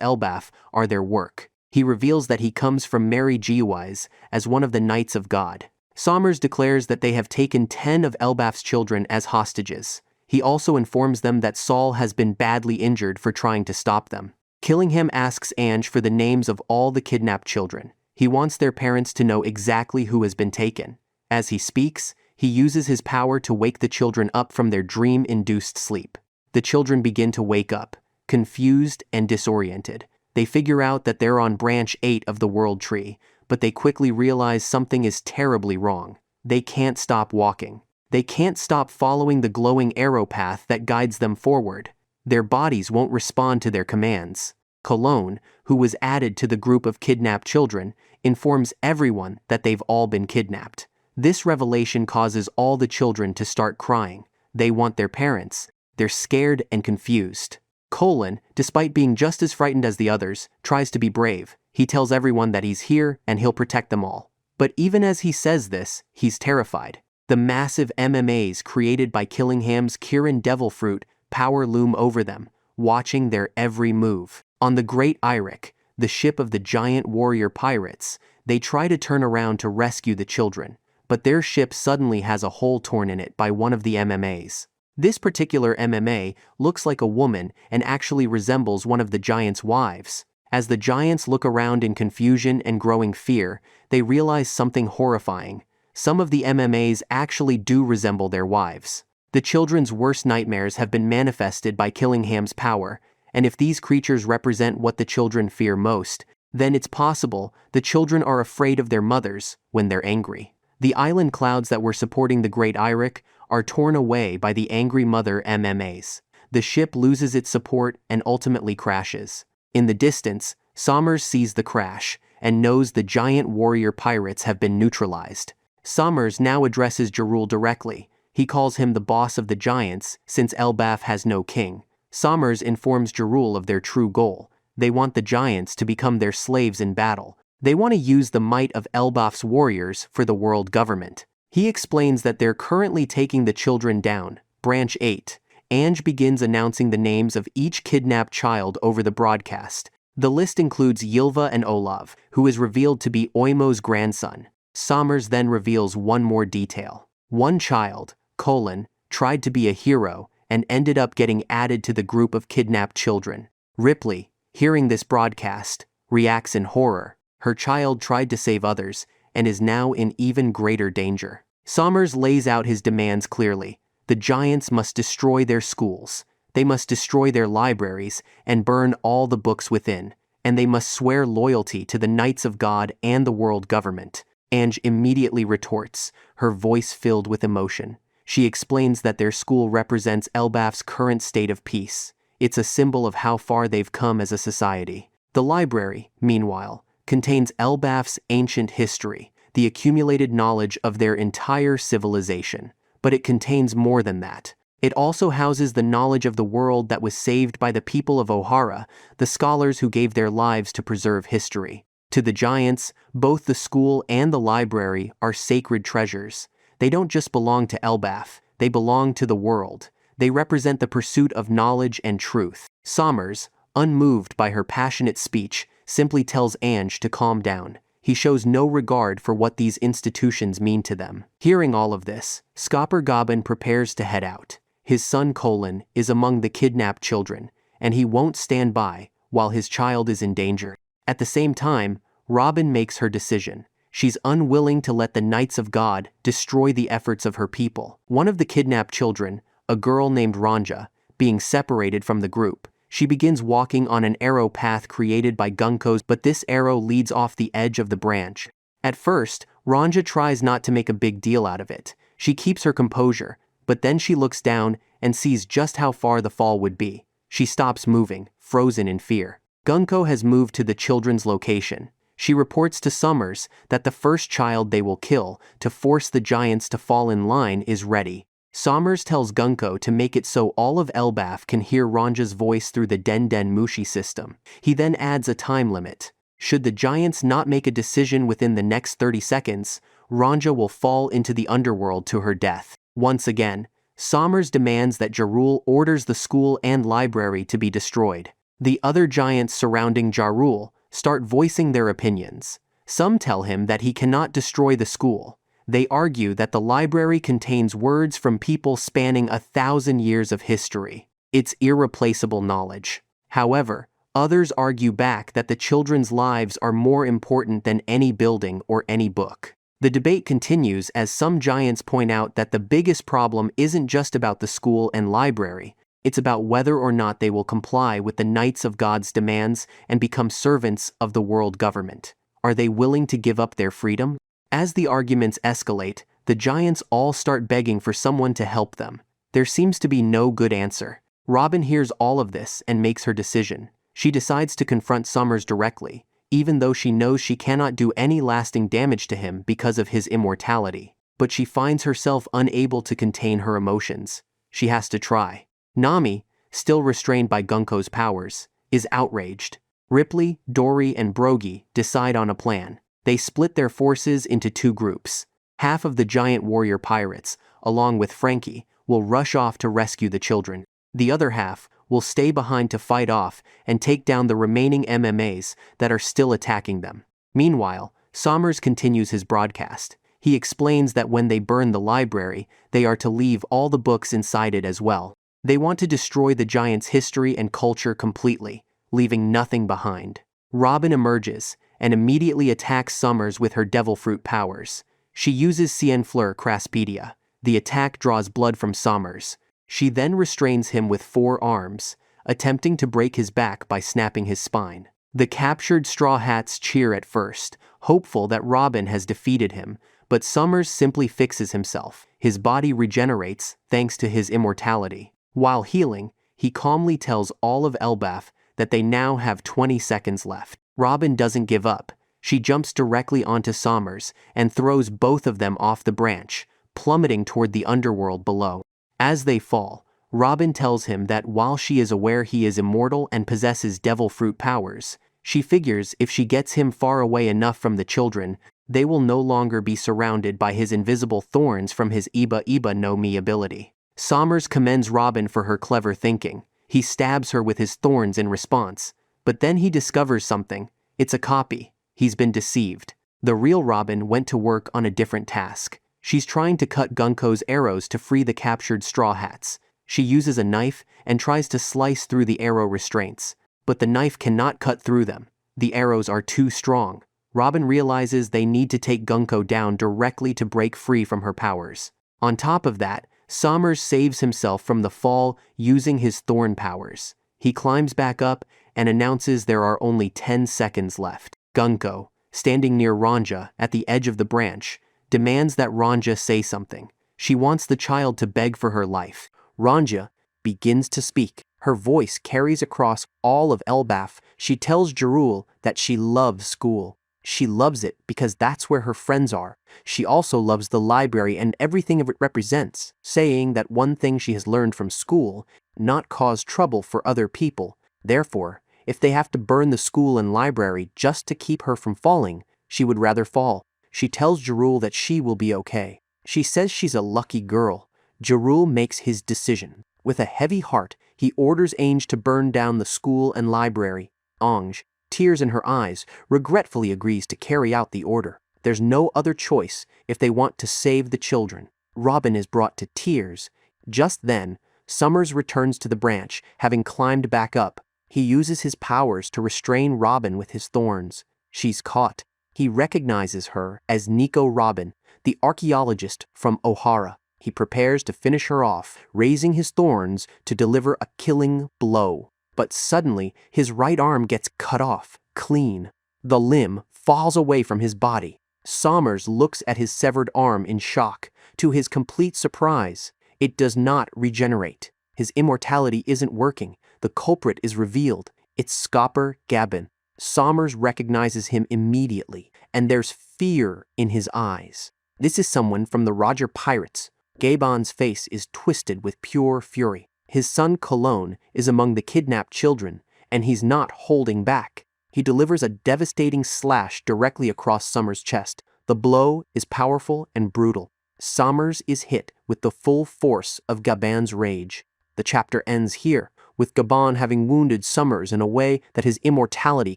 Speaker 1: Elbaf are their work. He reveals that he comes from Mary Giwise as one of the Knights of God. Sommers declares that they have taken 10 of Elbaf's children as hostages. He also informs them that Saul has been badly injured for trying to stop them. Killingham asks Ange for the names of all the kidnapped children. He wants their parents to know exactly who has been taken. As he speaks, he uses his power to wake the children up from their dream-induced sleep. The children begin to wake up, confused and disoriented. They figure out that they're on branch 8 of the World Tree, but they quickly realize something is terribly wrong. They can't stop walking. They can't stop following the glowing arrow path that guides them forward. Their bodies won't respond to their commands. Cologne, who was added to the group of kidnapped children, informs everyone that they've all been kidnapped. This revelation causes all the children to start crying. They want their parents. They're scared and confused. Colon, despite being just as frightened as the others, tries to be brave. He tells everyone that he's here and he'll protect them all. But even as he says this, he's terrified. The massive MMAs created by Killingham's Kirin Devilfruit power loom over them, watching their every move. On the Great Eirik, the ship of the giant warrior pirates, they try to turn around to rescue the children, but their ship suddenly has a hole torn in it by one of the MMAs. This particular MMA looks like a woman and actually resembles one of the giant's wives. As the giants look around in confusion and growing fear, they realize something horrifying. Some of the MMAs actually do resemble their wives. The children's worst nightmares have been manifested by Killingham's power, and if these creatures represent what the children fear most, then it's possible the children are afraid of their mothers when they're angry. The island clouds that were supporting the Great Eirik are torn away by the angry mother MMAs. The ship loses its support and ultimately crashes. In the distance, Sommers sees the crash and knows the giant warrior pirates have been neutralized. Sommers now addresses Jarul directly. He calls him the boss of the giants since Elbaf has no king. Sommers informs Jarul of their true goal. They want the giants to become their slaves in battle. They want to use the might of Elbaf's warriors for the world government. He explains that they're currently taking the children down. Branch 8. Ange begins announcing the names of each kidnapped child over the broadcast. The list includes Ylva and Olav, who is revealed to be Oimo's grandson. Sommers then reveals one more detail. One child, Colin, tried to be a hero and ended up getting added to the group of kidnapped children. Ripley, hearing this broadcast, reacts in horror. Her child tried to save others and is now in even greater danger. Sommers lays out his demands clearly. The giants must destroy their schools. They must destroy their libraries and burn all the books within. And they must swear loyalty to the Knights of God and the world government. Ange immediately retorts, her voice filled with emotion. She explains that their school represents Elbaf's current state of peace. It's a symbol of how far they've come as a society. The library, meanwhile, contains Elbaf's ancient history, the accumulated knowledge of their entire civilization. But it contains more than that. It also houses the knowledge of the world that was saved by the people of O'Hara, the scholars who gave their lives to preserve history. To the giants, both the school and the library are sacred treasures. They don't just belong to Elbaf, they belong to the world. They represent the pursuit of knowledge and truth. Sommers, unmoved by her passionate speech, simply tells Ange to calm down. He shows no regard for what these institutions mean to them. Hearing all of this, Skopper Goblin prepares to head out. His son Colin is among the kidnapped children, and he won't stand by while his child is in danger. At the same time, Robin makes her decision. She's unwilling to let the Knights of God destroy the efforts of her people. One of the kidnapped children, a girl named Ranja, being separated from the group, she begins walking on an arrow path created by Gunkos, but this arrow leads off the edge of the branch. At first, Ranja tries not to make a big deal out of it. She keeps her composure, but then she looks down and sees just how far the fall would be. She stops moving, frozen in fear. Gunko has moved to the children's location. She reports to Sommers that the first child they will kill to force the giants to fall in line is ready. Sommers tells Gunko to make it so all of Elbaf can hear Ranja's voice through the Den Den Mushi system. He then adds a time limit. Should the giants not make a decision within the next 30 seconds, Ranja will fall into the underworld to her death. Once again, Sommers demands that Jarul orders the school and library to be destroyed. The other giants surrounding Jarul start voicing their opinions. Some tell him that he cannot destroy the school. They argue that the library contains words from people spanning 1,000 years of history. It's irreplaceable knowledge. However, others argue back that the children's lives are more important than any building or any book. The debate continues as some giants point out that the biggest problem isn't just about the school and library. It's about whether or not they will comply with the Knights of God's demands and become servants of the world government. Are they willing to give up their freedom? As the arguments escalate, the giants all start begging for someone to help them. There seems to be no good answer. Robin hears all of this and makes her decision. She decides to confront Summers directly, even though she knows she cannot do any lasting damage to him because of his immortality. But she finds herself unable to contain her emotions. She has to try. Nami, still restrained by Gunko's powers, is outraged. Ripley, Dory, and Brogy decide on a plan. They split their forces into two groups. Half of the giant warrior pirates, along with Frankie, will rush off to rescue the children. The other half will stay behind to fight off and take down the remaining MMAs that are still attacking them. Meanwhile, Sommers continues his broadcast. He explains that when they burn the library, they are to leave all the books inside it as well. They want to destroy the giant's history and culture completely, leaving nothing behind. Robin emerges and immediately attacks Summers with her devil fruit powers. She uses Cienfleur Craspedia. The attack draws blood from Summers. She then restrains him with 4 arms, attempting to break his back by snapping his spine. The captured Straw Hats cheer at first, hopeful that Robin has defeated him, but Summers simply fixes himself. His body regenerates thanks to his immortality. While healing, he calmly tells all of Elbaf that they now have 20 seconds left. Robin doesn't give up. She jumps directly onto Sommers and throws both of them off the branch, plummeting toward the underworld below. As they fall, Robin tells him that while she is aware he is immortal and possesses devil fruit powers, she figures if she gets him far away enough from the children, they will no longer be surrounded by his invisible thorns from his Iba Iba no Mi ability. Sommers commends Robin for her clever thinking. He stabs her with his thorns in response, but then he discovers something. It's a copy. He's been deceived. The real Robin went to work on a different task. She's trying to cut Gunko's arrows to free the captured Straw Hats. She uses a knife and tries to slice through the arrow restraints, but the knife cannot cut through them. The arrows are too strong. Robin realizes they need to take Gunko down directly to break free from her powers. On top of that, Sommers saves himself from the fall using his thorn powers. He climbs back up and announces there are only 10 seconds left. Gunko, standing near Ranja at the edge of the branch, demands that Ranja say something. She wants the child to beg for her life. Ranja begins to speak. Her voice carries across all of Elbaf. She tells Jarul that she loves school. She loves it because that's where her friends are. She also loves the library and everything it represents, saying that one thing she has learned from school, not cause trouble for other people. Therefore, if they have to burn the school and library just to keep her from falling, she would rather fall. She tells Jarul that she will be okay. She says she's a lucky girl. Jarul makes his decision. With a heavy heart, he orders Ange to burn down the school and library. Ange, tears in her eyes, regretfully agrees to carry out the order. There's no other choice if they want to save the children. Robin is brought to tears. Just then, Summers returns to the branch, having climbed back up. He uses his powers to restrain Robin with his thorns. She's caught. He recognizes her as Nico Robin, the archaeologist from O'Hara. He prepares to finish her off, raising his thorns to deliver a killing blow. But suddenly, his right arm gets cut off, clean. The limb falls away from his body. Sommers looks at his severed arm in shock. To his complete surprise, it does not regenerate. His immortality isn't working. The culprit is revealed. It's Scopper Gabon. Sommers recognizes him immediately, and there's fear in his eyes. This is someone from the Roger Pirates. Gabon's face is twisted with pure fury. His son Cologne is among the kidnapped children, and he's not holding back. He delivers a devastating slash directly across Sommers' chest. The blow is powerful and brutal. Sommers is hit with the full force of Gabon's rage. The chapter ends here, with Gabon having wounded Sommers in a way that his immortality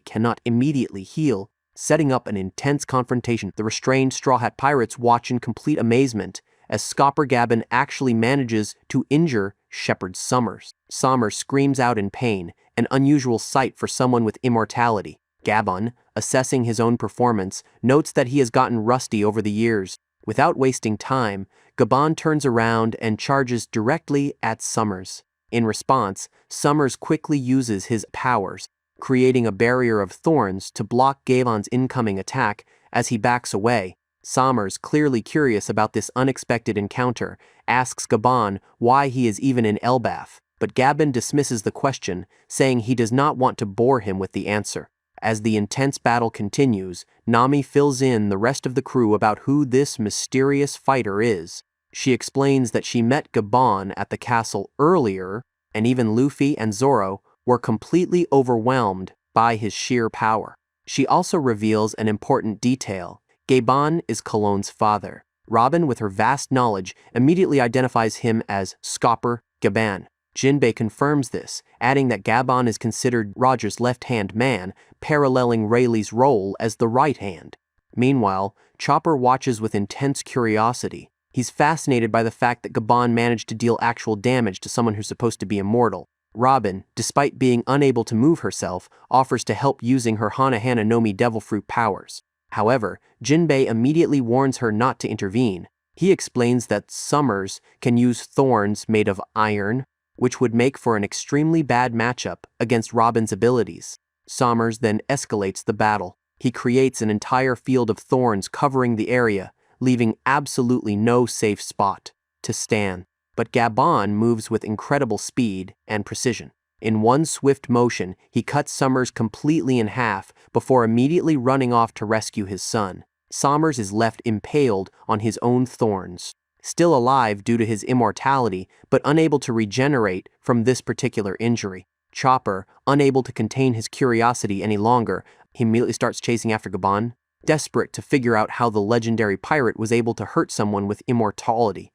Speaker 1: cannot immediately heal, setting up an intense confrontation. The restrained Straw Hat Pirates watch in complete amazement as Scopper Gabon actually manages to injure Shepherd Sommers. Sommers screams out in pain, an unusual sight for someone with immortality. Gabon, assessing his own performance, notes that he has gotten rusty over the years. Without wasting time, Gabon turns around and charges directly at Sommers. In response, Sommers quickly uses his powers, creating a barrier of thorns to block Gabon's incoming attack. As he backs away, Sommers, clearly curious about this unexpected encounter, asks Gabon why he is even in Elbaf. but Gabon dismisses the question, saying he does not want to bore him with the answer. As the intense battle continues, Nami fills in the rest of the crew about who this mysterious fighter is. She explains that she met Gabon at the castle earlier, and even Luffy and Zoro were completely overwhelmed by his sheer power. She also reveals an important detail. Gabon is Colone's father. Robin, with her vast knowledge, immediately identifies him as Scopper Gabon. Jinbei confirms this, adding that Gabon is considered Roger's left-hand man, paralleling Rayleigh's role as the right hand. Meanwhile, Chopper watches with intense curiosity. He's fascinated by the fact that Gabon managed to deal actual damage to someone who's supposed to be immortal. Robin, despite being unable to move herself, offers to help using her Hanahana no Mi Devil Fruit powers. However, Jinbei immediately warns her not to intervene. He explains that Summers can use thorns made of iron, which would make for an extremely bad matchup against Robin's abilities. Summers then escalates the battle. He creates an entire field of thorns covering the area, leaving absolutely no safe spot to stand. But Gabon moves with incredible speed and precision. In one swift motion, he cuts Summers completely in half before immediately running off to rescue his son. Summers is left impaled on his own thorns, still alive due to his immortality, but unable to regenerate from this particular injury. Chopper, unable to contain his curiosity any longer, he immediately starts chasing after Gabon, desperate to figure out how the legendary pirate was able to hurt someone with immortality.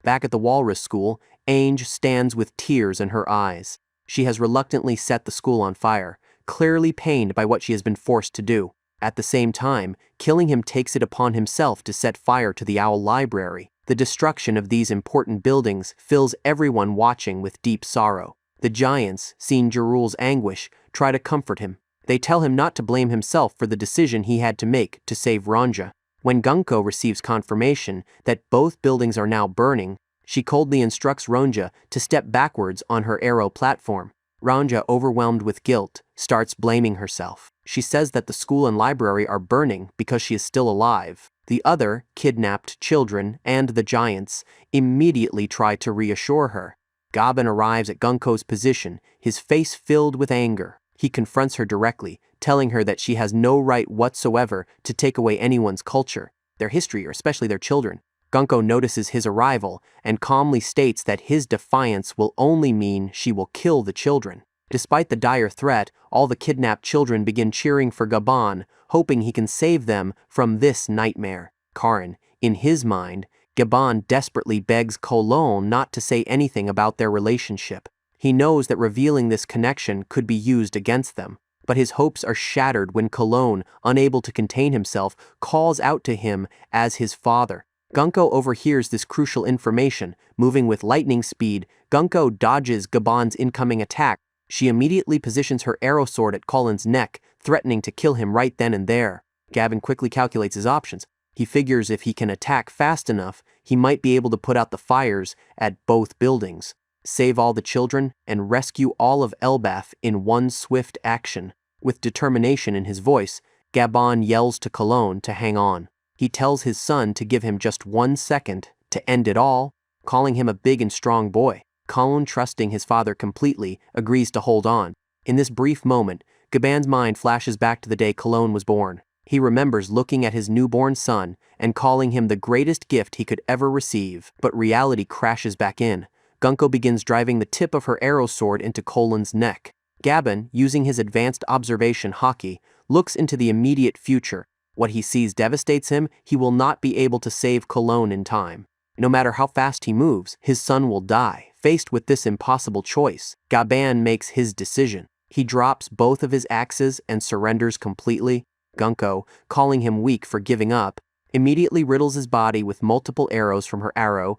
Speaker 1: Back at the Walrus School, Ainge stands with tears in her eyes. She has reluctantly set the school on fire, clearly pained by what she has been forced to do. At the same time, killing him takes it upon himself to set fire to the Owl Library. The destruction of these important buildings fills everyone watching with deep sorrow. The giants, seeing Jirul's anguish, try to comfort him. They tell him not to blame himself for the decision he had to make to save Ranja. When Gunko receives confirmation that both buildings are now burning, she coldly instructs Ranja to step backwards on her arrow platform. Ranja, overwhelmed with guilt, starts blaming herself. She says that the school and library are burning because she is still alive. The other kidnapped children and the giants immediately try to reassure her. Gabon arrives at Gunko's position, his face filled with anger. He confronts her directly, telling her that she has no right whatsoever to take away anyone's culture, their history, or especially their children. Gunko notices his arrival and calmly states that his defiance will only mean she will kill the children. Despite the dire threat, all the kidnapped children begin cheering for Gabon, hoping he can save them from this nightmare. Karin, in his mind, Gabon desperately begs Cologne not to say anything about their relationship. He knows that revealing this connection could be used against them, but his hopes are shattered when Cologne, unable to contain himself, calls out to him as his father. Gunko overhears this crucial information. Moving with lightning speed, Gunko dodges Gabon's incoming attack. She immediately positions her arrow sword at Colin's neck, threatening to kill him right then and there. Gabon quickly calculates his options. He figures if he can attack fast enough, he might be able to put out the fires at both buildings, save all the children, and rescue all of Elbaf in one swift action. With determination in his voice, Gabon yells to Cologne to hang on. He tells his son to give him just 1 second to end it all, calling him a big and strong boy. Cologne, trusting his father completely, agrees to hold on. In this brief moment, Gabon's mind flashes back to the day Cologne was born. He remembers looking at his newborn son and calling him the greatest gift he could ever receive, but reality crashes back in. Gunko begins driving the tip of her arrow sword into Colin's neck. Gabon, using his advanced observation haki, looks into the immediate future. What he sees devastates him. He will not be able to save Cologne in time. No matter how fast he moves, his son will die. Faced with this impossible choice, Gabon makes his decision. He drops both of his axes and surrenders completely. Gunko, calling him weak for giving up, immediately riddles his body with multiple arrows from her arrow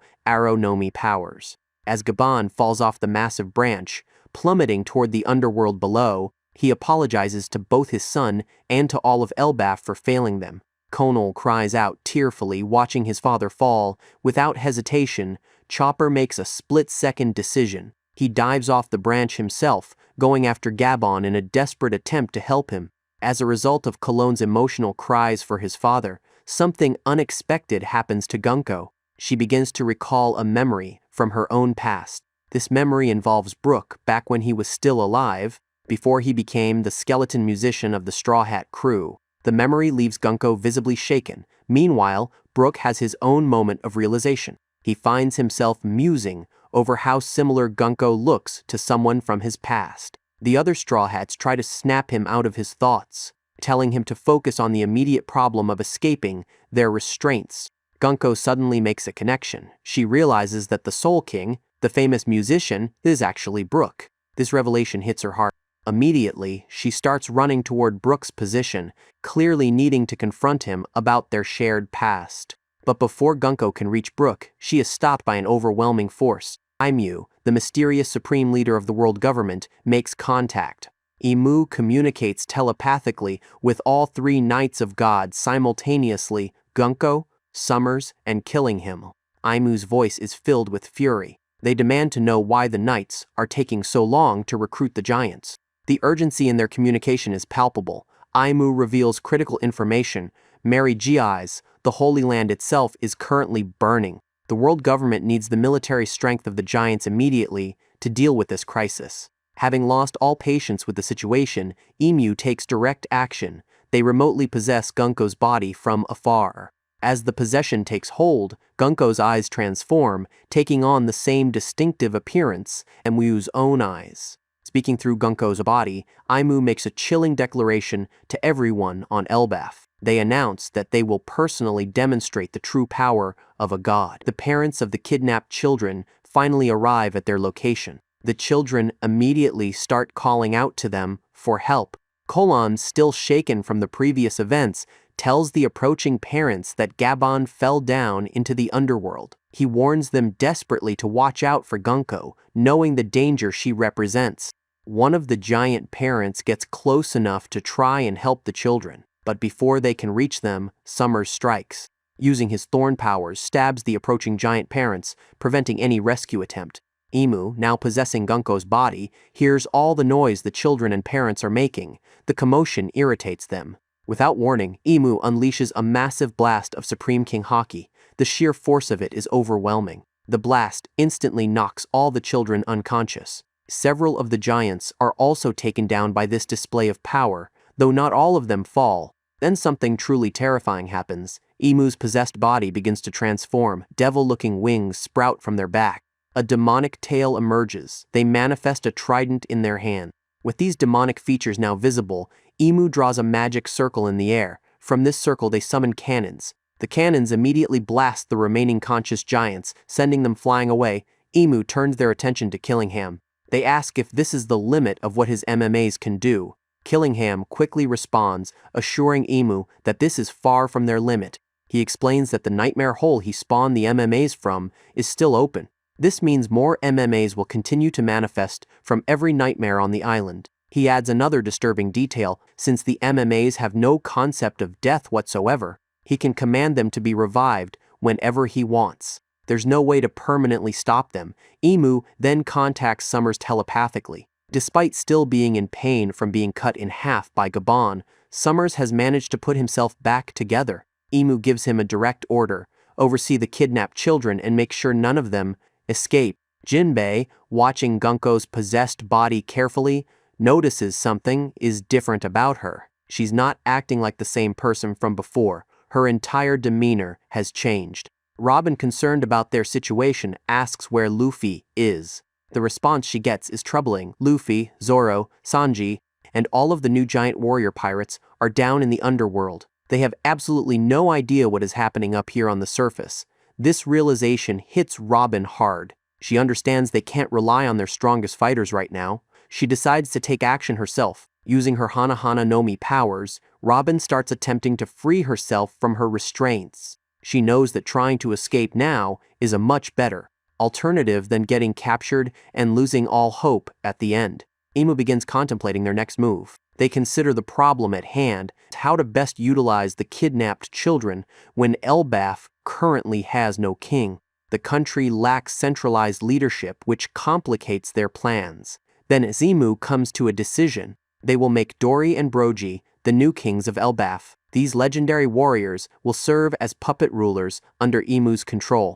Speaker 1: no Mi powers. As Gabon falls off the massive branch, plummeting toward the underworld below, he apologizes to both his son and to all of Elbaf for failing them. Conal cries out tearfully, watching his father fall. Without hesitation, Chopper makes a split-second decision. He dives off the branch himself, going after Gabon in a desperate attempt to help him. As a result of Cologne's emotional cries for his father, something unexpected happens to Gunko. She begins to recall a memory from her own past. This memory involves Brook back when he was still alive, before he became the skeleton musician of the Straw Hat crew. The memory leaves Gunko visibly shaken. Meanwhile, Brook has his own moment of realization. He finds himself musing over how similar Gunko looks to someone from his past. The other Straw Hats try to snap him out of his thoughts, telling him to focus on the immediate problem of escaping their restraints. Gunko suddenly makes a connection. She realizes that the Soul King, the famous musician, is actually Brook. This revelation hits her heart. Immediately, she starts running toward Brook's position, clearly needing to confront him about their shared past. But before Gunko can reach Brook, she is stopped by an overwhelming force. Imu, the mysterious supreme leader of the world government, makes contact. Imu communicates telepathically with all three Knights of God simultaneously, Gunko, Summers, and killing him. Imu's voice is filled with fury. They demand to know why the Knights are taking so long to recruit the Giants. The urgency in their communication is palpable. Imu reveals critical information. Mary Gi's, the Holy Land itself is currently burning. The world government needs the military strength of the Giants immediately to deal with this crisis. Having lost all patience with the situation, Imu takes direct action. They remotely possess Gunko's body from afar. As the possession takes hold, Gunko's eyes transform, taking on the same distinctive appearance as Imu's own eyes. Speaking through Gunko's body, Imu makes a chilling declaration to everyone on Elbaf. They announce that they will personally demonstrate the true power of a god. The parents of the kidnapped children finally arrive at their location. The children immediately start calling out to them for help. Colon, still shaken from the previous events, tells the approaching parents that Gabon fell down into the underworld. He warns them desperately to watch out for Gunko, knowing the danger she represents. One of the giant parents gets close enough to try and help the children, but before they can reach them, Summers strikes. Using his thorn powers, stabs the approaching giant parents, preventing any rescue attempt. Imu, now possessing Gunko's body, hears all the noise the children and parents are making. The commotion irritates them. Without warning, Imu unleashes a massive blast of Supreme King Haki. The sheer force of it is overwhelming. The blast instantly knocks all the children unconscious. Several of the giants are also taken down by this display of power, though not all of them fall. Then something truly terrifying happens. Imu's possessed body begins to transform. Devil-looking wings sprout from their back. A demonic tail emerges. They manifest a trident in their hand. With these demonic features now visible, Imu draws a magic circle in the air. From this circle they summon cannons. The cannons immediately blast the remaining conscious giants, sending them flying away. Imu turns their attention to Killingham. They ask if this is the limit of what his MMAs can do. Killingham quickly responds, assuring Imu that this is far from their limit. He explains that the nightmare hole he spawned the MMAs from is still open. This means more MMAs will continue to manifest from every nightmare on the island. He adds another disturbing detail: since the MMAs have no concept of death whatsoever, he can command them to be revived whenever he wants. There's no way to permanently stop them. Imu then contacts Summers telepathically. Despite still being in pain from being cut in half by Gabon, Summers has managed to put himself back together. Imu gives him a direct order: oversee the kidnapped children and make sure none of them escape. Jinbei, watching Gunko's possessed body carefully, notices something is different about her. She's not acting like the same person from before. Her entire demeanor has changed. Robin, concerned about their situation, asks where Luffy is. The response she gets is troubling. Luffy, Zoro, Sanji, and all of the new giant warrior pirates are down in the underworld. They have absolutely no idea what is happening up here on the surface. This realization hits Robin hard. She understands they can't rely on their strongest fighters right now. She decides to take action herself. Using her Hana Hana no Mi powers, Robin starts attempting to free herself from her restraints. She knows that trying to escape now is a much better alternative than getting captured and losing all hope at the end. Imu begins contemplating their next move. They consider the problem at hand, how to best utilize the kidnapped children when Elbaf currently has no king. The country lacks centralized leadership, which complicates their plans. Then as Imu comes to a decision, they will make Dory and Brogy the new kings of Elbaf. These legendary warriors will serve as puppet rulers under Imu's control.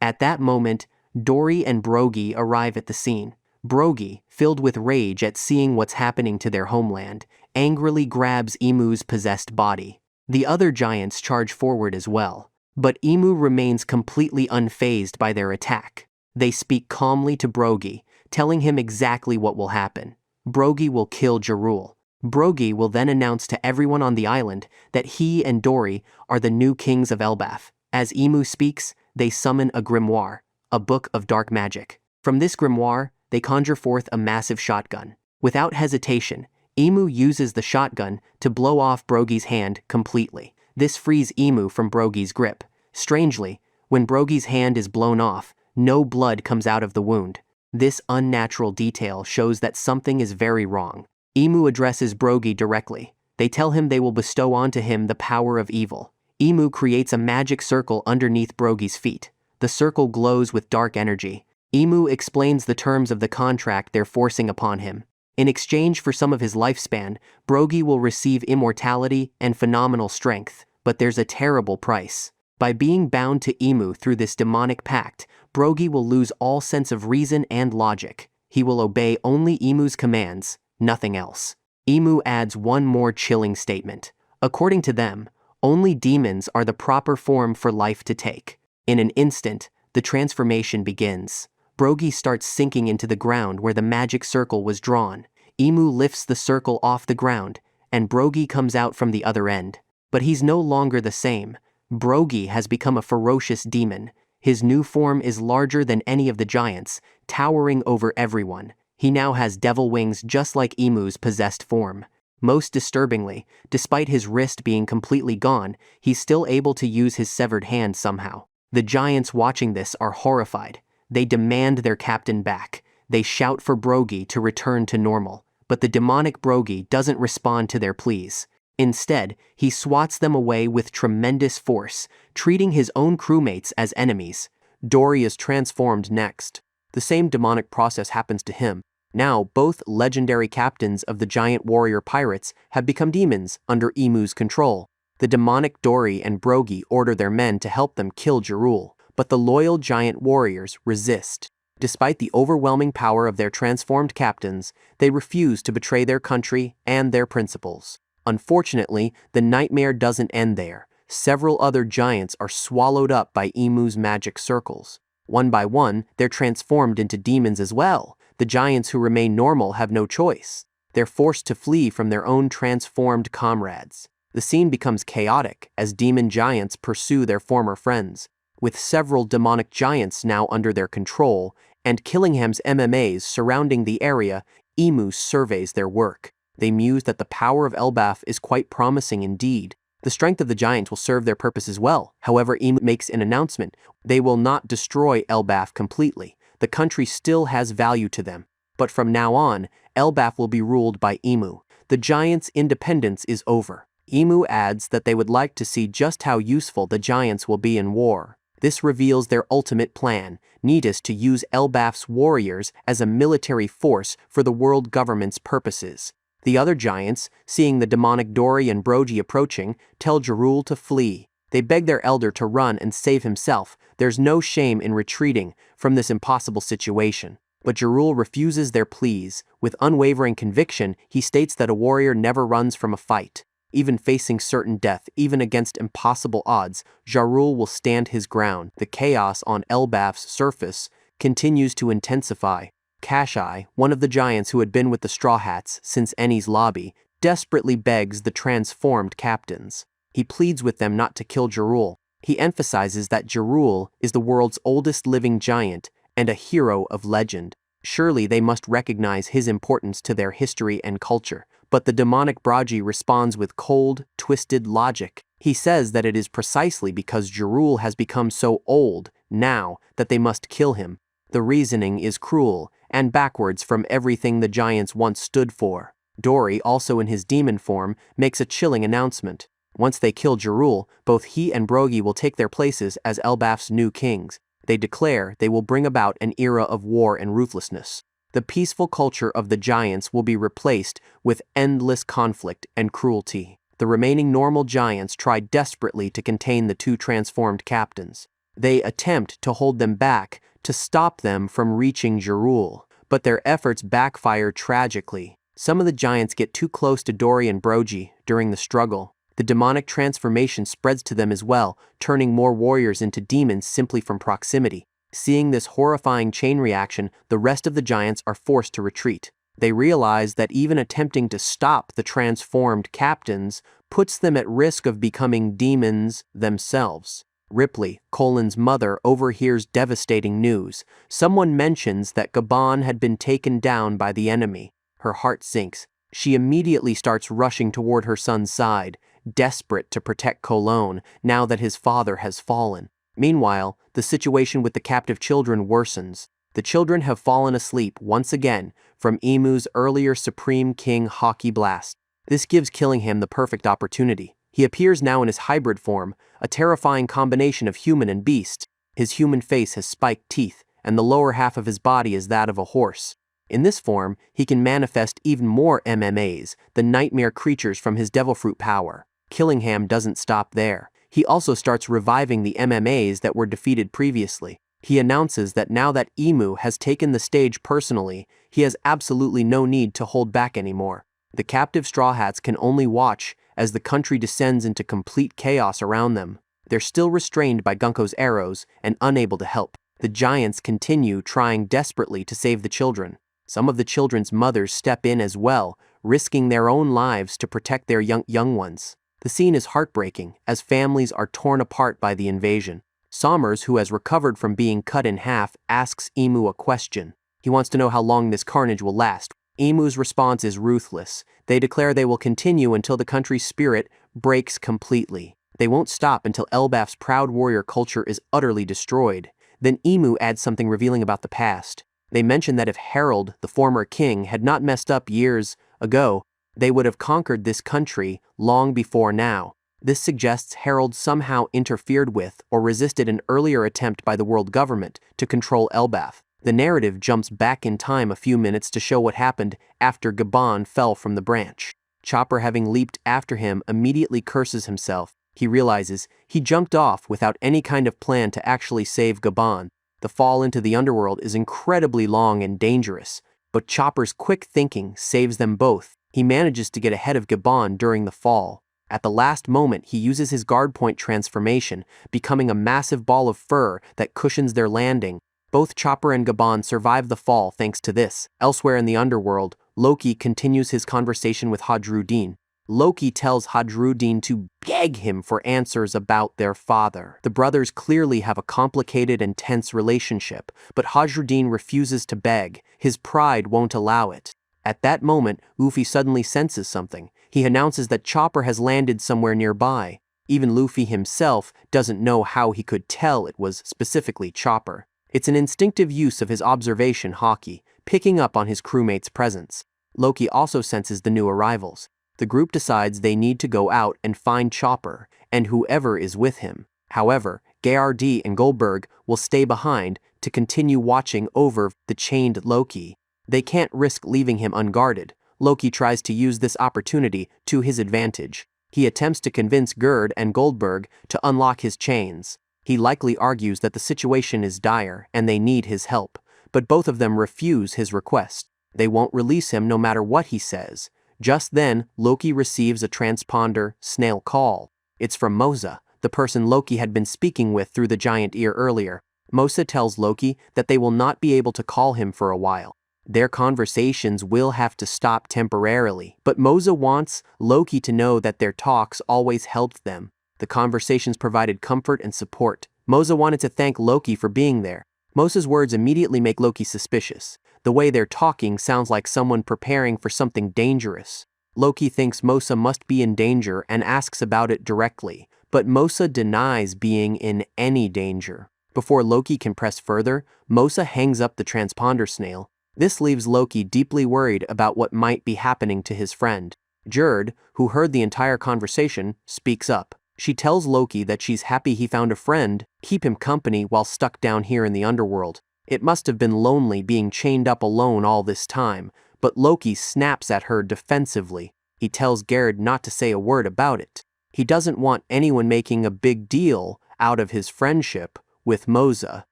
Speaker 1: At that moment, Dory and Brogy arrive at the scene. Brogy, filled with rage at seeing what's happening to their homeland, angrily grabs Emu's possessed body. The other giants charge forward as well, but Emu remains completely unfazed by their attack. They speak calmly to Brogy, telling him exactly what will happen. Brogy will kill Jarul. Brogy will then announce to everyone on the island that he and Dory are the new kings of Elbaf. As Emu speaks, they summon a grimoire, a book of dark magic. From this grimoire, they conjure forth a massive shotgun. Without hesitation, Emu uses the shotgun to blow off Brogy's hand completely. This frees Emu from Brogy's grip. Strangely, when Brogy's hand is blown off, no blood comes out of the wound. This unnatural detail shows that something is very wrong. Emu addresses Brogy directly. They tell him they will bestow onto him the power of evil. Emu creates a magic circle underneath Brogy's feet. The circle glows with dark energy. Emu explains the terms of the contract they're forcing upon him. In exchange for some of his lifespan, Brogy will receive immortality and phenomenal strength, but there's a terrible price. By being bound to Emu through this demonic pact, Brogy will lose all sense of reason and logic. He will obey only Emu's commands, nothing else. Emu adds one more chilling statement. According to them, only demons are the proper form for life to take. In an instant, the transformation begins. Brogy starts sinking into the ground where the magic circle was drawn. Emu lifts the circle off the ground, and Brogy comes out from the other end. But he's no longer the same. Brogy has become a ferocious demon. His new form is larger than any of the giants, towering over everyone. He now has devil wings just like Emu's possessed form. Most disturbingly, despite his wrist being completely gone, he's still able to use his severed hand somehow. The giants watching this are horrified. They demand their captain back. They shout for Brogy to return to normal, but the demonic Brogy doesn't respond to their pleas. Instead, he swats them away with tremendous force, treating his own crewmates as enemies. Dory is transformed next. The same demonic process happens to him. Now, both legendary captains of the giant warrior pirates have become demons under Emu's control. The demonic Dory and Brogy order their men to help them kill Jarul, but the loyal giant warriors resist. Despite the overwhelming power of their transformed captains, they refuse to betray their country and their principles. Unfortunately, the nightmare doesn't end there. Several other giants are swallowed up by Emu's magic circles. One by one, they're transformed into demons as well. The giants who remain normal have no choice. They're forced to flee from their own transformed comrades. The scene becomes chaotic as demon giants pursue their former friends. With several demonic giants now under their control, and Killingham's MMAs surrounding the area, Emu surveys their work. They muse that the power of Elbaf is quite promising indeed. The strength of the giants will serve their purpose as well. However, Emu makes an announcement. They will not destroy Elbaf completely. The country still has value to them. But from now on, Elbaf will be ruled by Emu. The giants' independence is over. Emu adds that they would like to see just how useful the giants will be in war. This reveals their ultimate plan, needed to use Elbaf's warriors as a military force for the world government's purposes. The other giants, seeing the demonic Dory and Brogy approaching, tell Jarul to flee. They beg their elder to run and save himself. There's no shame in retreating from this impossible situation. But Jarul refuses their pleas. With unwavering conviction, he states that a warrior never runs from a fight. Even facing certain death, even against impossible odds, Jarul will stand his ground. The chaos on Elbaf's surface continues to intensify. Kashai, one of the giants who had been with the Straw Hats since Enni's lobby, desperately begs the transformed captains. He pleads with them not to kill Jarul. He emphasizes that Jarul is the world's oldest living giant and a hero of legend. Surely they must recognize his importance to their history and culture. But the demonic Brogy responds with cold, twisted logic. He says that it is precisely because Jarul has become so old now that they must kill him. The reasoning is cruel and backwards from everything the giants once stood for. Dory, also in his demon form, makes a chilling announcement. Once they kill Jarul, both he and Brogy will take their places as Elbaf's new kings. They declare they will bring about an era of war and ruthlessness. The peaceful culture of the giants will be replaced with endless conflict and cruelty. The remaining normal giants try desperately to contain the two transformed captains. They attempt to hold them back, to stop them from reaching Jerul, but their efforts backfire tragically. Some of the giants get too close to Dori and Brogy during the struggle. The demonic transformation spreads to them as well, turning more warriors into demons simply from proximity. Seeing this horrifying chain reaction, the rest of the giants are forced to retreat. They realize that even attempting to stop the transformed captains puts them at risk of becoming demons themselves. Ripley, Colin's mother, overhears devastating news. Someone mentions that Gabon had been taken down by the enemy. Her heart sinks. She immediately starts rushing toward her son's side, desperate to protect Colon now that his father has fallen. Meanwhile, the situation with the captive children worsens. The children have fallen asleep once again from Emu's earlier Supreme King Hockey Blast. This gives Killingham the perfect opportunity. He appears now in his hybrid form, a terrifying combination of human and beast. His human face has spiked teeth, and the lower half of his body is that of a horse. In this form, he can manifest even more MMAs, the nightmare creatures from his devil fruit power. Killingham doesn't stop there. He also starts reviving the MMAs that were defeated previously. He announces that now that Emu has taken the stage personally, he has absolutely no need to hold back anymore. The captive Straw Hats can only watch as the country descends into complete chaos around them. They're still restrained by Gunko's arrows and unable to help. The giants continue trying desperately to save the children. Some of the children's mothers step in as well, risking their own lives to protect their young ones. The scene is heartbreaking, as families are torn apart by the invasion. Sommers, who has recovered from being cut in half, asks Emu a question. He wants to know how long this carnage will last. Emu's response is ruthless. They declare they will continue until the country's spirit breaks completely. They won't stop until Elbaf's proud warrior culture is utterly destroyed. Then Emu adds something revealing about the past. They mention that if Harold, the former king, had not messed up years ago, they would have conquered this country long before now. This suggests Harold somehow interfered with or resisted an earlier attempt by the world government to control Elbaf. The narrative jumps back in time a few minutes to show what happened after Gabon fell from the branch. Chopper, having leaped after him, immediately curses himself. He realizes he jumped off without any kind of plan to actually save Gabon. The fall into the underworld is incredibly long and dangerous, but Chopper's quick thinking saves them both. He manages to get ahead of Gabon during the fall. At the last moment, he uses his guard point transformation, becoming a massive ball of fur that cushions their landing. Both Chopper and Gabon survive the fall thanks to this. Elsewhere in the underworld, Loki continues his conversation with Hadruddin. Loki tells Hadruddin to beg him for answers about their father. The brothers clearly have a complicated and tense relationship, but Hadruddin refuses to beg. His pride won't allow it. At that moment, Luffy suddenly senses something. He announces that Chopper has landed somewhere nearby. Even Luffy himself doesn't know how he could tell it was specifically Chopper. It's an instinctive use of his observation haki, picking up on his crewmate's presence. Loki also senses the new arrivals. The group decides they need to go out and find Chopper and whoever is with him. However, Geardi and Goldberg will stay behind to continue watching over the chained Loki. They can't risk leaving him unguarded. Loki tries to use this opportunity to his advantage. He attempts to convince Gerd and Goldberg to unlock his chains. He likely argues that the situation is dire and they need his help, but both of them refuse his request. They won't release him no matter what he says. Just then, Loki receives a transponder snail call. It's from Moza, the person Loki had been speaking with through the giant ear earlier. Moza tells Loki that they will not be able to call him for a while. Their conversations will have to stop temporarily, but Moza wants Loki to know that their talks always helped them. The conversations provided comfort and support. Moza wanted to thank Loki for being there. Moza's words immediately make Loki suspicious. The way they're talking sounds like someone preparing for something dangerous. Loki thinks Moza must be in danger and asks about it directly, but Moza denies being in any danger. Before Loki can press further, Moza hangs up the transponder snail. This leaves Loki deeply worried about what might be happening to his friend. Gerd, who heard the entire conversation, speaks up. She tells Loki that she's happy he found a friend, keep him company while stuck down here in the underworld. It must have been lonely being chained up alone all this time, but Loki snaps at her defensively. He tells Gerd not to say a word about it. He doesn't want anyone making a big deal out of his friendship with Moza,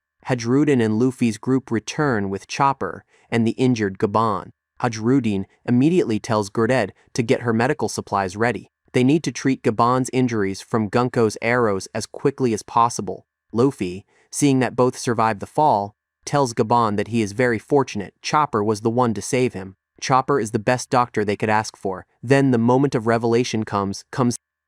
Speaker 1: Hadrudin and Luffy's group return with Chopper and the injured Gaban. Hadrudin immediately tells Gurded to get her medical supplies ready. They need to treat Gaban's injuries from Gunko's arrows as quickly as possible. Luffy, seeing that both survived the fall, tells Gaban that he is very fortunate Chopper was the one to save him. Chopper is the best doctor they could ask for. Then the moment of revelation comes.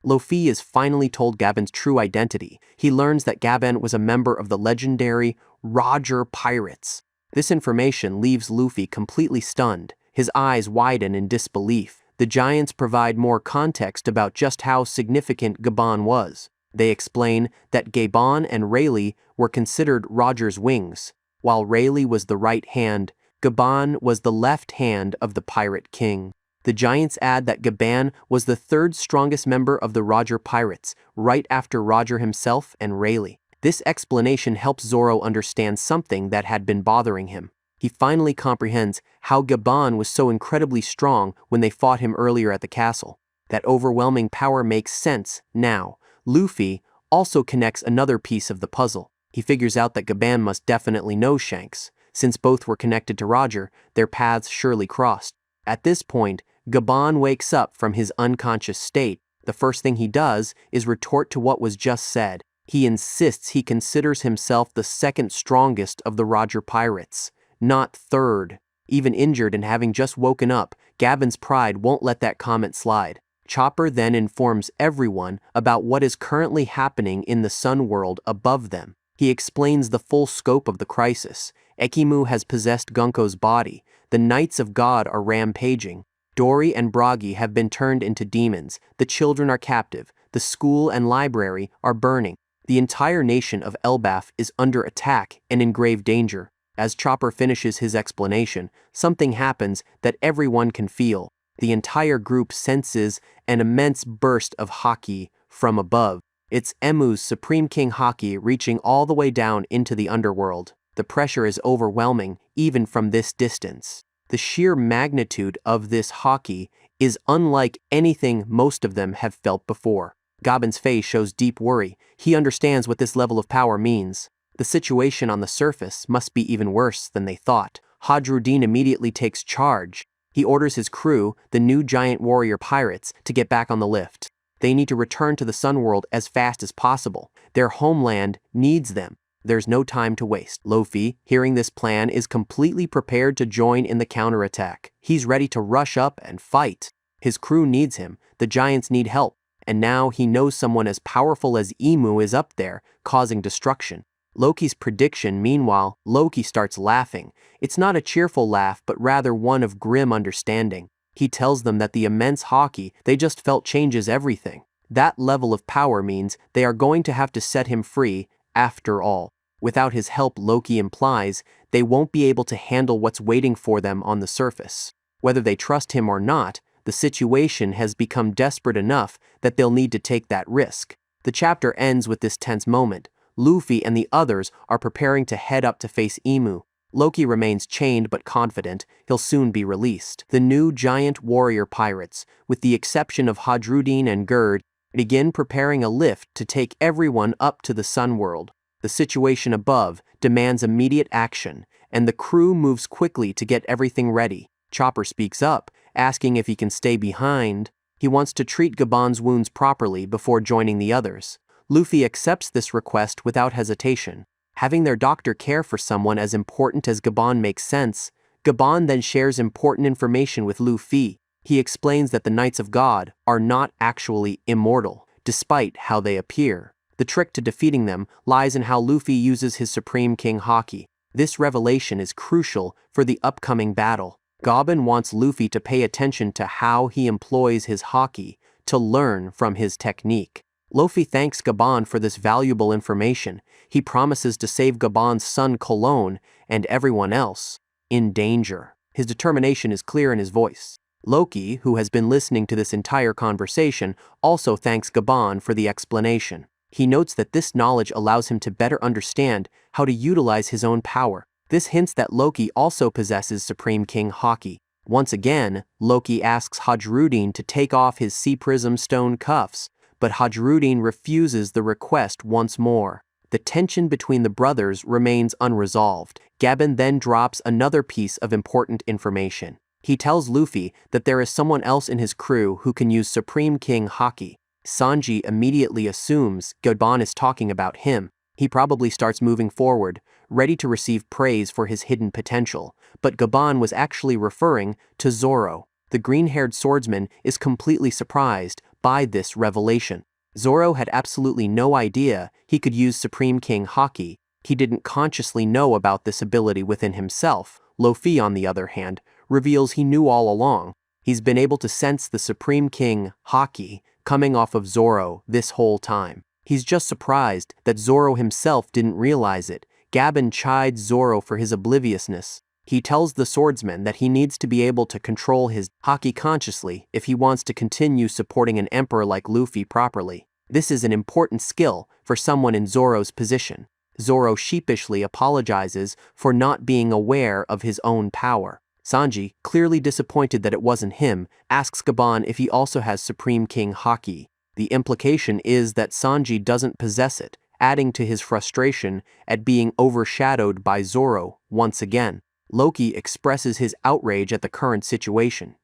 Speaker 1: Luffy is finally told Gaban's true identity. He learns that Gaban was a member of the legendary Roger Pirates. This information leaves Luffy completely stunned. His eyes widen in disbelief. The Giants provide more context about just how significant Gaban was. They explain that Gaban and Rayleigh were considered Roger's wings. While Rayleigh was the right hand, Gaban was the left hand of the Pirate King. The Giants add that Gaban was the third strongest member of the Roger Pirates, right after Roger himself and Rayleigh. This explanation helps Zoro understand something that had been bothering him. He finally comprehends how Gaban was so incredibly strong when they fought him earlier at the castle. That overwhelming power makes sense now. Luffy also connects another piece of the puzzle. He figures out that Gaban must definitely know Shanks. Since both were connected to Roger, their paths surely crossed. At this point, Gaban wakes up from his unconscious state. The first thing he does is retort to what was just said. He insists he considers himself the second strongest of the Roger Pirates, not third. Even injured and having just woken up, Gaban's pride won't let that comment slide. Chopper then informs everyone about what is currently happening in the Sun world above them. He explains the full scope of the crisis. Ekimu has possessed Gunko's body. The Knights of God are rampaging. Dory and Bragi have been turned into demons. The children are captive. The school and library are burning. The entire nation of Elbaf is under attack and in grave danger. As Chopper finishes his explanation, something happens that everyone can feel. The entire group senses an immense burst of haki from above. It's Emu's Supreme King haki reaching all the way down into the underworld. The pressure is overwhelming, even from this distance. The sheer magnitude of this haki is unlike anything most of them have felt before. Gaban's face shows deep worry. He understands what this level of power means. The situation on the surface must be even worse than they thought. Hadrudin immediately takes charge. He orders his crew, the new giant warrior pirates, to get back on the lift. They need to return to the Sun world as fast as possible. Their homeland needs them. There's no time to waste. Luffy, hearing this plan, is completely prepared to join in the counterattack. He's ready to rush up and fight. His crew needs him. The Giants need help. And now he knows someone as powerful as Emu is up there, causing destruction. Loki's prediction, meanwhile, Loki starts laughing. It's not a cheerful laugh, but rather one of grim understanding. He tells them that the immense haki they just felt changes everything. That level of power means they are going to have to set him free, after all. Without his help, Loki implies, they won't be able to handle what's waiting for them on the surface. Whether they trust him or not, the situation has become desperate enough that they'll need to take that risk. The chapter ends with this tense moment. Luffy and the others are preparing to head up to face Emu. Loki remains chained but confident he'll soon be released. The new giant warrior pirates, with the exception of Hadrudin and Gerd, begin preparing a lift to take everyone up to the Sun world. The situation above demands immediate action, and the crew moves quickly to get everything ready. Chopper speaks up, asking if he can stay behind. He wants to treat Gaban's wounds properly before joining the others. Luffy accepts this request without hesitation. Having their doctor care for someone as important as Gaban makes sense. Gaban then shares important information with Luffy. He explains that the Knights of God are not actually immortal, despite how they appear. The trick to defeating them lies in how Luffy uses his Supreme King haki. This revelation is crucial for the upcoming battle. Gaban wants Luffy to pay attention to how he employs his haki, to learn from his technique. Luffy thanks Gaban for this valuable information. He promises to save Gaban's son Cologne and everyone else in danger. His determination is clear in his voice. Loki, who has been listening to this entire conversation, also thanks Gaban for the explanation. He notes that this knowledge allows him to better understand how to utilize his own power. This hints that Loki also possesses Supreme King haki. Once again, Loki asks Hadrudin to take off his Sea Prism stone cuffs, but Hadrudin refuses the request once more. The tension between the brothers remains unresolved. Gaben then drops another piece of important information. He tells Luffy that there is someone else in his crew who can use Supreme King Haki. Sanji immediately assumes Gaban is talking about him. He probably starts moving forward, ready to receive praise for his hidden potential, but Gaban was actually referring to Zoro. The green-haired swordsman is completely surprised by this revelation. Zoro had absolutely no idea he could use Supreme King Haki. He didn't consciously know about this ability within himself. Luffy, on the other hand, reveals he knew all along. He's been able to sense the Supreme King Haki coming off of Zoro this whole time. He's just surprised that Zoro himself didn't realize it. Gaben chides Zoro for his obliviousness. He tells the swordsman that he needs to be able to control his Haki consciously if he wants to continue supporting an emperor like Luffy properly. This is an important skill for someone in Zoro's position. Zoro sheepishly apologizes for not being aware of his own power. Sanji, clearly disappointed that it wasn't him, asks Gaban if he also has Supreme King Haki. The implication is that Sanji doesn't possess it, adding to his frustration at being overshadowed by Zoro once again. Loki expresses his outrage at the current situation.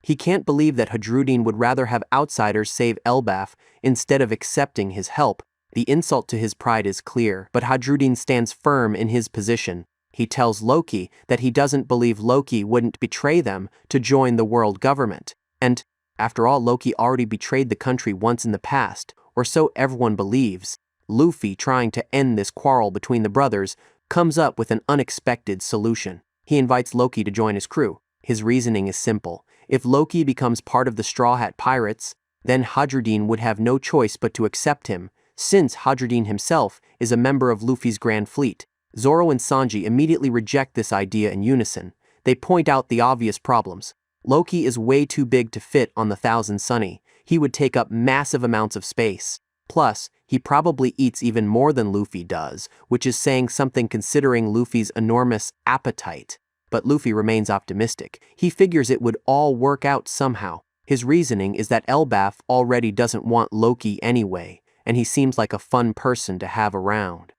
Speaker 1: He can't believe that Hadrudin would rather have outsiders save Elbaf instead of accepting his help. The insult to his pride is clear, but Hadrudin stands firm in his position. He tells Loki that he doesn't believe Loki wouldn't betray them to join the world government. And, after all, Loki already betrayed the country once in the past, or so everyone believes. Luffy, trying to end this quarrel between the brothers, comes up with an unexpected solution. He invites Loki to join his crew. His reasoning is simple. If Loki becomes part of the Straw Hat Pirates, then Hadrudin would have no choice but to accept him, since Hadrudin himself is a member of Luffy's Grand Fleet. Zoro and Sanji immediately reject this idea in unison. They point out the obvious problems. Loki is way too big to fit on the Thousand Sunny. He would take up massive amounts of space. Plus, he probably eats even more than Luffy does, which is saying something considering Luffy's enormous appetite. But Luffy remains optimistic. He figures it would all work out somehow. His reasoning is that Elbaf already doesn't want Loki anyway, and he seems like a fun person to have around.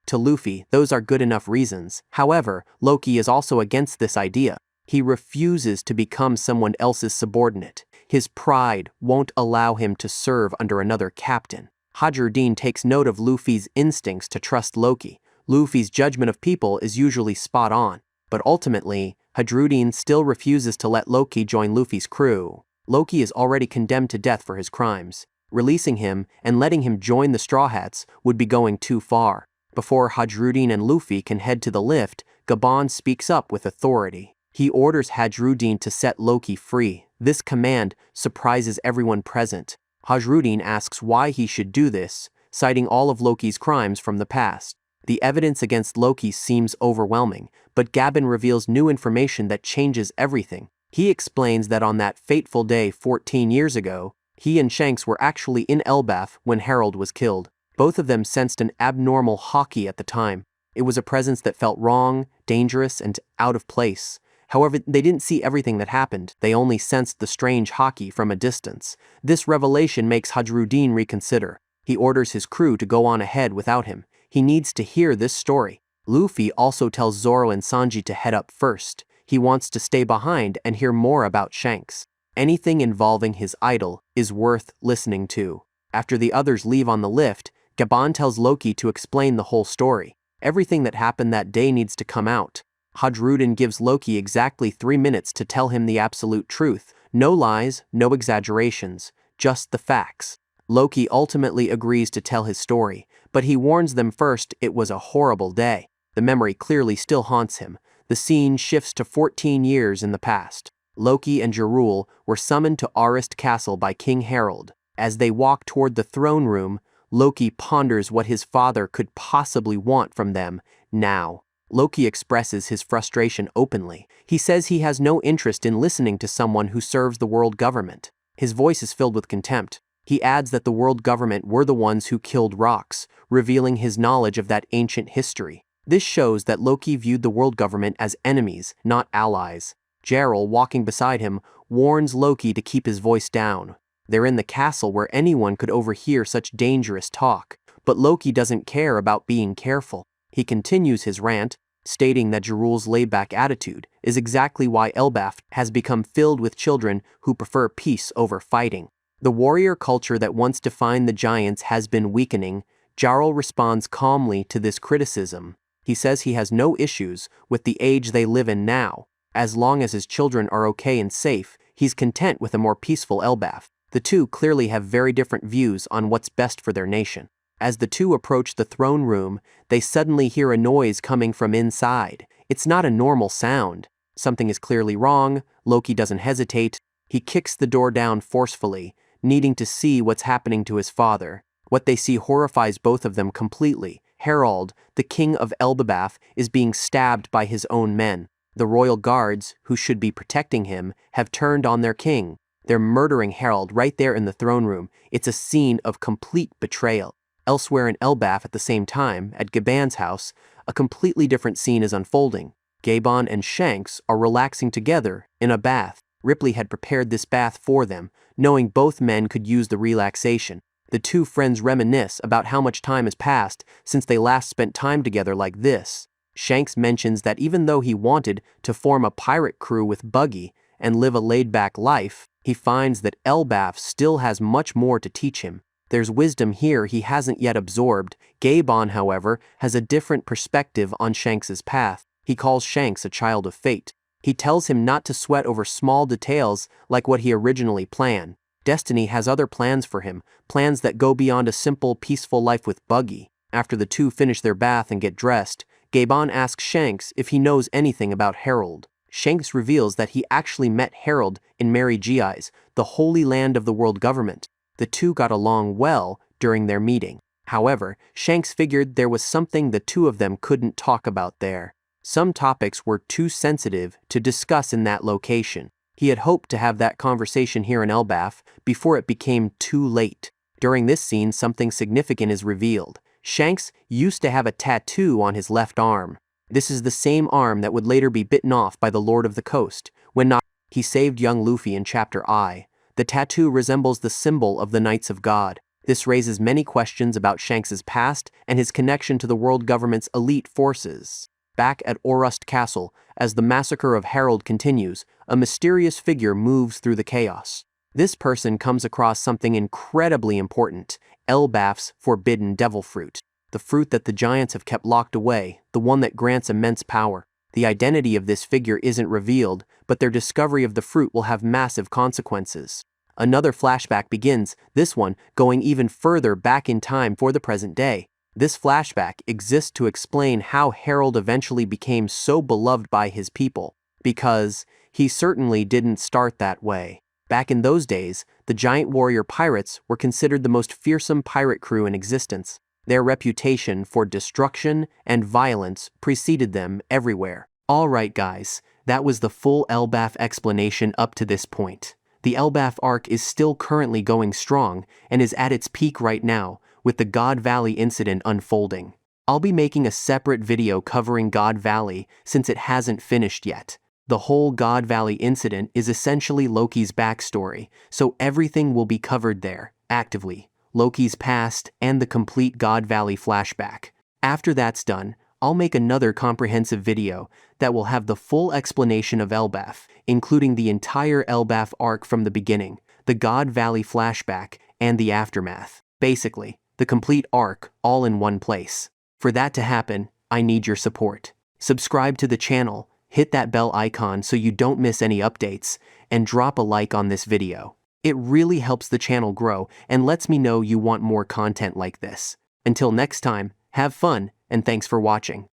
Speaker 1: To Luffy, those are good enough reasons. However, Loki is also against this idea. He refuses to become someone else's subordinate. His pride won't allow him to serve under another captain. Hadrudin takes note of Luffy's instincts to trust Loki. Luffy's judgment of people is usually spot on, but ultimately, Hadrudin still refuses to let Loki join Luffy's crew. Loki is already condemned to death for his crimes. Releasing him and letting him join the Straw Hats would be going too far. Before Hadrudin and Luffy can head to the lift, Gaban speaks up with authority. He orders Hadrudin to set Loki free. This command surprises everyone present. Hadrudin asks why he should do this, citing all of Loki's crimes from the past. The evidence against Loki seems overwhelming, but Gaben reveals new information that changes everything. He explains that on that fateful day 14 years ago, he and Shanks were actually in Elbaf when Harold was killed. Both of them sensed an abnormal Haki at the time. It was a presence that felt wrong, dangerous, and out of place. However, they didn't see everything that happened. They only sensed the strange Haki from a distance. This revelation makes Hadrudin reconsider. He orders his crew to go on ahead without him. He needs to hear this story. Luffy also tells Zoro and Sanji to head up first. He wants to stay behind and hear more about Shanks. Anything involving his idol is worth listening to. After the others leave on the lift, Gaban tells Loki to explain the whole story. Everything that happened that day needs to come out. Hadrudin gives Loki exactly 3 minutes to tell him the absolute truth. No lies, no exaggerations, just the facts. Loki ultimately agrees to tell his story, but he warns them first it was a horrible day. The memory clearly still haunts him. The scene shifts to 14 years in the past. Loki and Jarul were summoned to Arist Castle by King Harold. As they walk toward the throne room, Loki ponders what his father could possibly want from them now. Loki expresses his frustration openly. He says he has no interest in listening to someone who serves the world government. His voice is filled with contempt. He adds that the world government were the ones who killed Rox, revealing his knowledge of that ancient history. This shows that Loki viewed the world government as enemies, not allies. Jarl, walking beside him, warns Loki to keep his voice down. They're in the castle where anyone could overhear such dangerous talk. But Loki doesn't care about being careful. He continues his rant, stating that Jarul's laid-back attitude is exactly why Elbaf has become filled with children who prefer peace over fighting. The warrior culture that once defined the giants has been weakening. Jarl responds calmly to this criticism. He says he has no issues with the age they live in now. As long as his children are okay and safe, he's content with a more peaceful Elbaf. The two clearly have very different views on what's best for their nation. As the two approach the throne room, they suddenly hear a noise coming from inside. It's not a normal sound. Something is clearly wrong. Loki doesn't hesitate. He kicks the door down forcefully, needing to see what's happening to his father. What they see horrifies both of them completely. Harald, the king of Elbaf, is being stabbed by his own men. The royal guards, who should be protecting him, have turned on their king. They're murdering Harald right there in the throne room. It's a scene of complete betrayal. Elsewhere in Elbaf at the same time, at Gaban's house, a completely different scene is unfolding. Gaban and Shanks are relaxing together in a bath. Ripley had prepared this bath for them, knowing both men could use the relaxation. The two friends reminisce about how much time has passed since they last spent time together like this. Shanks mentions that even though he wanted to form a pirate crew with Buggy and live a laid-back life, he finds that Elbaf still has much more to teach him. There's wisdom here he hasn't yet absorbed. Gaban, however, has a different perspective on Shanks's path. He calls Shanks a child of fate. He tells him not to sweat over small details like what he originally planned. Destiny has other plans for him, plans that go beyond a simple, peaceful life with Buggy. After the two finish their bath and get dressed, Gaban asks Shanks if he knows anything about Harald. Shanks reveals that he actually met Harald in Mary Gi's, the holy land of the world government. The two got along well during their meeting. However, Shanks figured there was something the two of them couldn't talk about there. Some topics were too sensitive to discuss in that location. He had hoped to have that conversation here in Elbaf before it became too late. During this scene, something significant is revealed. Shanks used to have a tattoo on his left arm. This is the same arm that would later be bitten off by the Lord of the Coast when he saved young Luffy in Chapter I. The tattoo resembles the symbol of the Knights of God. This raises many questions about Shanks's past and his connection to the world government's elite forces. Back at Orust Castle, as the massacre of Harald continues, a mysterious figure moves through the chaos. This person comes across something incredibly important: Elbaf's forbidden devil fruit. The fruit that the giants have kept locked away, the one that grants immense power. The identity of this figure isn't revealed, but their discovery of the fruit will have massive consequences. Another flashback begins, this one going even further back in time for the present day. This flashback exists to explain how Harald eventually became so beloved by his people, because he certainly didn't start that way. Back in those days, the giant warrior pirates were considered the most fearsome pirate crew in existence. Their reputation for destruction and violence preceded them everywhere. Alright guys, that was the full Elbaf explanation up to this point. The Elbaf arc is still currently going strong and is at its peak right now, with the God Valley incident unfolding. I'll be making a separate video covering God Valley since it hasn't finished yet. The whole God Valley incident is essentially Loki's backstory, so everything will be covered there, actively. Loki's past and the complete God Valley flashback. After that's done, I'll make another comprehensive video that will have the full explanation of Elbaf, including the entire Elbaf arc from the beginning, the God Valley flashback, and the aftermath. Basically, the complete arc all in one place. For that to happen, I need your support. Subscribe to the channel, hit that bell icon so you don't miss any updates, and drop a like on this video. It really helps the channel grow and lets me know you want more content like this. Until next time, have fun, and thanks for watching.